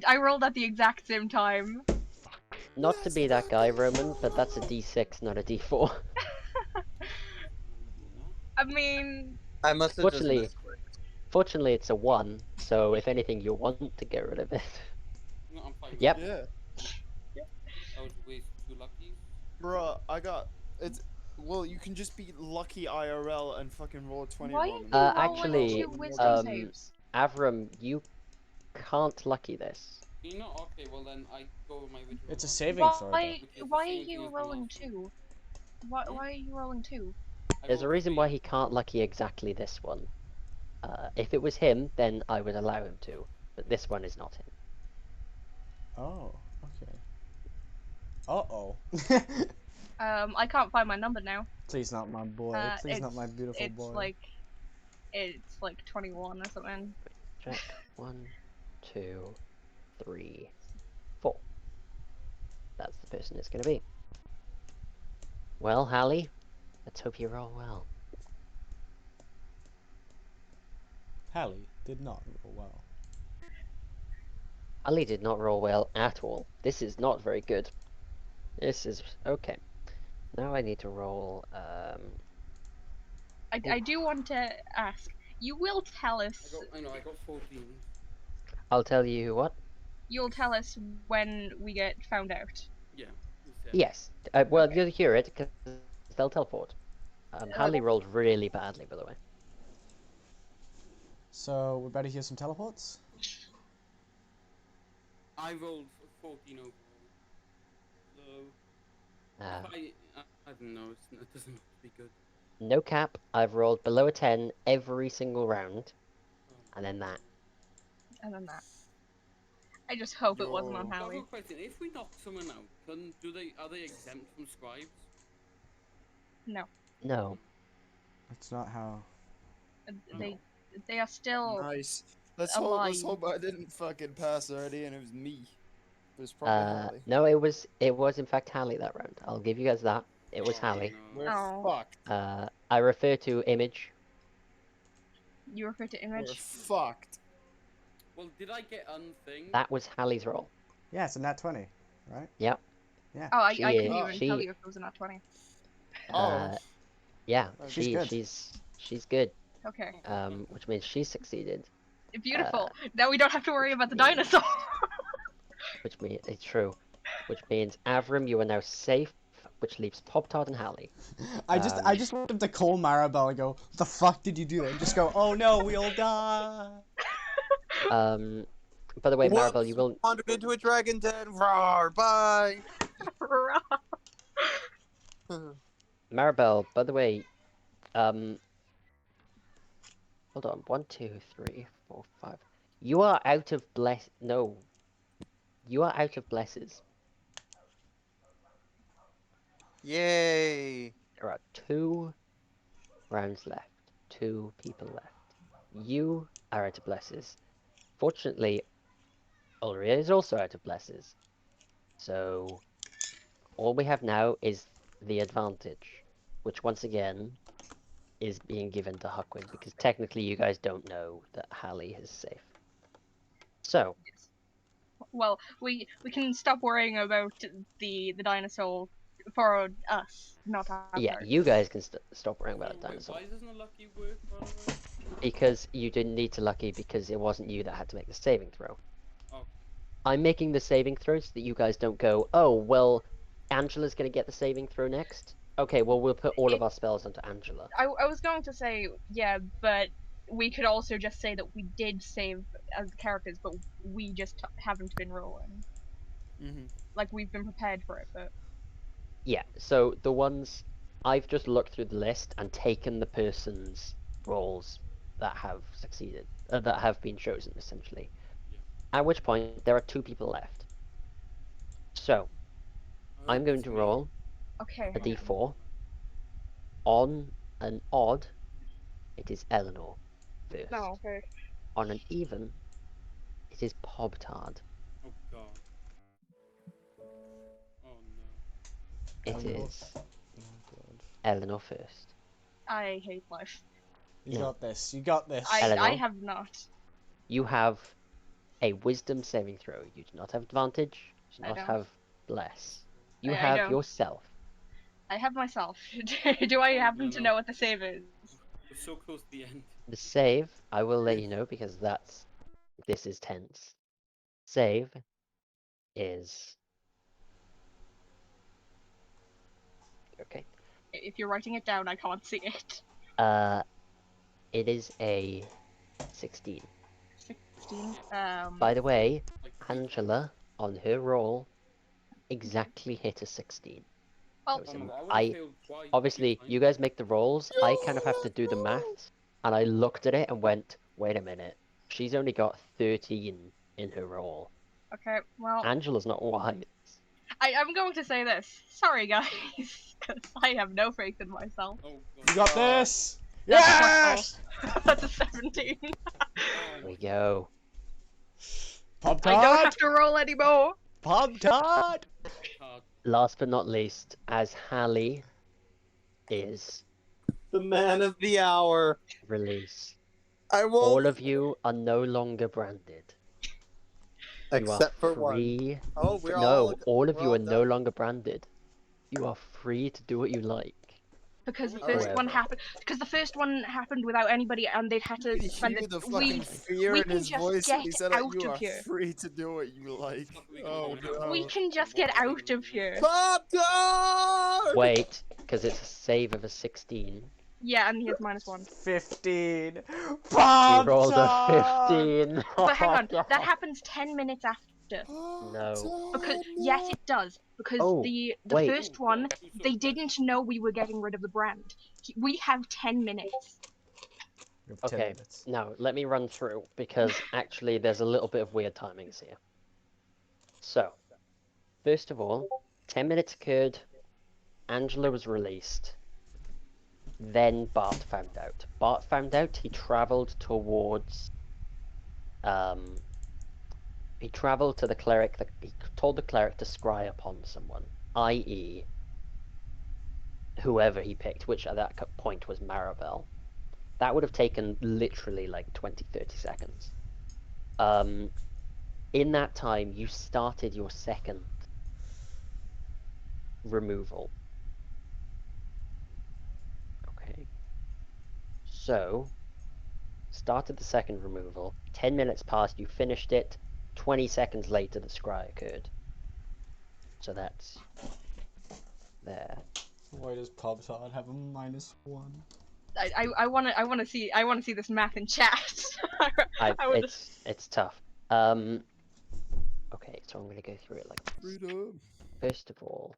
I rolled at the exact same time. not to be that guy, Roman, but that's a D6, not a D4. I mean, I must have Fortunately- just missed. Fortunately, it's a 1, so if anything, you want to get rid of it. No, I'm fine. Yep. Yeah. I would waste 2 luckies. Bruh, I got it's. Well, you can just be lucky IRL and fucking roll a 20 Why wrong. are and you roll rolling Actually, two one wisdom more. saves? Avram, you can't lucky this. You know, okay, well then I go with my original It's a one, saving throw, though. Why? which is the Why are same thing you as the rolling last one. two? Why? Hmm? Why are you rolling two? I There's a rolled reason 3. why he can't lucky exactly this one. If it was him, then I would allow him to, but this one is not him. Oh, okay. Uh-oh. I can't find my number now. Please not my boy. Please not my beautiful it's boy. like, it's like 21 or something. Check. 1, 2, 3, 4. That's the person it's going to be. Well, Hallie, let's hope you roll well. Hallie did not roll well. Hallie did not roll well at all. This is not very good. This is okay. Now I need to roll. I do want to ask. You will tell us. I know, I got 14. I'll tell you what. You'll tell us when we get found out. Yeah, you said. Yes. Well, Okay. you'll hear it because they'll teleport. Hallie rolled really badly, by the way. So, we better hear some teleports? I rolled 14 overall. So, Uh, I don't know, it doesn't look to be good. no cap. I've rolled below a 10 every single round, Oh. and then that. And then that. I just hope it wasn't on Yo. I have Hallie. a question. If we knock someone out, are they exempt from scribes? No. No. That's not how... They are still Nice. Let's alive. hope I didn't fucking pass already and it was me. It was probably Hallie. No, it was in fact Hallie that round. I'll give you guys that. It was Hallie. No. We're Oh. fucked. I refer to image. You refer to We're image. fucked. Well, did I get unthing? That was Hallie's roll. Yeah, it's a nat 20, right? Yep. Yeah. Oh, I She couldn't is- even tell you if it was a nat 20. Yeah, She's good. she's good. Okay. Which means she succeeded. Beautiful. Now we don't have to worry about the dinosaur. Which means it's true. Which means Avram, you are now safe. Which leaves Pop Tart and Hallie. I just want him to call Maribel and go, "What the fuck did you do that?" And just go, "Oh no, we all die." By the way, Maribel, you will. Wandered into a dragon den. Roar! Bye. Maribel, by the way, hold on. 1, 2, 3, 4, 5. You are out of bless. No. You are out of blesses. Yay! There are 2 rounds left. 2 people left. You are out of blesses. Fortunately, Ulria is also out of blesses. So, all we have now is the advantage, which once again is being given to Huckwin, because technically you guys don't know that Hallie is safe. So, Well, we can stop worrying about the dinosaur for us, not have yeah, her. you guys can stop worrying about Wait, the dinosaur. why doesn't a lucky work, by the way? Because you didn't need to lucky, because it wasn't you that had to make the saving throw. Okay. I'm making the saving throw so that you guys don't go, oh, well, Angela's going to get the saving throw next. Okay, well, we'll put all of our spells onto Angela. I was going to say, yeah, but we could also just say that we did save as the characters, but we just haven't been rolling. Like, we've been prepared for it, but... Yeah, so the ones... I've just looked through the list and taken the person's roles that have succeeded, that have been chosen, essentially. Yeah. At which point, there are 2 people left. So, I I'm hope going it's to me. roll Okay. a d4. On an odd, it is Eleanor first. No, okay. On an even, it is Pobtard. Oh god. Oh no. It Eleanor. is Oh god. Eleanor first. I hate life. You got this. You got this. I Eleanor? have not. You have a wisdom saving throw. You do not have advantage. You do I not don't. have bless. You I have don't. yourself. I have myself. Do I happen to know what the save is? We're so close to the end. The save, I will let you know because this is tense. Save is Okay. If you're writing it down, I can't see it. It is a 16. 16. By the way, Like, Angela, on her roll, exactly hit a 16. Well, That was oh my am- god, I would have I failed twice. obviously, you guys make the rolls. I kind of have to do the maths, and I looked at it and went, "Wait a minute, she's only got 13 in her roll. okay, well, Angela's not wise." I'm going to say this. Sorry, guys, because I have no faith in myself. Oh You god. got this. That's Yes. That's a 17. Oh There my we go. Pop I don't have tart. to roll anymore. Pop tart. god. Last but not least, as Hallie is The man of the hour. released, I won't. all of you are no longer branded. You are Except for one. free. Oh, we're No, all of we're you all are no done? longer branded. You are free to do what you like. Because the Alright. first one However. happened. Because the first one happened without anybody, and they'd had to You spend hear it. the fucking fear We in can his just voice when he get said out you of are here. free to do what you like. What are we gonna Oh do now? no. We can just What get are we out gonna of do? here. Pop-Tart! Wait, because it's a save of a 16. Yeah, and he has -1. 15. He Pop rolled a tart. 15. But hang on, Oh, that happens 10 minutes after. no. Because yes, it does. Because Oh, the wait. first one, I'm so they impressed. didn't know we were getting rid of the brand. We have 10 minutes. You have 10 Okay, minutes. now let me run through because actually there's a little bit of weird timings here. So, first of all, 10 minutes occurred, Angela was released, then Bart found out. Bart found out he travelled towards. He travelled to the cleric, he told the cleric to scry upon someone, i.e., whoever he picked, which at that point was Maribel. That would have taken literally like 20, 30 seconds. In that time, you started your second removal. Okay. So, started the second removal. 10 minutes passed, you finished it. 20 seconds later, the scry occurred. So that's there. Why does Pop tart have a -1? I want to see this math in chat. I would. It's tough. Okay, so I'm gonna go through it like this. Freedom. First of all,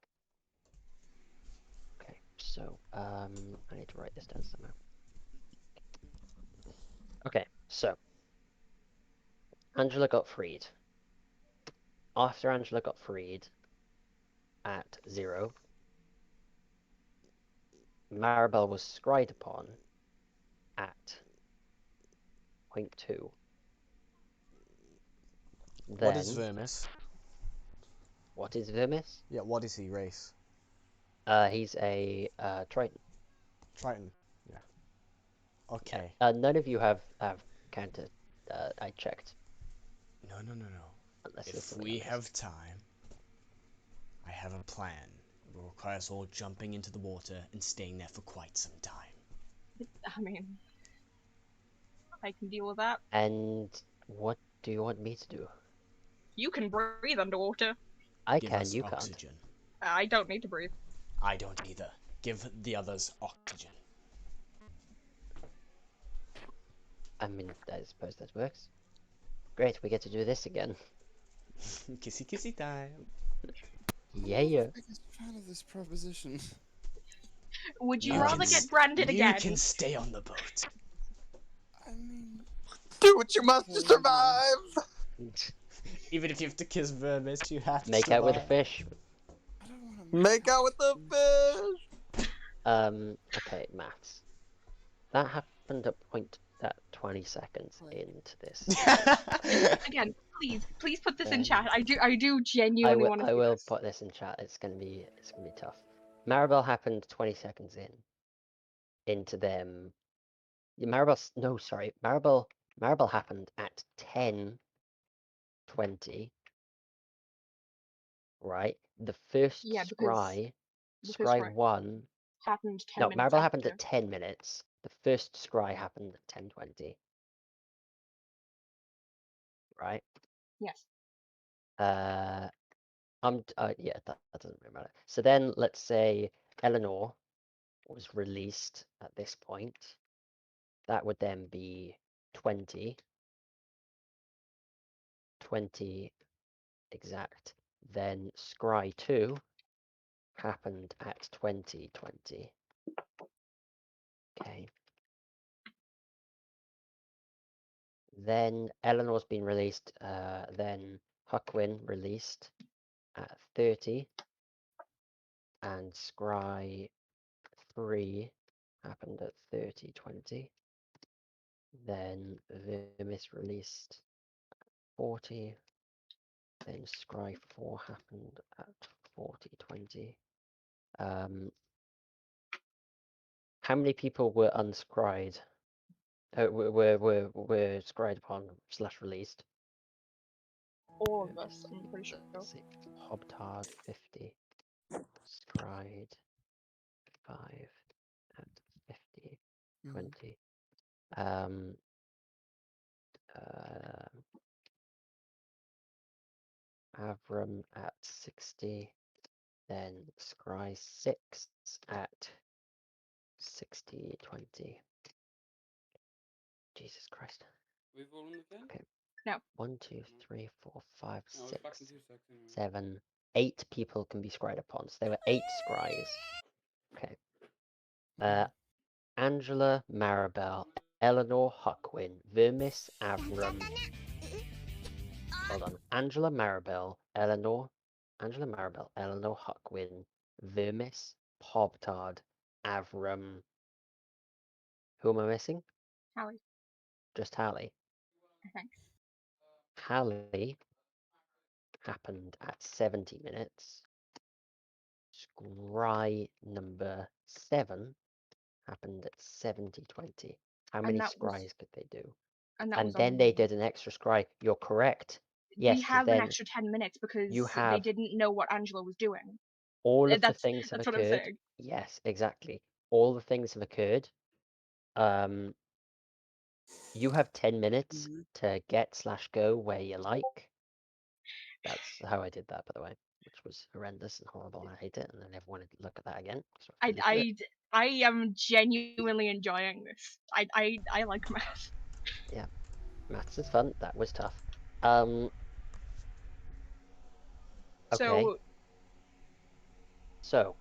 okay, so I need to write this down somewhere. Okay, so Angela got freed. After Angela got freed at 0, Maribel was scried upon at 0.2. What is Then, Vermis? what is Vermis? Yeah, what is he race? He's a Triton. Triton. Yeah. Okay. None of you have counted. I checked. No. Unless there's If something we I missed. have time, I have a plan. It will require us all jumping into the water and staying there for quite some time. I mean, I can deal with that. And what do you want me to do? You can breathe underwater. I Give can, us you oxygen. I don't need to breathe. I don't either. Give the others oxygen. can't. I mean, I suppose that works. Great, we get to do this again. Kissy kissy time. Yeah. Biggest fan of this proposition. Would you You rather can get branded You again? can stay on the boat. I mean, do what you must to survive. Even if you have to kiss Vermis, you have to Make out with a survive. fish. I don't want to make out with the fish. Okay, maths. That happened at 20 seconds into this. Again, please put this in Then chat. I do genuinely want to see I will this. put this in chat. It's gonna be tough. Maribel happened 20 seconds into them. Maribel happened at 10:20. Right? The first Yeah, because scry, the first scry scry 1. happened 10 No, minutes Maribel happened after. at 10 minutes. The first scry happened at 10:20. Right? Yes. Yeah, that doesn't really matter. So then let's say Eleanor was released at this point, that would then be 20. 20 exact. Then Scry 2 happened at 2020. Okay. Then Eleanor's been released, then Huckwin released at 30. And Scry 3 happened at 3020. Then Vermis released 40. Then Scry 4 happened at 4020. How many people were unscried? Were scried upon / released? All of us, I'm pretty sure. Let's see. Hobtard 50. Scried 5 at 50. 20. Avram at 60, then Scry 6 at 6020. Jesus Christ. We've rolling again? Okay. No. 1, 2, 3, 4, 5, No, it's 6, back in 2 seconds. Anyway. 7, 8 people can be scried upon. So there were 8 scries. Okay. Angela, Maribel, Eleanor, Huckwin, Vermis, Avram. Hold on. Angela, Maribel, Eleanor, Huckwin, Vermis, Pobtard, Avram. Who am I missing? Hallie, Just Hallie. I think. Hallie happened at 70 minutes. Scry number 7 happened at 7020. How many scries could they do? And then they did an extra scry. You're correct. Yes, we have an extra 10 minutes because they didn't know what Angela was doing. All of the things have that's what I'm occurred. saying. Yes, exactly. All the things have occurred. You have 10 minutes to get / go where you like. That's how I did that, by the way, which was horrendous and horrible. I hate it, and I never wanted to look at that again. So I am genuinely enjoying this. I like math. Yeah, maths is fun. That was tough. Okay. So.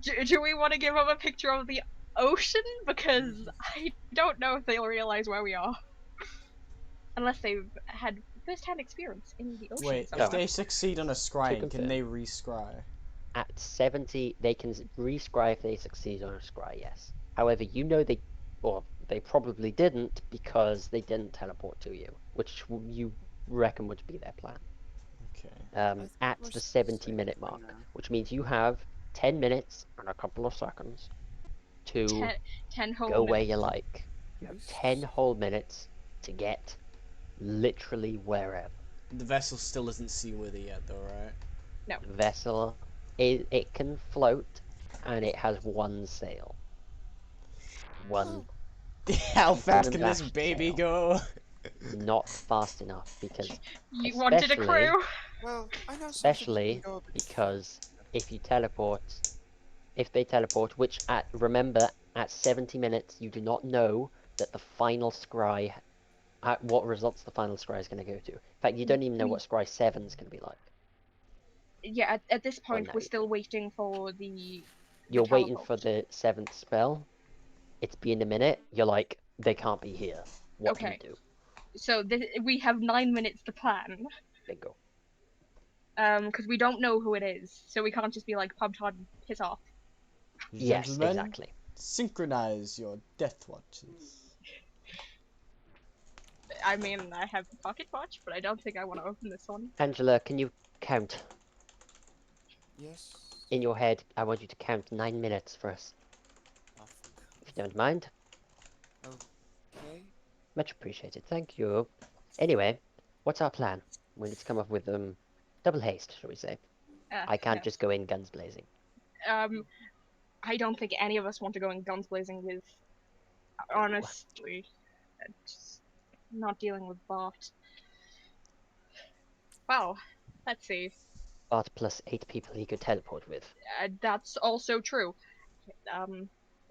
Do we want to give them a picture of the ocean? Because I don't know if they'll realize where we are. Unless they've had first-hand experience in the ocean. Wait, if they succeed on a scrying, can they re-scry? At 70, they can re-scry if they succeed on a scry, yes. However, you know they probably didn't because they didn't teleport to you, which you reckon would be their plan. Okay. At the 70-minute mark, which means you have 10 minutes and a couple of seconds to 10 whole go minutes. where you like. You have 10 whole minutes to get literally wherever. The vessel still isn't seaworthy yet, though, right? No. The vessel, it can float, and it has one sail. One. How fast can this baby go? Not fast enough because you wanted a crew. Well, I know especially because if they teleport, which remember at 70 minutes you do not know that the final scry, what results the final scry is going to go to. In fact, you don't even know what scry 7 is going to be like. Yeah, at this point we're still waiting for the. You're waiting for the 7th spell. It's been a minute. You're like, they can't be here. What do we do? So we have 9 minutes to plan. Bingo. Because we don't know who it is, so we can't just be like, Pub Todd, piss off. Yes, Gentlemen, exactly. Synchronize your death watches. I mean, I have the pocket watch, but I don't think I want to open this one. Angela, can you count? Yes. In your head, I want you to count 9 minutes for us. If you don't mind. Okay. Much appreciated, thank you. Anyway, what's our plan? We need to come up with double haste, shall we say? I can't just go in guns blazing. I don't think any of us want to go in guns blazing with. Honestly, just not dealing with Bart. Well, let's see. but plus 8 people he could teleport with. That's also true.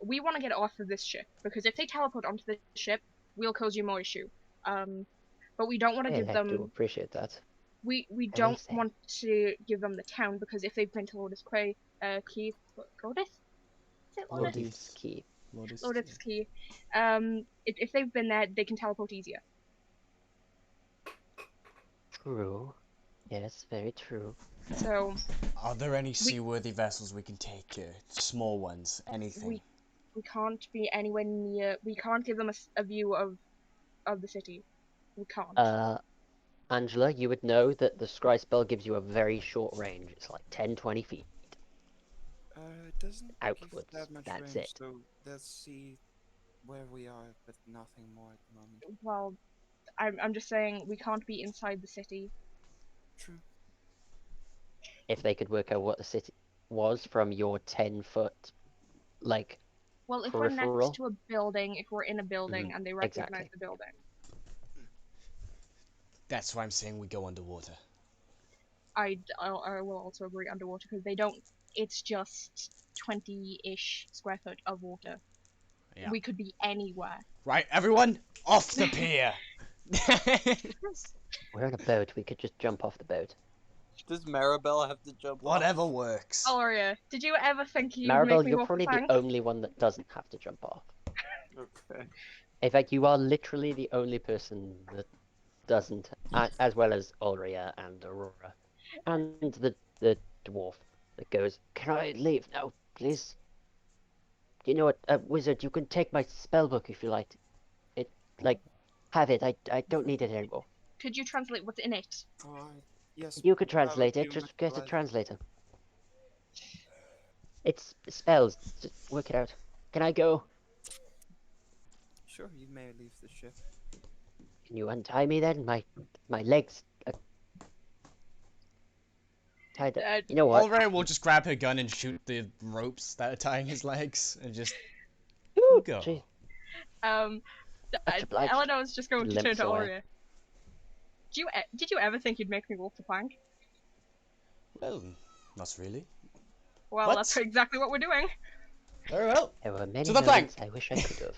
We want to get off of this ship because if they teleport onto the ship, we'll cause you more issue. But we don't want to Yeah, give I do them. appreciate that. We don't Amazing. want to give them the town because if they've been to Lotus Key, Lotus? Is it Lotus? Lotus Key. Lotus Key. If they've been there, they can teleport easier. True. Yes, very true. So Are there any seaworthy vessels we can take? Small ones, anything. we can't be anywhere near. We can't give them a view of the city. We can't. Angela, you would know that the scry spell gives you a very short range. It's like 10, 20 feet. It doesn't Outwards, give that much that's range, it. so let's see where we are, but nothing more at the moment. Well, I'm just saying we can't be inside the city. True. If they could work out what the city was from your 10-foot, like, Well, if we're peripheral. next to a building, if we're in a building and they recognize exactly. the building. That's why I'm saying we go underwater. I will also agree underwater because they don't. It's just 20-ish square foot of water. Yeah. We could be anywhere. Right, everyone, off the pier. We're in a boat. We could just jump off the boat. Does Maribel have to jump Whatever off? works. Aria, did you ever think you'd Maribel, make me you're walk probably the the plank? only one that doesn't have to jump off. Okay. In fact, you are literally the only person that doesn't, as well as Ulria and Aurora, and the dwarf that goes, "Can I leave now, please? You know what, wizard? You can take my spell book if you like. Have it. I don't need it anymore. Could you translate what's in it? Yes. You could translate it. Just get a translator. It's spells. Just work it out. Can I go? Sure, you may leave the ship. Can you untie me then? My legs are tied up. You know what? Alright, we'll just grab her gun and shoot the ropes that are tying his legs and just Woo, go. gee. Much obliged. Eleanor's just going to turn Limps to away. Aurea. Did you ever think you'd make me walk the plank? Well, not really. Well, What? that's exactly what we're doing. Very well. There were many To the plank. moments I wish I could have.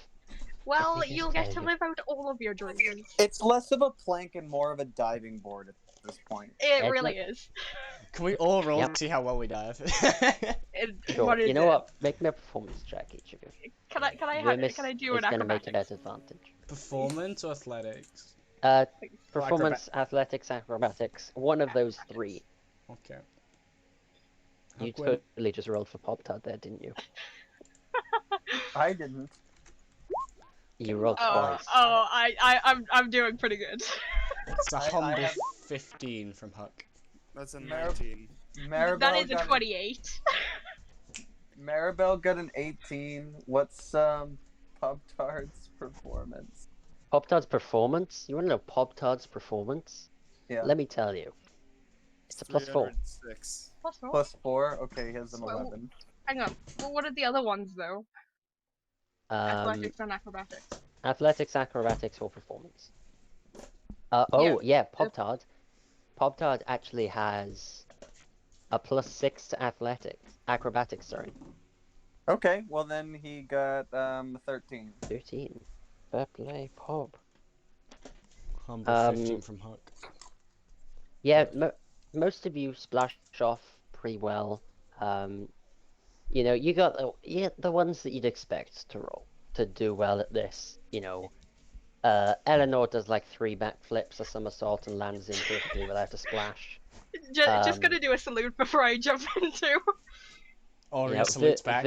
Well, Let me just you'll get tell to you. live out all of your dreams. It's less of a plank and more of a diving board at this point. It Edna? really is. Can we all roll Yep. to see how well we dive? Sure. What is You know it? what? Make me a performance check, each of you. Can I Remus can I do is an going to make it acrobatics? at advantage. Performance or athletics? Performance, athletics, acrobatics. One of those three. Okay. You Huck win. totally just rolled for Pop-Tart there, didn't you? I didn't. You rolled Oh, twice. I'm doing pretty good. It's a I humble have- 15 from Huck. That's a Mar- 19. Maribel That is a got 28. Maribel got an 18. What's Pop-Tart's performance? Pop-Tart's performance? You want to know Pop-Tart's performance? Yeah. Let me tell you. It's a +4. 306. Plus four. +4? Okay, he has an Well, 11. Hang on. Well, what are the other ones though? Athletics and acrobatics. Athletics, acrobatics, or performance. Pop-Tart. Pop-Tart actually has a +6 to acrobatics, sorry. Okay, well then he got 13. 13. Fair play, Pop. Humble 15 from Huck. Yeah, most of you splash off pretty well. You know, you got the ones that you'd expect to do well at this. You know, Eleanor does like 3 backflips, a somersault, and lands in perfectly without a splash. Just gonna do a salute before I jump into. Or Yeah, he salutes back.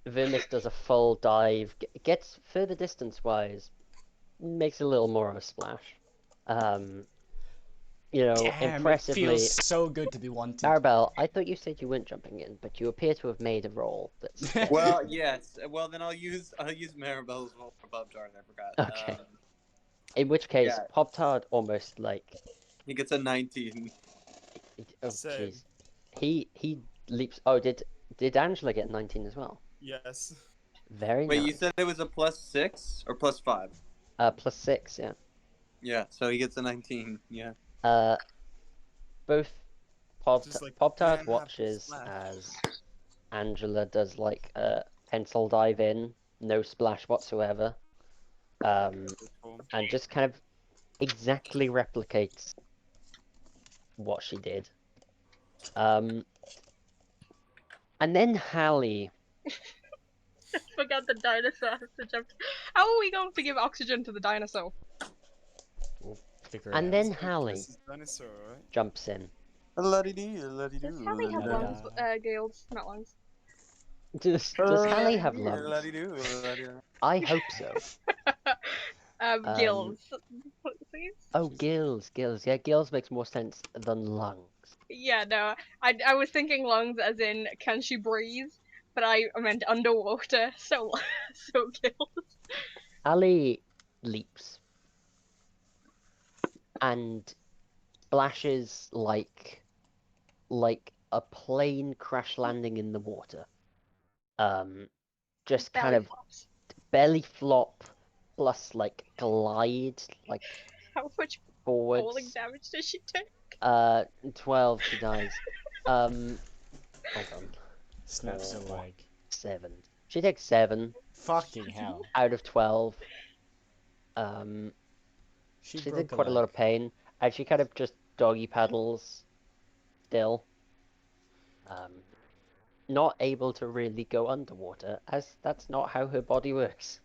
Vermis does a full dive, gets further distance-wise, makes a little more of a splash. You know, Damn, impressively. it feels so good to be wanted. Maribel, I thought you said you weren't jumping in, but you appear to have made a roll that's... Well, yes. Well, then I'll use Maribel's roll for Pop-Tart. I forgot. Okay. In which case, yeah. Pop-Tart almost like... He gets a 19. Oh, Same. jeez. He leaps... Oh, did Angela get 19 as well? Yes. Very Wait, nice. you said it was a +6 or +5? +6, yeah. Yeah, so he gets a 19. Yeah. Both Just like, Pop Tart man, have watches splash. as Angela does like a pencil dive in, no splash whatsoever, and just kind of exactly replicates what she did. And then Hallie, Forgot the dinosaur has to jump. How are we going to give oxygen to the dinosaur? We'll figure and it then out. Hallie This is dinosaur, right? jumps in. Does Hallie have la-di-da. lungs? Gills, not lungs. Does Hallie have lungs? I hope so. Gills. Please? Oh, gills. Yeah, gills makes more sense than lungs. Yeah, no. I was thinking lungs as in can she breathe? But I meant underwater, so so gills. Hallie leaps and splashes like a plane crash landing in the water. Just kind Belly of flops. belly flop plus like glide like How much forwards. falling damage does she take? 12 she dies. Hold on. Snaps a leg. 7. She takes 7 Fucking hell. out of 12. She She's in broke quite a lot of pain, and she kind of just doggy paddles still. Not able to really go underwater, as that's not how her body works.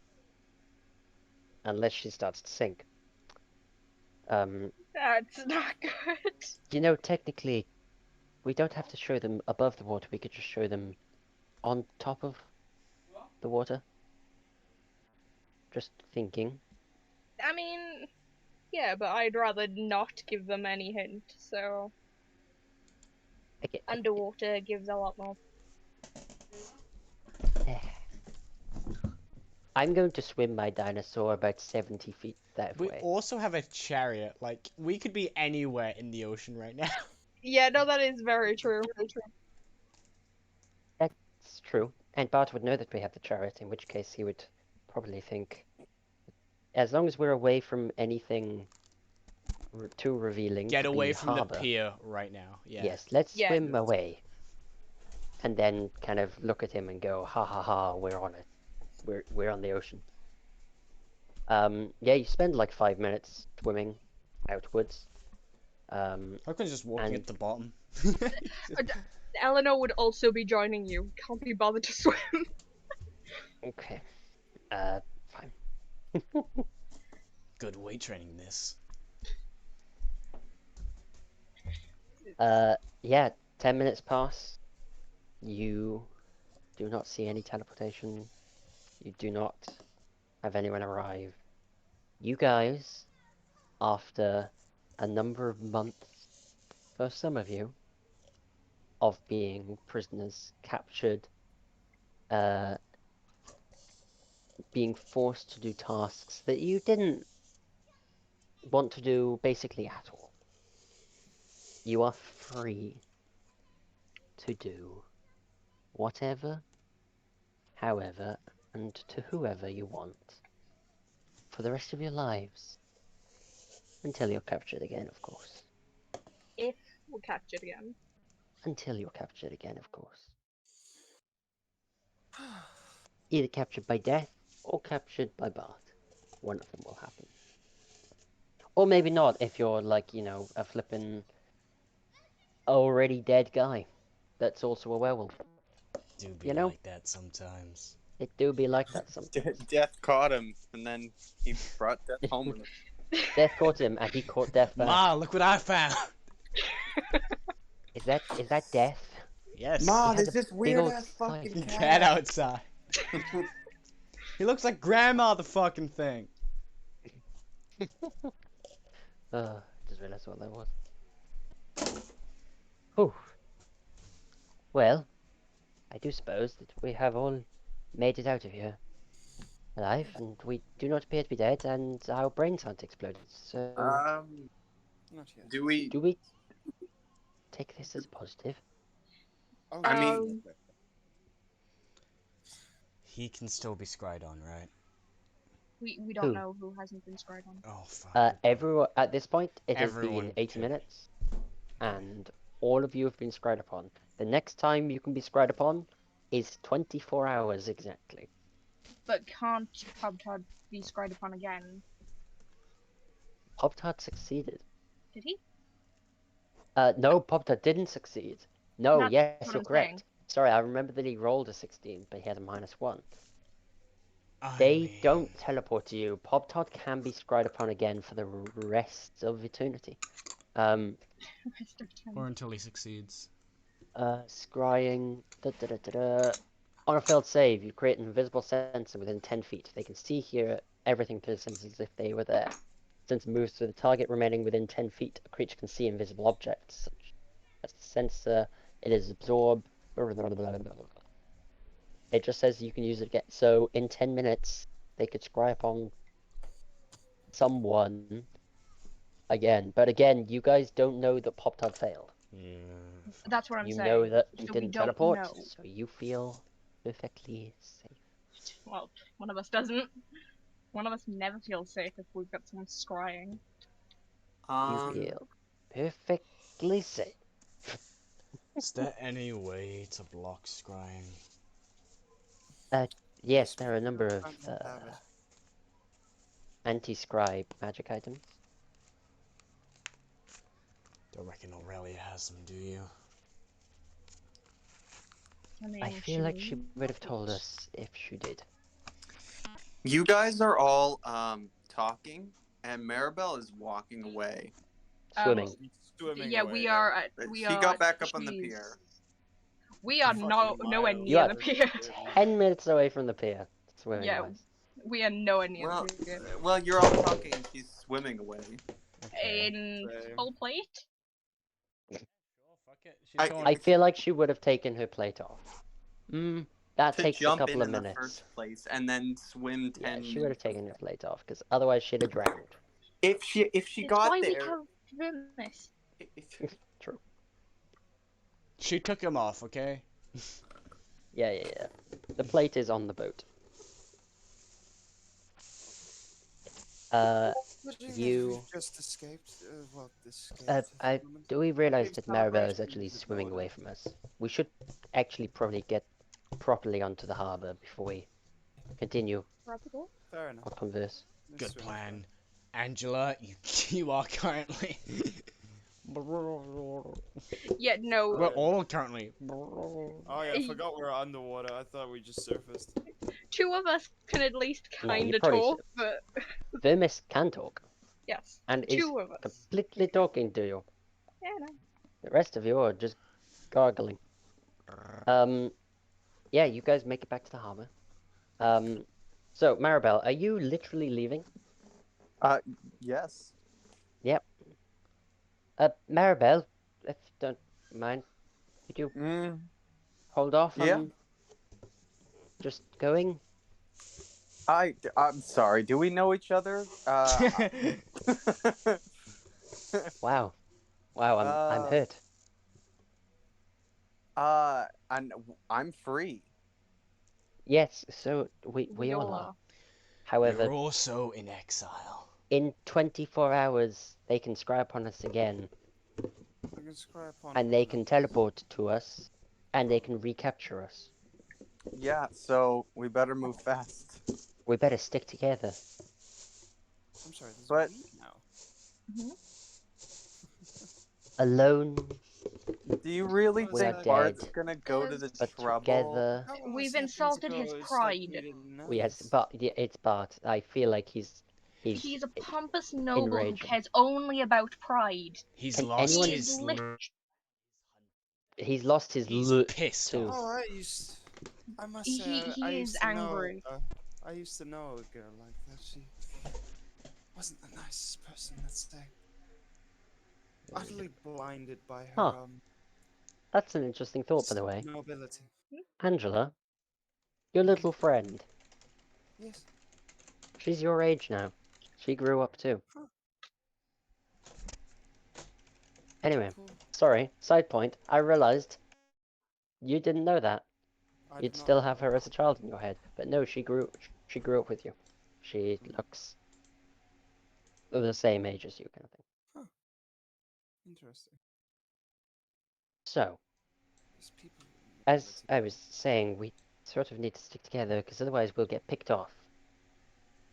Unless she starts to sink. That's not good. You know, technically, we don't have to show them above the water, we could just show them on top of the water. Just thinking. I mean, yeah, but I'd rather not give them any hint, so... Okay. Underwater gives a lot more. I'm going to swim my dinosaur about 70 feet that We way. also have a chariot. Like, we could be anywhere in the ocean right now. Yeah, no, that is very true. That's true. And Bart would know that we have the chariot, in which case he would probably think, as long as we're away from anything too revealing Get to away be from harbor. the pier right now. Yeah. Yes, let's Yeah. swim away. And then kind of look at him and go, ha ha ha, we're on it. We're on the ocean. Yeah, you spend like 5 minutes swimming outwards. Falcon's just walking and- at the bottom. Eleanor would also be joining you. Can't be bothered to swim. Okay. Fine. Good weight training this. Yeah, 10 minutes pass. You do not see any teleportation. You do not have anyone arrive. You guys, after a number of months, for some of you, of being prisoners, captured, being forced to do tasks that you didn't want to do basically at all. You are free to do whatever, however, and to whoever you want for the rest of your lives. Until you're captured again, of course. If we're captured again. Until you're captured again, of course. Either captured by death or captured by Bart. One of them will happen. Or maybe not if you're like, you know, a flippin' already dead guy that's also a werewolf. Do be You know? like that sometimes. It do be like that sometimes. Death caught him, and then he brought death home with him. Death caught him and he caught death back. Ma, look what I found. Is that death? Yes. Ma, He has there's a this big weird old ass fucking cat. Cat outside. He looks like grandma, the fucking thing. Just realized what that was. Whew. Well, I do suppose that we have all made it out of here alive, and we do not appear to be dead, and our brains aren't exploded. So, Not yet. do we? do we take this as a positive? Oh, I mean- okay. He can still be scried on, right? We don't Who? know who hasn't been scried on. Oh fuck. Everyone at this point, it has Everyone been 80 could. minutes, and all of you have been scryed upon. The next time you can be scryed upon is 24 hours exactly. But can't Pubtod be scryed upon again? Pop-Tart succeeded. Did he? No, Pop-Tart didn't succeed. No, That's yes, what you're I'm correct. saying. Sorry, I remember that he rolled a 16, but he had a -1. I They mean, don't teleport to you. Pop-Tart can be scryed upon again for the rest of eternity. or until he succeeds. Scrying. On a failed save, you create an invisible sensor within 10 feet. They can see, hear everything through the sensors as if they were there. Since it moves to the target remaining within 10 feet, a creature can see invisible objects, such as the sensor. It is absorbed. It just says you can use it again. So in 10 minutes, they could scry upon someone again. But again, you guys don't know that Pop-Tart failed. Yeah. That's what I'm You saying. know that he So we didn't don't teleport, know. so you feel perfectly safe. Well, one of us doesn't. One of us never feels safe if we've got someone scrying. You feel perfectly safe. Is there any way to block scrying? Yes, there are a number of I don't have it. anti-scribe magic items. Don't reckon Aurelia has them, do you? mean, I feel like she would have told us if she did. You guys are all talking, and Maribel is walking away. Swimming. Swimming Yeah, away, we yeah. are. We She are. got back up on the trees. pier. We are Fucking nowhere miles. You near are the pier. 10 minutes away from the pier. Swimming Yeah, wise. we are nowhere near Well, the pier. well, you're all talking, and she's swimming away. In Same. full plate. Sure, fuck it. She's I- going. I feel like she would have taken her plate off. That To takes a jump couple of in the minutes. first place and then swim 10 Yeah, minutes. she would have taken her plate off, because otherwise she'd have drowned. If she It's got why we there, have Grimace. True. She took him off, okay? Yeah. The plate is on the boat. You... just escaped. Escaped. do we realize Big that Maribel is celebration actually with the swimming daughter. away from us? We should actually probably get properly onto the harbour before we continue Fair enough. our converse. Good plan. Angela, you are currently. Yeah, no. We're all currently. Oh yeah, I forgot we're underwater. I thought we just surfaced. Two of us can at least No, you kind of probably talk, but Vermis can talk, yes, and is two of us. completely talking to you. Yeah, no. The rest of you are just gargling. Yeah, you guys make it back to the harbour. So Maribel, are you literally leaving? yes. Yep. Maribel, if you don't mind, could you hold off Yeah. on just going? I'm sorry. Do we know each other? Wow, I'm hurt. And I'm free. Yes, so we all are. However, You're also in exile. in 24 hours, they can scry upon us again, and they can teleport to us, and they can recapture us. Yeah, so we better move fast. We better stick together. I'm sorry. This But- is weak now. Alone, Do you really We think are Bart's dead. gonna go to the but trouble? together. We've insulted his pride. Yes, but yeah, it's Bart. I feel like he's He's a pompous noble who enraging. cares only about pride. He's Can lost anyone- his. He's lost his He's look pissed too. off. I must He- say, he I is used to angry. Know, I used to know a girl like that. She wasn't the nicest person, let's say. Utterly blinded by her Huh. That's an interesting thought, by the way. nobility. Angela, your little friend. Yes. She's your age now. She grew up too. Huh. Anyway, Cool. sorry, side point. I realized you didn't know that. I You'd did not still know have her as a child in your head. But no, she grew up with you. She looks the same age as you, kind of thing. Interesting. So, There's people as I was saying, we sort of need to stick together because otherwise we'll get picked off.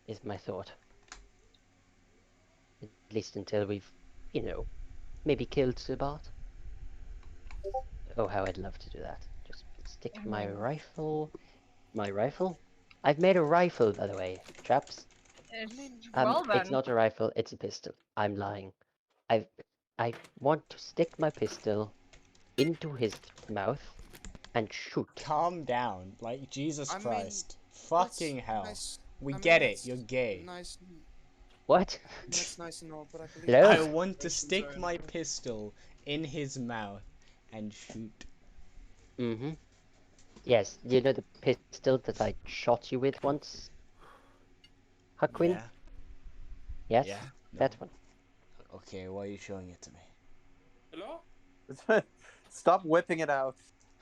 Is my thought. At least until we've, you know, maybe killed Subat. Oh, how I'd love to do that. Just stick I my mean- rifle. My rifle? I've made a rifle, by the way, chaps. Well then. It's not a rifle, it's a pistol. I'm lying. I want to stick my pistol into his mouth and shoot. Calm down. Like, Jesus I mean, Christ. That's Fucking hell. nice. We I mean, get it. that's You're gay. Nice. What? That's nice and all, but I believe. Hello? I want to Questions stick are my enough. pistol in his mouth and shoot. Mm-hmm. Yes, you know the pistol that I shot you with once? Huckwin? Yeah. Yes? Yeah. No. That one. Okay, why are you showing it to me? Hello? Stop whipping it out.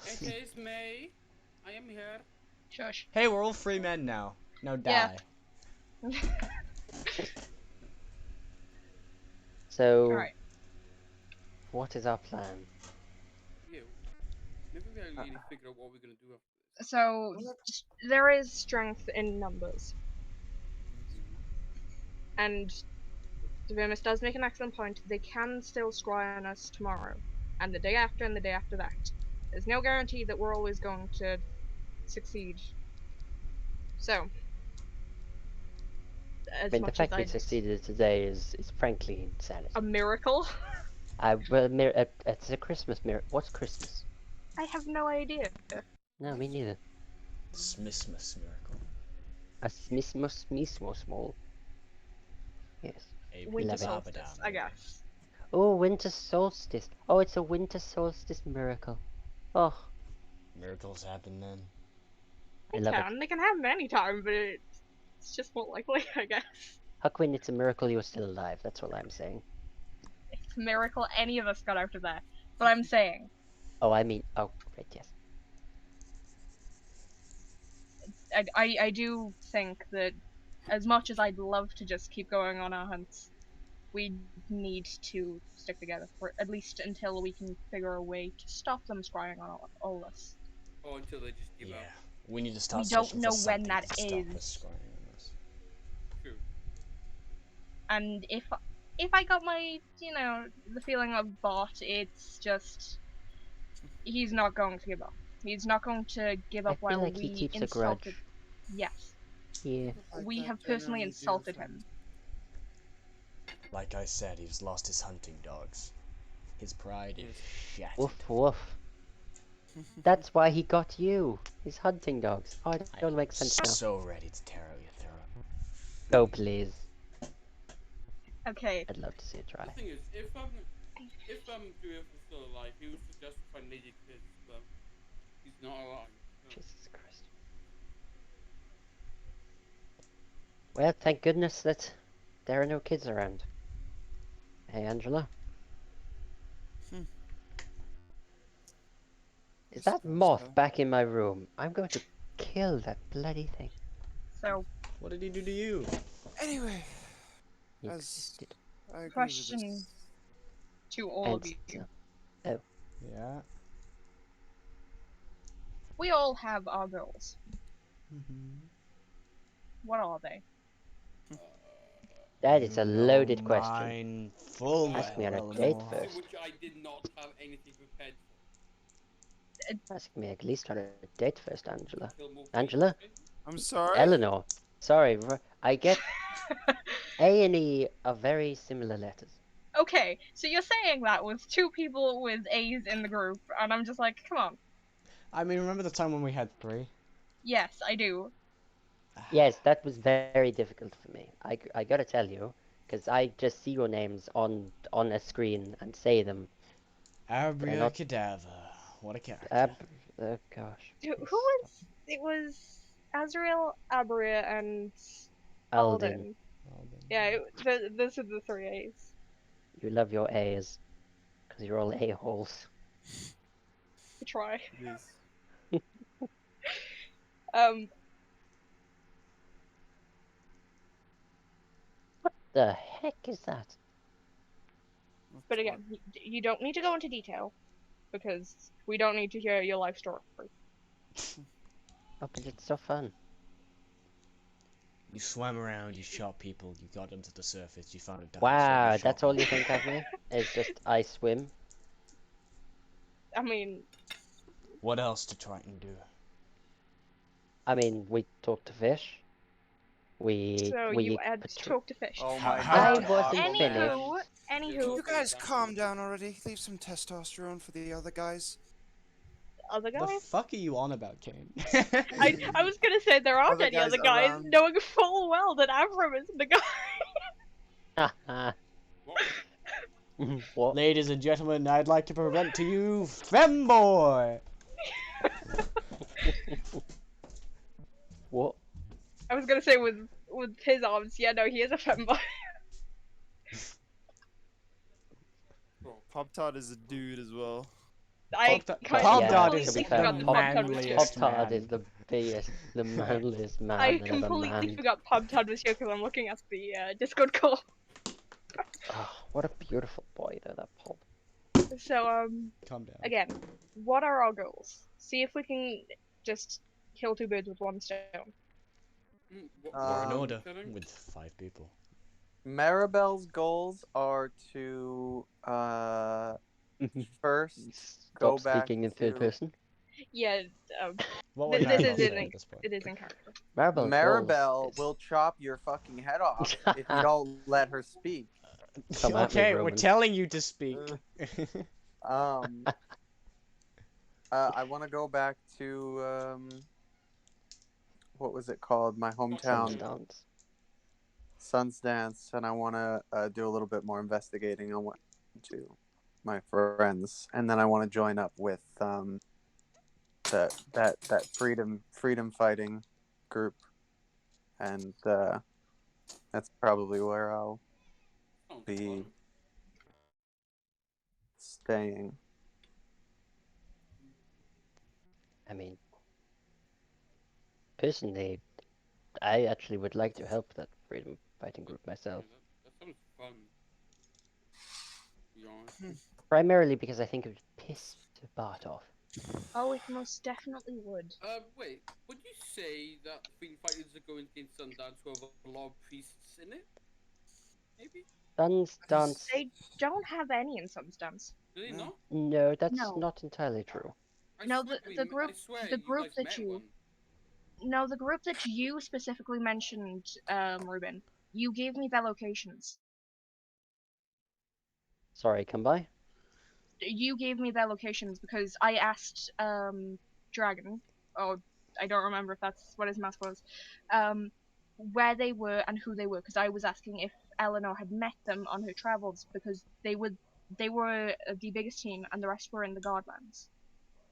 It is May. I am here. Shush. Hey, we're all free men now. Now Yeah. die. So, Alright. what is our plan? You. Never really figure out what we're gonna do after this. So, there is strength in numbers. And Vimus does make an excellent point. They can still scry on us tomorrow, and the day after, and the day after that. There's no guarantee that we're always going to succeed. So, I as mean, the much fact as we I'd succeeded today is frankly insanity. a miracle, It's a Christmas miracle. What's Christmas? I have no idea. No, me neither. Smismus miracle. A smismo small. Yes. A Winter Love it. solstice, I guess. Oh, winter solstice. Oh, it's a winter solstice miracle. Oh, Miracles happen then. I love it. They can happen anytime, but it's just more likely, I guess. Huckwin, it's a miracle you're still alive. That's all I'm saying. It's a miracle any of us got out of there. But I'm saying, Oh, I mean, oh, right, yes. I do think that as much as I'd love to just keep going on our hunts, we need to stick together for at least until we can figure a way to stop them scrying on all of us. Or until they just give Yeah. up. We need to start We don't searching know for when something that to stop is. us scrying on us. True. And if I got my, the feeling of Bot, it's just he's not going to give up. He's not going to give I up feel while like he we keeps a insulted. grudge. Yes, Yeah. we have personally insulted him. Like I said, he's lost his hunting dogs. His pride is shattered. Woof woof. That's why he got you. His hunting dogs. Oh, it all makes sense now. So ready to tear out your throat. Oh, please. Okay. I'd love to see it try. The thing is, if Julius was still alive, he would suggest to find Lady Kids, but he's not alive. So. Jesus Christ. Well, thank goodness that there are no kids around. Hey, Angela. Is that moth back in my room? I'm going to kill that bloody thing. So, what did he do to you? Anyway, He as existed. I agree question with this. to all of you. Oh. Yeah. We all have our goals. Mm-hmm. What are they? That is a loaded question. Mine full Ask me on a well, date more. first. Which I did not have anything prepared for. Ask me at least on a date first, Angela. Angela? I'm sorry? Eleanor. Sorry, I get A and E are very similar letters. Okay, so you're saying that with two people with A's in the group, and I'm just like, come on. I mean, remember the time when we had 3? Yes, I do. Yes, that was very difficult for me. I gotta tell you, because I just see your names on a screen and say them. Abracadabra. What a character. Oh gosh. Who was... It was Azrael, Abria, and Alden. Yeah, those are the 3 A's. You love your A's, because you're all A-holes. I try. Yes. What the heck is that? But again, you don't need to go into detail. because we don't need to hear your life story. Oh, but it's so fun. You swam around, you shot people, you got onto the surface, you found a dinosaur. Wow, you shot that's all more you think of people. me? It's just I swim. I mean, What else to try and do? I mean, we talk to fish. We so you had to patrol. talk to fish. Oh How- my how- I god. wasn't Aquaman. finished. Anywho, You guys calm down already. Leave some testosterone for the other guys. other The guys? fuck are you on about, Kane? I was gonna say there aren't Other any guys other guys, around. knowing full well that Avram is the guy. Haha. What? What? Ladies and gentlemen, I'd like to present to you Femboy! What? I was gonna say with his arms, yeah, no, he is a femboy. Pop Tart is a dude as well. I Pop-Tart- kind Pop-Tart of is completely to be fair, forgot that Pop Tart was here. manliest Pop-Tart man. is the biggest, the manliest man I that ever completely manned. forgot Pop Tart was here because I'm looking at the Discord call. Oh, what a beautiful boy though, that Pop. So, Calm down. again, what are our goals? See if we can just kill two birds with one stone. We're in Um, order with 5 people. Maribel's goals are to first go Stop back speaking in third to person. Yeah, What would this Maribel is say in at this point? it is in character. Maribel's Maribel goals will is chop your fucking head off if you don't let her speak. Come at me, Okay, we're Roman. telling you to speak. I want to go back to what was it called? My hometown, Sundance. Sun's Dance, and I want to do a little bit more investigating on what to my friends, and then I want to join up with that freedom fighting group, and that's probably where I'll be staying. I mean, personally, I actually would like to help that freedom fighting group myself. That sounds fun. To be honest. Primarily because I think it would piss the Bart off. Oh, it most definitely would. Wait, would you say that Freedom Fighters are going against Sundance with a lot of priests in it? Maybe? Sun's Dance. They don't have any in Substance. Do they not? No, that's No. not entirely true. No, swear the group I swear the group guys that met you one. no, the group that you specifically mentioned, Ruben, you gave me their locations. Sorry, come by. You gave me their locations because I asked Dragon, or I don't remember if that's what his mask was, where they were and who they were, because I was asking if Eleanor had met them on her travels, because they were the biggest team and the rest were in the Guardlands,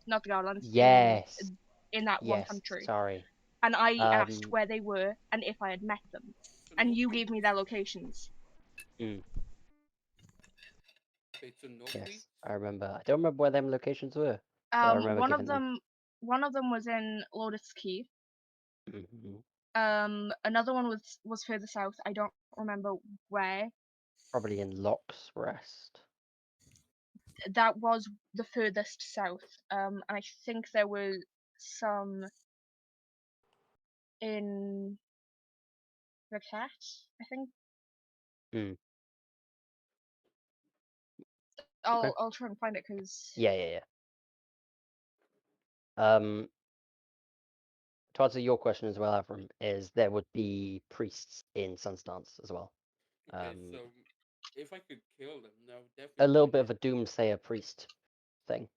not the Guardlands. Yes. In that one Yes. country. Sorry. And I asked where they were and if I had met them, and you gave me their locations. Mm. Okay, so no Yes, priests? I remember. I don't remember where them locations were. but I remember One of giving them was in Lotus Key. Mhm. Another one was further south. I don't remember where. Probably in Locks Rest. That was the furthest south. And I think there were some in the cat. I think. Mm. I'll try and find it because. Yeah. To answer your question as well, Avram, is there would be priests in Sunstance as well. Okay, so if I could kill them, no, definitely. A little bit of a doomsayer priest thing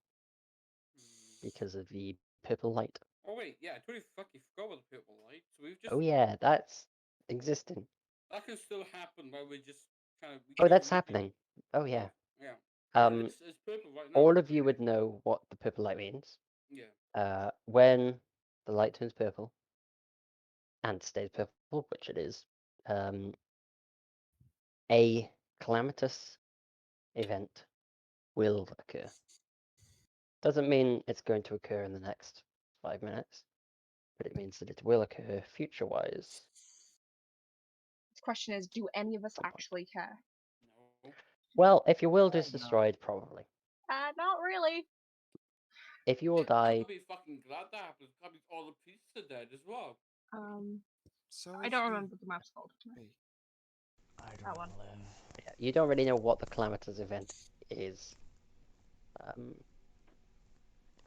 because of the purple light. Oh wait, yeah, I totally fucking forgot about the purple light. So we've just. Oh yeah, that's existing. That can still happen where we just kind of. Oh, that's happening. Oh yeah. Yeah. It's purple right now. all of you would know what the purple light means. Yeah. When the light turns purple and stays purple, which it is, a calamitous event will occur. Doesn't mean it's going to occur in the next 5 minutes, but it means that it will occur future-wise. The question is, do any of us actually care? No. Well, if your world is destroyed, probably. Not really. If you all I'm die, gonna be fucking glad that happens. That means all the priests are dead as well. So I if don't you remember what the map's called. wait, I That don't one. know. yeah, you don't really know what the calamitous event is.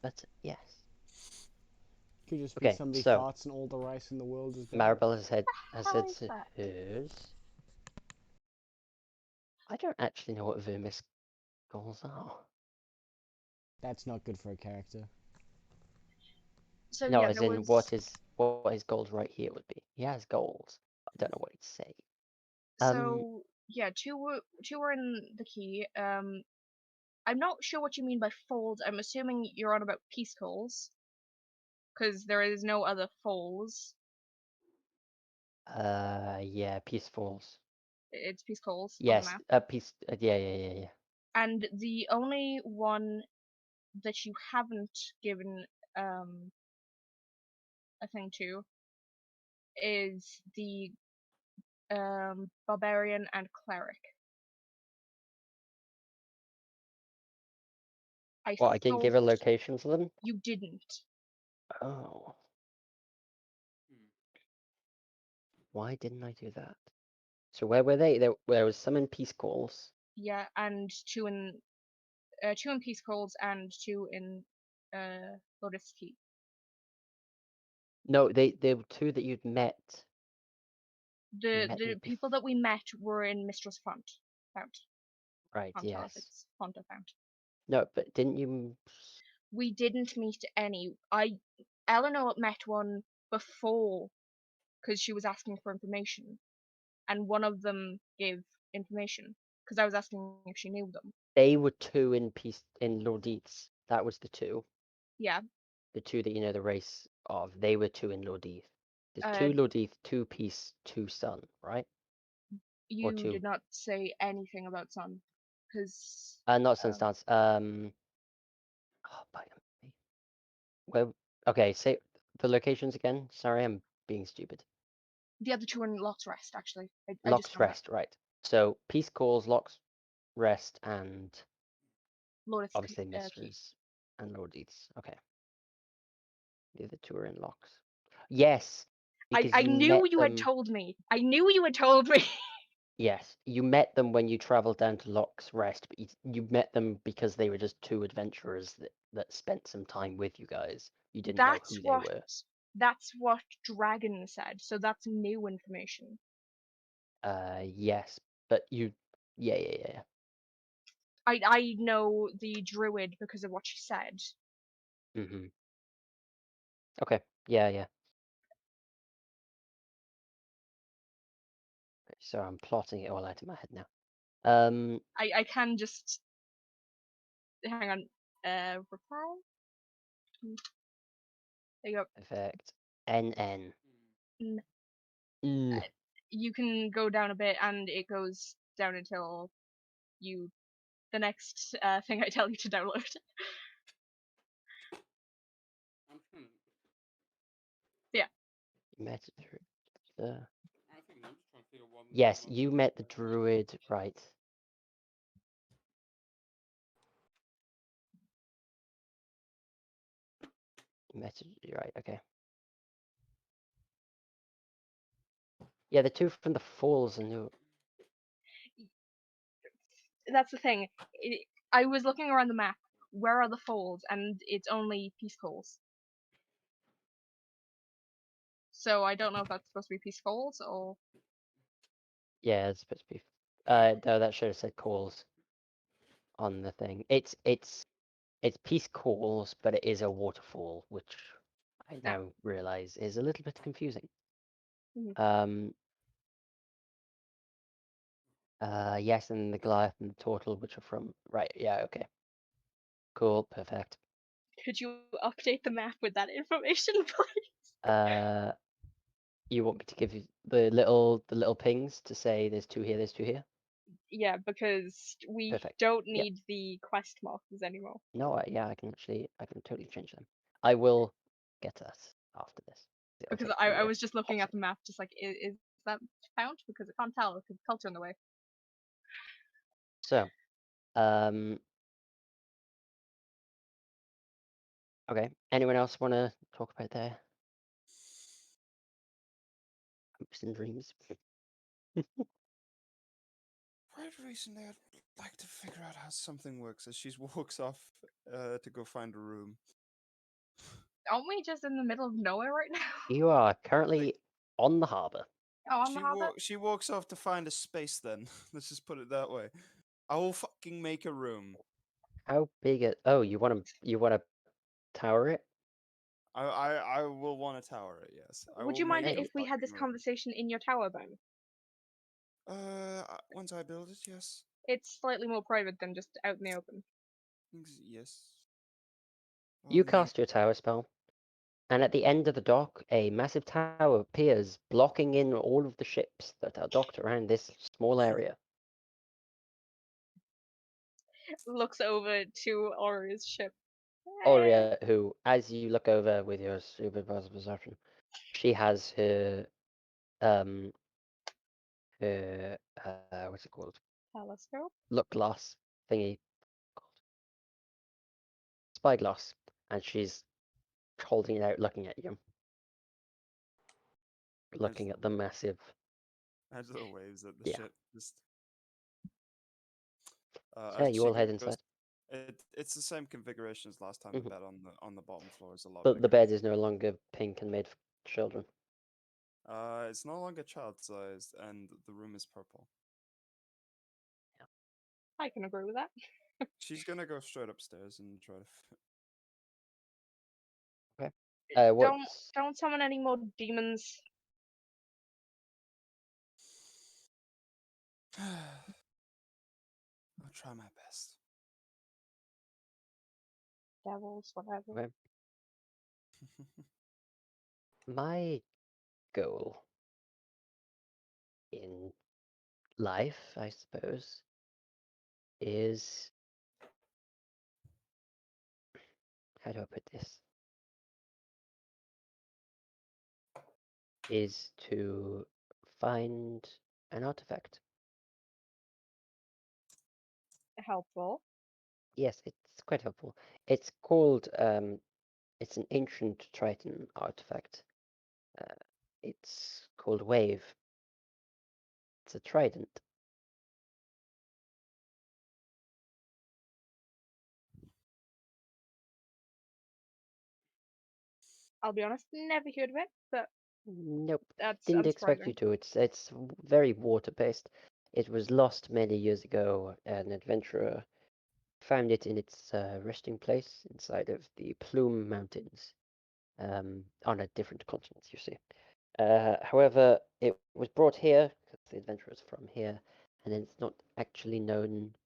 But yes. Could just be Okay, somebody so farts and all the rice in the world is bad. Maribel has said How is that? hers. I don't actually know what Vermis goals are. That's not good for a character. So No, yeah, as there in was. what his goals right here would be. He has goals. I don't know what he'd say. So yeah, two were in the key. I'm not sure what you mean by fold. I'm assuming you're on about peace calls, because there is no other folds. Yeah, Peace Falls. It's peace calls on the Yes, map. Peace. Yeah. And the only one that you haven't given a thing to is the barbarian and cleric. Well, I didn't give her thought locations of them. You didn't. Oh, Hmm. why didn't I do that? So where were they? There was some in Peace Calls. Yeah, and two in peace calls and two in Lotus Key. No, they were two that you'd met. The Met the them people that we met were in Mistress Font. Right, Font, yes. it's Font of Fount. No, but didn't you? We didn't meet any. Eleanor met one before, because she was asking for information, and one of them gave information because I was asking if she knew them. They were two in Lordith. That was the two. Yeah. The two that you know the race of. They were two in Lordith. There's Uh, two Lordith, two Peace, two Sun, right? You two. did not say anything about Sun, because Not Sun Stance. Oh, pardon me. Well, okay. Say the locations again. Sorry, I'm being stupid. the other two are in Lock's Rest. Actually, I just Locks found Rest, right? So Peace Calls, Locks Rest, and Lotus obviously Key. Mistress and Lordiths. Okay. The other two are in Locks. Yes, because I you knew met you them. had told me. I knew you had told me. Yes, you met them when you travelled down to Locks Rest, but you met them because they were just two adventurers that spent some time with you guys. You didn't know who they were. That's what Dragon said. So that's new information. Yes, but yeah. I know the druid because of what she said. Mhm. Okay. Yeah. So I'm plotting it all out in my head now. I can just hang on. Reply. There you go. Perfect. NN. You can go down a bit, and it goes down until the next thing I tell you to download. I'm trying. Yeah. Met the. I think I'm just trying to figure out what. Yes, you met the druid, right? Message, right? Okay. Yeah, the two from the falls and the. That's the thing. I was looking around the map. Where are the folds? And it's only peace calls. So I don't know if that's supposed to be peace calls or. Yeah, it's supposed to be. No, that should have said calls on the thing. It's peace calls, but it is a waterfall, which I now realize is a little bit confusing. Mhm. Yes, and the Goliath and the Turtle, which are from right. Yeah, okay. Cool, perfect. Could you update the map with that information, please? You want me to give you the little pings to say there's two here, there's two here? Yeah, because we Perfect. don't Yep. need the quest markers anymore. No, yeah, I can totally change them. I will get to that after this. It'll Because take I me was just looking hot at the map, just like, is that fount? Because I can't tell, because culture in the way. So, Okay. Anyone else want to talk about their hopes and dreams? Quite recently, I'd like to figure out how something works as she walks off to go find a room. Aren't we just in the middle of nowhere right now? You are currently on the harbour. Oh, on the harbour? She walks off to find a space then. Let's just put it that way. I will fucking make a room. How big it? Oh, you want to tower it? I will want to tower it, yes. I Would will you mind make a if we had this fucking room. conversation in your tower, Ben? Once I build it, yes. It's slightly more private than just out in the open. Yes. You Well, cast your tower spell, and at the end of the dock, a massive tower appears, blocking in all of the ships that are docked around this small area. Looks over to Oria's ship. Aurea, who, as you look over with your supervisor perception, she has her what's it called? Telescope? Look glass thingy. Spyglass, and she's holding it out, looking at you, looking at the massive. I just waves at the Yeah. ship. Just. Yeah, you she all head goes- inside. It's the same configuration as last time. Mhm. The bed on the bottom floor is a lot But bigger. the bed is no longer pink and made for children. It's no longer child-sized, and the room is purple. I can agree with that. She's gonna go straight upstairs and try to. What's Don't summon any more demons. I'll try my best. Devils, whatever. okay? My goal in life, I suppose, is how do I put this? Is to find an artifact. Helpful. Yes, it's quite helpful. It's called it's an ancient Triton artifact. It's called Wave. It's a trident. I'll be honest, never heard of it, but Nope, that's didn't expect you unsurprising. to. It's very water-based. It was lost many years ago. An adventurer found it in its resting place inside of the Plume Mountains, on a different continent, you see. However, it was brought here because the adventurer's from here, and it's not actually known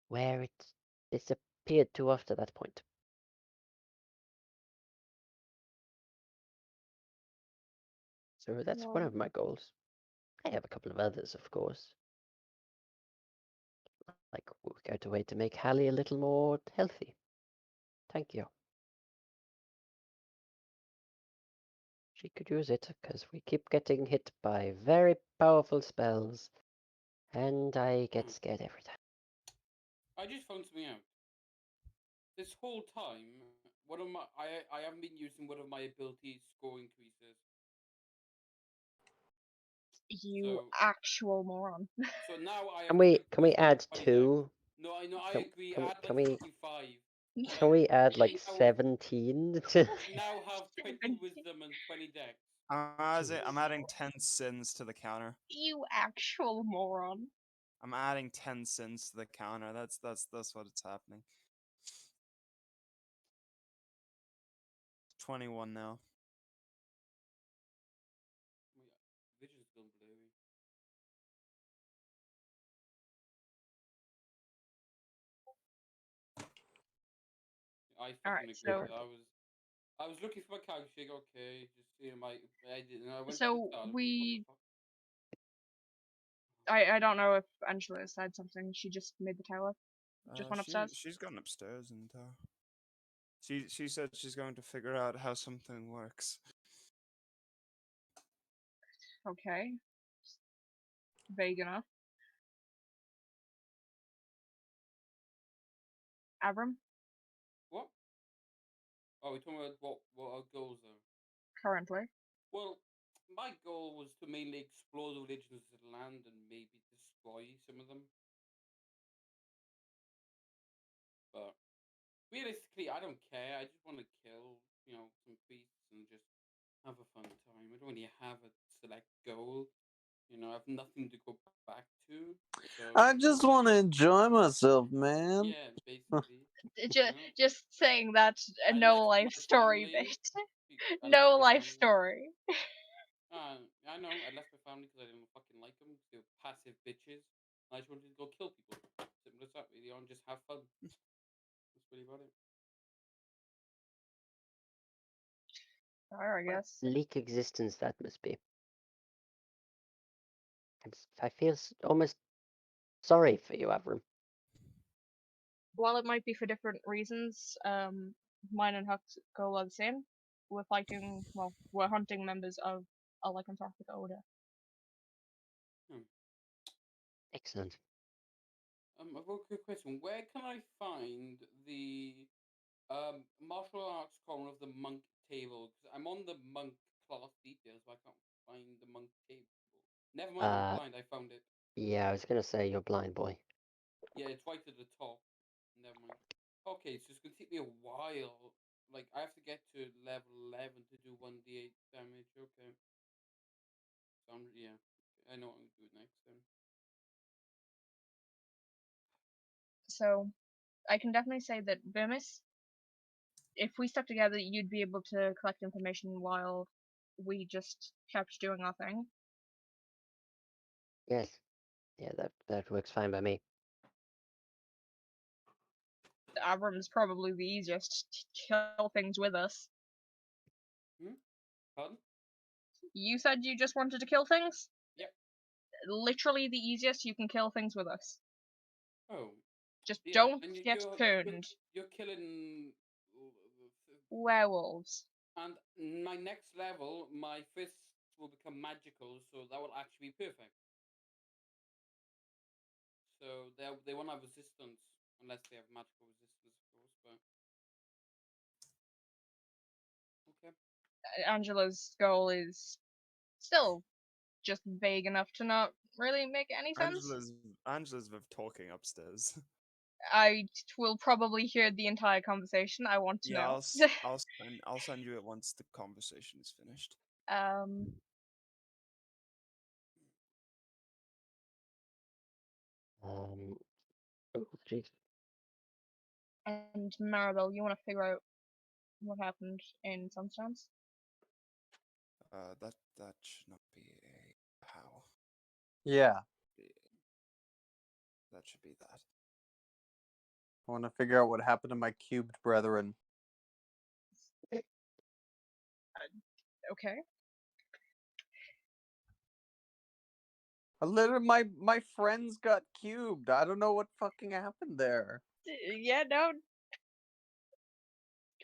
where it disappeared to after that point. So that's one of my goals. I have a couple of others, of course. Like work out a way to make Hallie a little more healthy. Thank you. She could use it because we keep getting hit by very powerful spells, and I get scared every time. I just found something out. This whole time, one of my I haven't been using one of my ability score increases. You actual moron. So now I have Can we add 20 two? No, I know. I Can, agree. can, Add can like we 25. can we add like now- 17 to I now have 20 wisdom and 20 dex. I'm adding 10 sins to the counter. You actual moron. I'm adding 10 sins to the counter. That's what it's happening. 21 now. Vision's still blurry. I fucking agree. so- I was looking for my calc sheet. Okay, just seeing my edit, and I went. So to the start, we- what the fuck? I don't know if Angela said something. She just made the tower. Just went upstairs. She's gone upstairs and she said she's going to figure out how something works. Okay. Vague enough. Abram? What? Oh, we're talking about what our goals are. Currently. Well, my goal was to mainly explore the religions of the land and maybe destroy some of them. But realistically, I don't care. I just want to kill, some priests and just have a fun time. I don't really have a select goal. I have nothing to go back to. So I just want to enjoy myself, man. yeah, basically. Just saying that a I no left life my story family. bit. I left No my life family. story. I know. I left my family because I didn't fucking like them. They were passive bitches. I just wanted to go kill people. Simple as that, really. And just have fun. That's really about it. Alright, I guess. Bleak existence that must be. I feel almost sorry for you, Avram. While it might be for different reasons, mine and Huck's goal are the same. We're hunting members of a lycanthropic order. Excellent. I've got a quick question. Where can I find the martial arts corner of the monk table? Because I'm on the monk class details, but I can't find the monk table. Never mind, I'm blind. I found it. Yeah, I was gonna say you're blind, boy. Yeah, it's right at the top. Never mind. Okay, so it's gonna take me a while. Like I have to get to level 11 to do 1d8 damage. Okay. So yeah, I know what I'm gonna do next then. So, I can definitely say that Vermis, if we stuck together, you'd be able to collect information while we just kept doing our thing. Yes. Yeah, that works fine by me. Avram's probably the easiest to kill things with us. Pardon? You said you just wanted to kill things? Yep. Literally the easiest, you can kill things with us. Oh. Just Yeah, don't and get turned. you're killing werewolves. And my next level, my fists will become magical, so that will actually be perfect. So they won't have resistance unless they have magical resistance, of course. But okay. Angela's goal is still just vague enough to not really make any sense. Angela's with talking upstairs. I will probably hear the entire conversation. I want to Yeah, know. I'll send you it once the conversation is finished. Oh, jeez. And Maribel, you want to figure out what happened in Sunstones? That should not be a how. Yeah. That should be that. I want to figure out what happened to my cubed brethren. Okay. Literally, my friends got cubed. I don't know what fucking happened there. Yeah, no.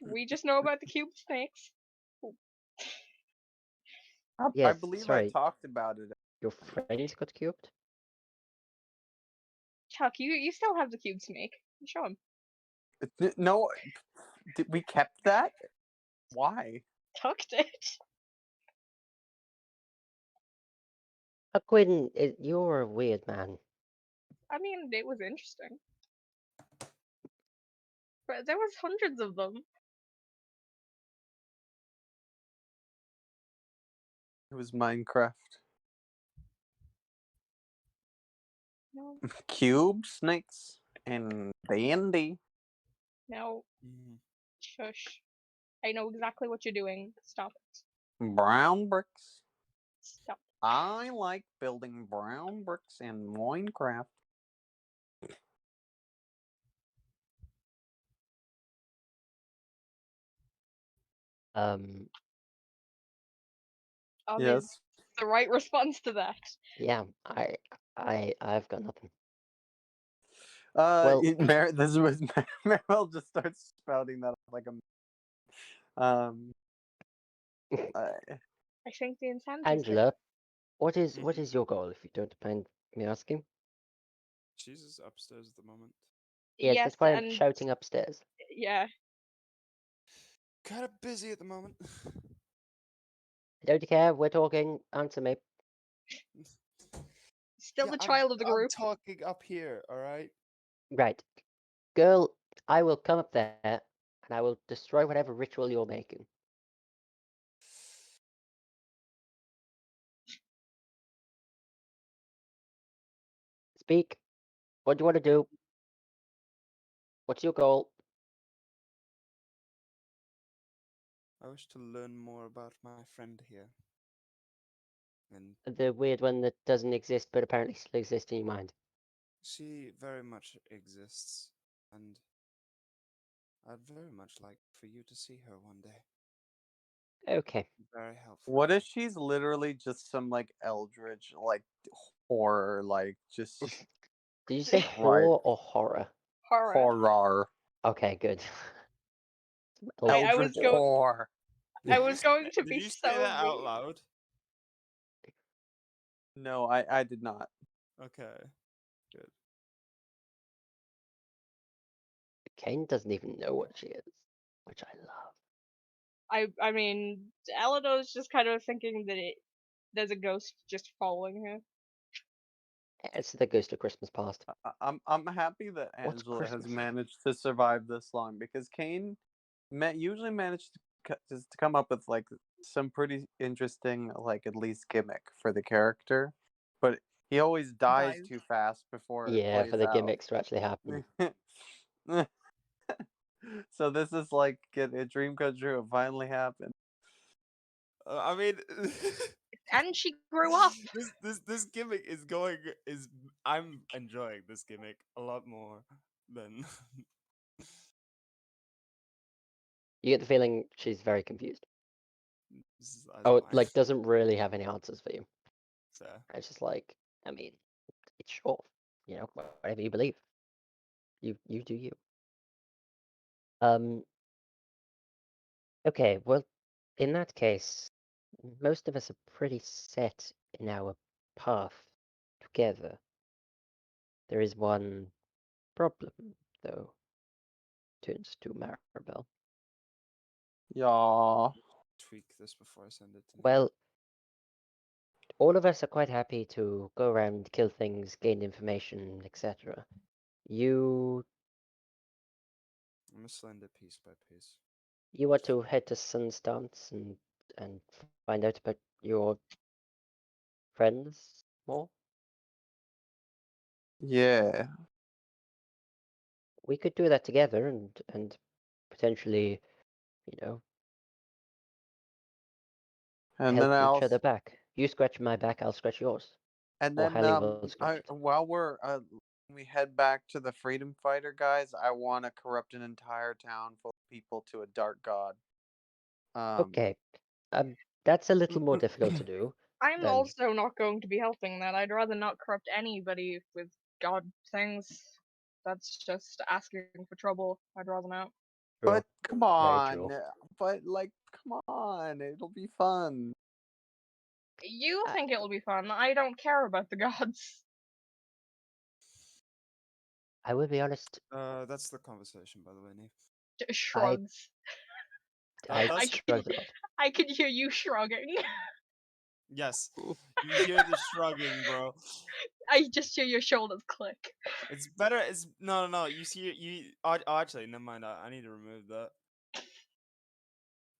We just know about the cube snakes. I believe I talked about it. Your friends got cubed? Chuck, you still have the cube snake. Show him. No, we kept that? Why? Tucked it. Quinn, you're a weird man. I mean, it was interesting. But there was hundreds of them. It was Minecraft. No. Cube snakes and DND. No. Shush. I know exactly what you're doing. Stop it. Brown bricks. Stop. I like building brown bricks in Minecraft. Yes. The right response to that. Yeah, I've got nothing. This was Meryl just starts spouting that like a. I think the insanity. Angela, what is your goal, if you don't mind me asking? She's upstairs at the moment. Yes, that's why I'm shouting upstairs. Yeah. kind of busy at the moment. Don't care. We're talking. Answer me. Still Yeah, the child of the I'm group. talking up here, all right? Right. Girl, I will come up there and I will destroy whatever ritual you're making. Speak. What do you want to do? What's your goal? I wish to learn more about my friend here. And The weird one that doesn't exist but apparently still exists in your mind. she very much exists, and I'd very much like for you to see her one day. Okay. Very helpful. What if she's literally just some like eldritch like horror, like just Did you say Right. whore or horror? Horror. horror, Okay, good. I was eldritch go- horror? I was going to Did be you so say that out mean. loud? No, I did not. Okay. Good. Kane doesn't even know what she is, which I love. I mean, Eleanor's just kind of thinking that there's a ghost just following her. It's the ghost of Christmas past. I'm happy that What's Angela has Christmas? managed to survive this long because Kane usually managed just to come up with like some pretty interesting like at least gimmick for the character, but he always dies Dies. too fast before it Yeah, plays for the out. gimmicks to actually happen. So this is like a dream come true. It finally happened. I mean, And she grew up. this gimmick is I'm enjoying this gimmick a lot more than You get the feeling she's very confused. that's Oh, fine. like doesn't really have any answers for you. So It's just like, I mean, it's sure, whatever you believe. You do you. Um. Okay, well, in that case, most of us are pretty set in our path together. There is one problem, though. Turns to Maribel. Yeah. tweak this before I send it to Nate. Well, all of us are quite happy to go around, kill things, gain information, etc. You I'm gonna send it piece by piece. want to head to Sunstance and find out about your friends more? Yeah. We could do that together and potentially, you know, And help then each I'll other back. You scratch my back, I'll scratch yours. and Or then Hallie will scratch it. while we head back to the freedom fighter guys, I want to corrupt an entire town full of people to a dark god. Okay. That's a little more difficult to do. I'm Then also not going to be helping that. I'd rather not corrupt anybody with god things. That's just asking for trouble. I'd rather not. true. But come Very on, true. but like come on, it'll be fun. You I- think it'll be fun. I don't care about the gods. I will be honest, That's the conversation, by the way, Nate. Shrugs. I That's shrugged a lot. I can hear you shrugging. yes. You hear the shrugging, bro. I just hear your shoulders click. It's better. It's no. You see, actually, never mind. I need to remove that.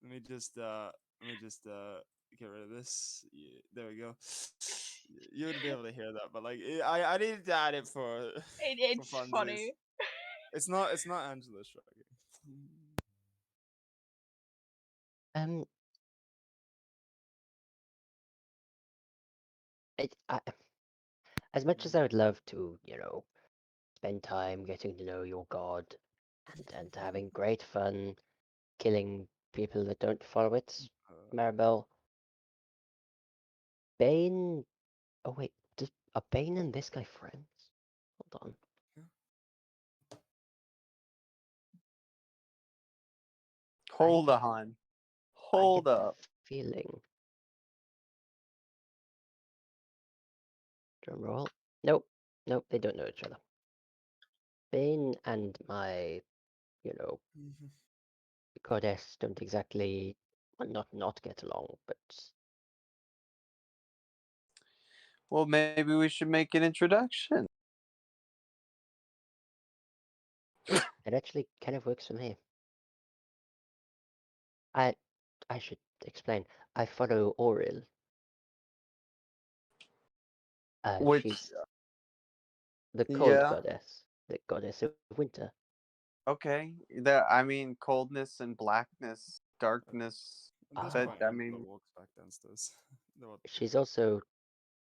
Let me just get rid of this. Yeah, there we go. You would be able to hear that, but like I needed to add it for It's for funsies. funny. It's not Angela shrugging. Um, as much as I would love to, spend time getting to know your god and having great fun killing people that don't follow it, Maribel, Bane. Oh wait, are Bane and this guy friends? Hold on. Hold I on, get hold the up. feeling. Drum roll. Nope, nope, they don't know each other. Bane and my, goddess don't exactly, well, not get along, but Well, maybe we should make an introduction. it actually kind of works for me. I should explain. I follow Oril. Which, She's the cold yeah, goddess, the goddess of winter. okay. I mean, coldness and blackness, darkness. At this Ah. point, I Angela mean, walks back downstairs. No, She's also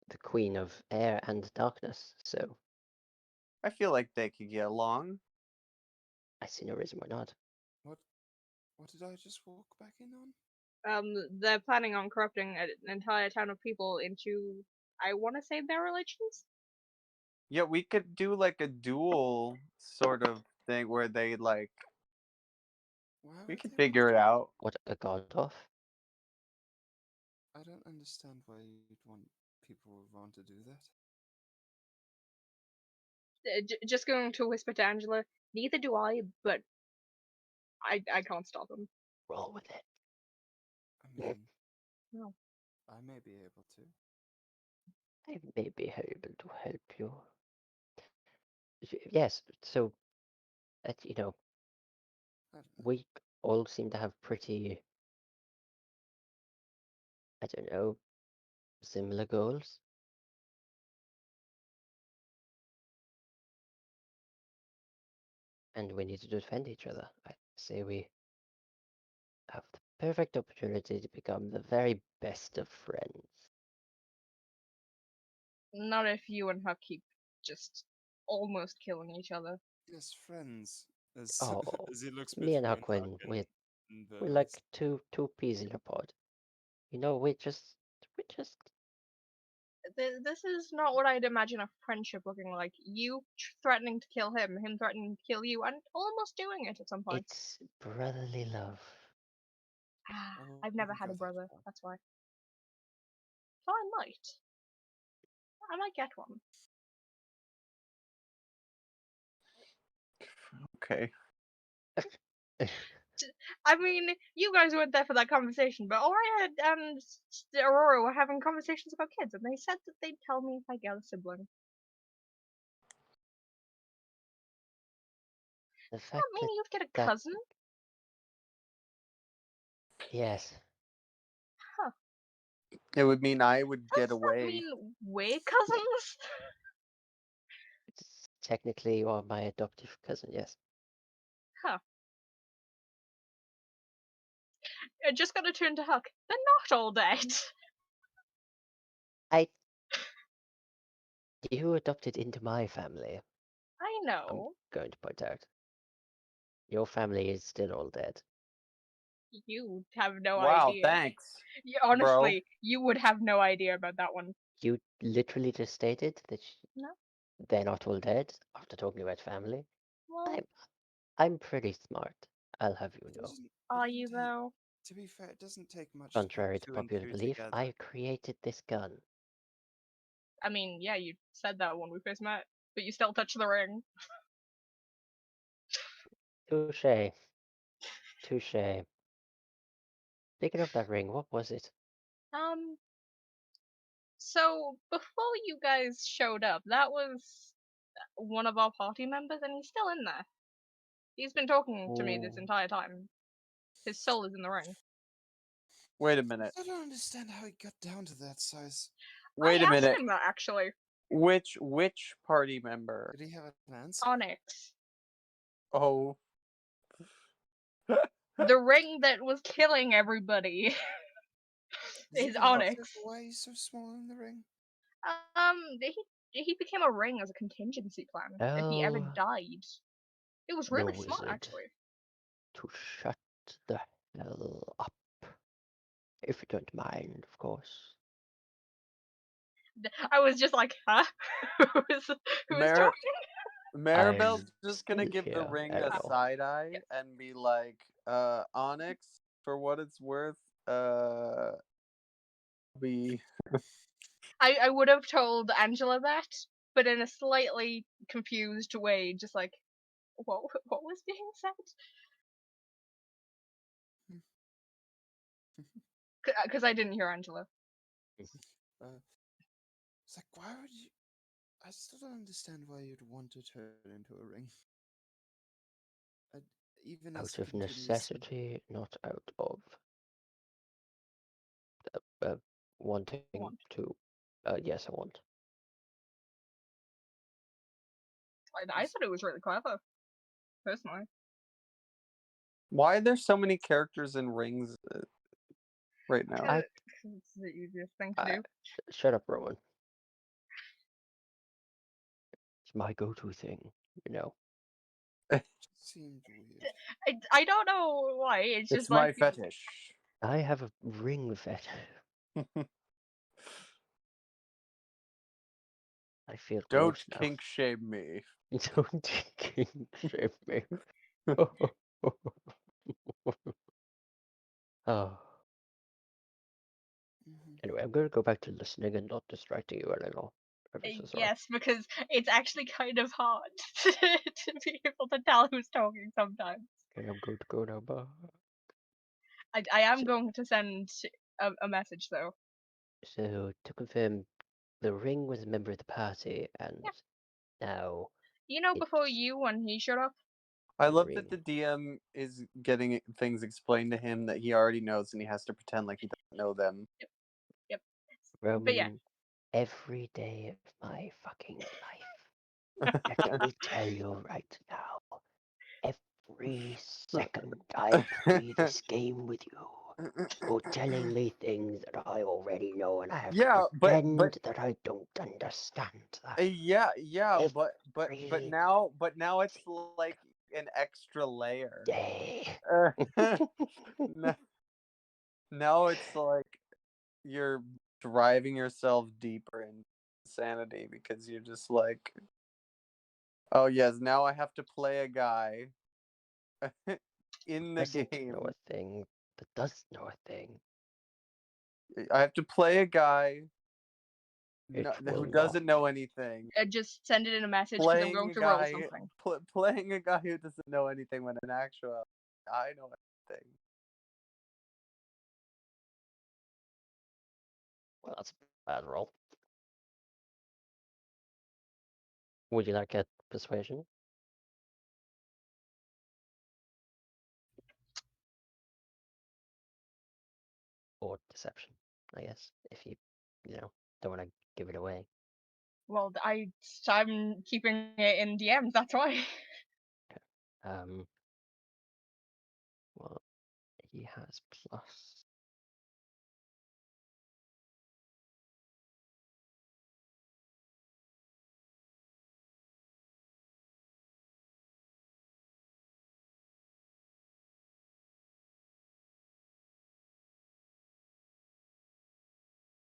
the queen of air and darkness, so I feel like they could get along. I see no reason why not. what did I just walk back in on? They're planning on corrupting an entire town of people into, I want to say, their religions. Yeah, we could do like a duel sort of thing where they like Why we would could they figure it out. What, a god of? I don't understand why people would want to do that. Just going to whisper to Angela. Neither do I, but I can't stop them. Roll with it. I mean, No. I may be able to. I may be able to help you. Yes, so, you know, I don't know. we all seem to have pretty, I don't know, similar goals. And we need to defend each other. I say we have the perfect opportunity to become the very best of friends. Not if you and Huck keep just almost killing each other. Yes, friends. As Oh, as he looks me and between Huck Huckwin, and we're Vervis. like two peas in a pod. You know, we just This is not what I'd imagine a friendship looking like. You threatening to kill him threatening to kill you, and almost doing it at some point. it's brotherly love. Oh, I've I never wouldn't had go a that brother, far. that's why. So I might. I might get one. Okay. I mean, you guys weren't there for that conversation, but Aurora and Aurora were having conversations about kids, and they said that they'd tell me if I get a sibling. The Does fact that mean you'd get a that- cousin? yes, Huh. It would mean I would get Does that away. mean we're cousins? it's technically you are my adoptive cousin. Yes. Huh. I just gotta turn to Huck. They're not all dead. You adopted into my family. I know. Going to point out. Your family is still all dead. You have no Wow, idea. thanks. Honestly, you would have no idea about that one. You literally just stated that No. they're not all dead after talking about family. Well, I'm pretty smart. I'll have you know. are you though? To be fair, it doesn't take much Contrary to to put two and popular two belief, together. I created this gun. I mean, yeah, you said that when we first met, but you still touch the ring. Touche. Touche. Speaking of that ring, what was it? So before you guys showed up, that was one of our party members, and he's still in there. He's been talking to me this Ooh. entire time. His soul is in the ring. Wait a minute. I don't understand how he got down to that size. Wait I a asked minute. him that actually. Which party member? Did he have an answer? Onyx. Oh. The ring that was killing everybody is Onyx. Why he's so small in the ring? He became a ring as a contingency plan if he ever Oh, died. It was the really smart, wizard. actually. To shut the hell up. If you don't mind, of course. I was just like, huh? who's talking? Maribel's I'm just gonna still give the here, ring a Ariel. side eye and be like, Onyx, for what it's worth, be I would have told Angela that, but in a slightly confused way, just like, what was being said? Because I didn't hear Angela. It's like, why would you? I still don't understand why you'd want to turn it into a ring. Even as Out of continuously- necessity, not out of wanting Want. to. Yes, I want. I thought it was really clever, personally. Why are there so many characters in rings right now? It's the easiest thing to do. Shut up, Rowan. It's my go-to thing, you know. Seemed weird. I don't know why. It's just It's my like fetish. I have a ring fetish. I feel Don't gross now. kink shame me. Don't kink shame me. Oh. Anyway, I'm going to go back to listening and not distracting you anymore. I'm so sorry. yes, because it's actually kind of hard to be able to tell who's talking sometimes. Okay, I'm going to go now. Bye. I am going to send a message though. So, to confirm, the ring was a member of the party, and now You know, it's before you when he showed up. I love ring. that the DM is getting things explained to him that he already knows, and he has to pretend like he doesn't know them. Yep. Roman, But yeah. every day of my fucking life. Let me tell you right now. Every second I play this game with you, you're telling me things that I already know, and I have to pretend that I don't understand that. Yeah, Every but now it's like an extra layer. day. Now it's like you're driving yourself deeper in insanity because you're just like, oh yes, now I have to play a guy in the Doesn't game. know a thing, but does know a thing. I have to play a guy It who will doesn't not. know anything. Just send it in a message because I'm going to roll something. Playing a guy who doesn't know anything when in actual, I know everything. Well, that's a bad roll. Would you like a persuasion? Or deception, I guess, if you don't want to give it away. Well, I'm keeping it in DMs. That's why. Okay. Well, he has plus.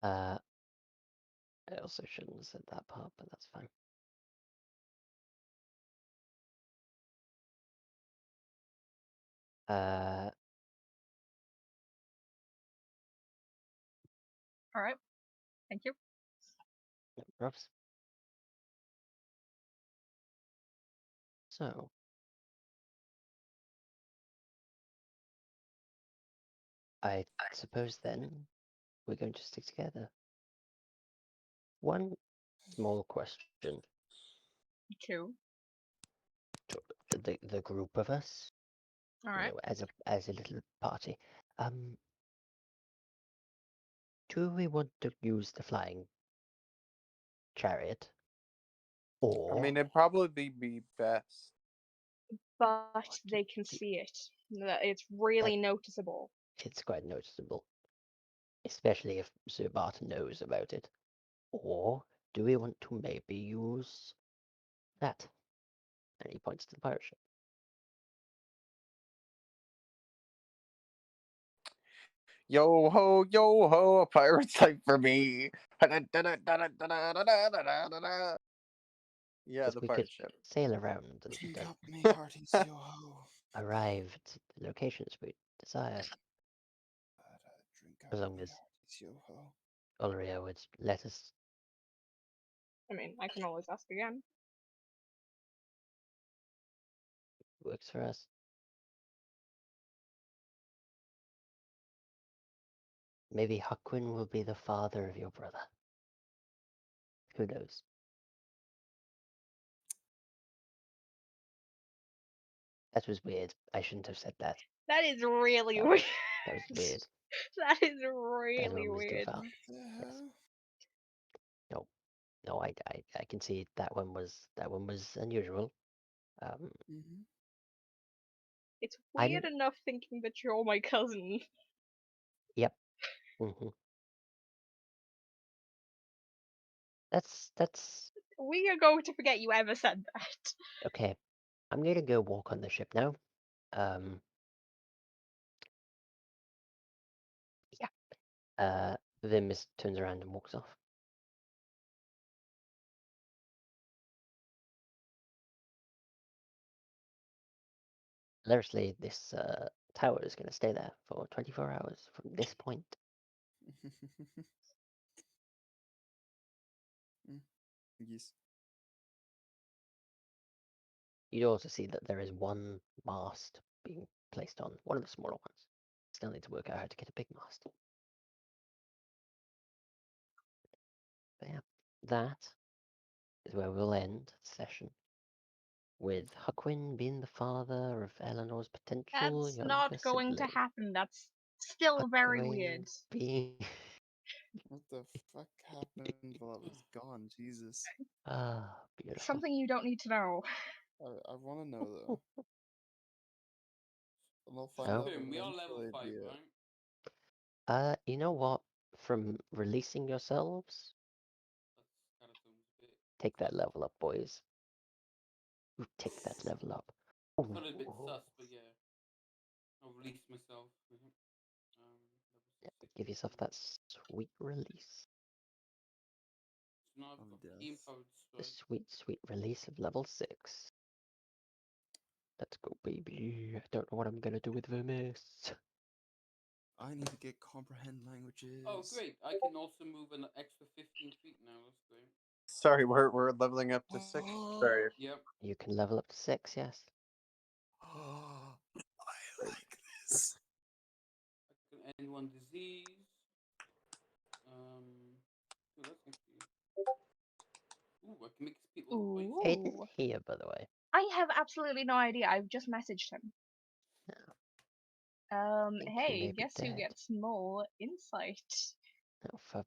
I also shouldn't have said that part, but that's fine. All right. Thank you. No props. So, I suppose then we're going to stick together. One small question. Two. The group of us, All right. as a little party, do we want to use the flying chariot, or I mean, it'd probably be best. But they can see it. It's really noticeable. it's quite noticeable, especially if Sir Barton knows about it? Or do we want to maybe use that? And he points to the pirate ship. Yo ho, a pirate's like for me. Yeah, the We pirate could ship. sail around and Drink up, me hearties, yo ho. arrive at the locations we desire, Drink up, as long me as hearties, yo ho. Ulria would let us. I mean, I can always ask again. Works for us. Maybe Huckwin will be the father of your brother. Who knows? That was weird. I shouldn't have said that. That is really That weird. That was weird. That is That really one was too weird. far. What the Yes. hell? No, I can see that one was unusual. Mm-hmm. It's I'm- weird enough thinking that you're my cousin. Yep. Hmm. That's We are going to forget you ever said that. okay. I'm gonna go walk on the ship now. Yeah. Then Miss turns around and walks off. Hilariously, this tower is gonna stay there for 24 hours from this point. Yes. You also see that there is one mast being placed on, one of the smaller ones. Still need to work out how to get a big mast. But yeah, that is where we'll end the session. With Huckwin being the father of Eleanor's potential That's younger not going to sibling. happen. That's still very Huckwin weird. being What the fuck happened while I was gone? Jesus. beautiful. Something you don't need to know. I want to know though. And I'll find Oh. out Boom, we are level eventually. 5, right? You know what? From releasing yourselves, That's kind of seems a bit. take that level up, boys. Ooh, take that level up. It's not a bit Ooh. sus, but yeah. I'll release myself. Level Yeah, 60. give yourself that sweet release. So now I've Of got death. key empowered The strike. sweet, sweet release of level 6. Let's go, baby. I don't know what I'm gonna do with Vermis. I need to get comprehend languages. Oh, great. I can also move an extra 15 feet now. That's great. Sorry, we're leveling up to 6. Sorry. Yep. You can level up to 6, yes. I like this. I can end one disease. Ooh, that's actually. Ooh, I can make people poison. Aiden Ooh. here, by the way. I have absolutely no idea. I've just messaged him. Think he may Hey, be guess who dead. gets more insight? Oh, for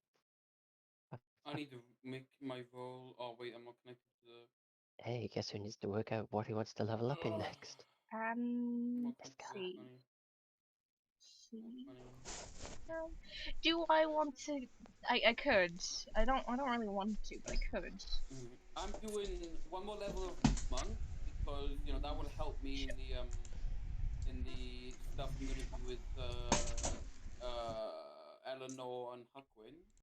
I need to make my roll. Oh wait, I'm not connected to the. hey, guess who needs to work out what he wants to level up in next? I'm Let's not see. connected to the 20. See. 20. Do I want to? I could. I don't really want to, but I could. I'm doing one more level of monk because that will help me in the stuff I'm gonna do with Eleanor and Huckwin.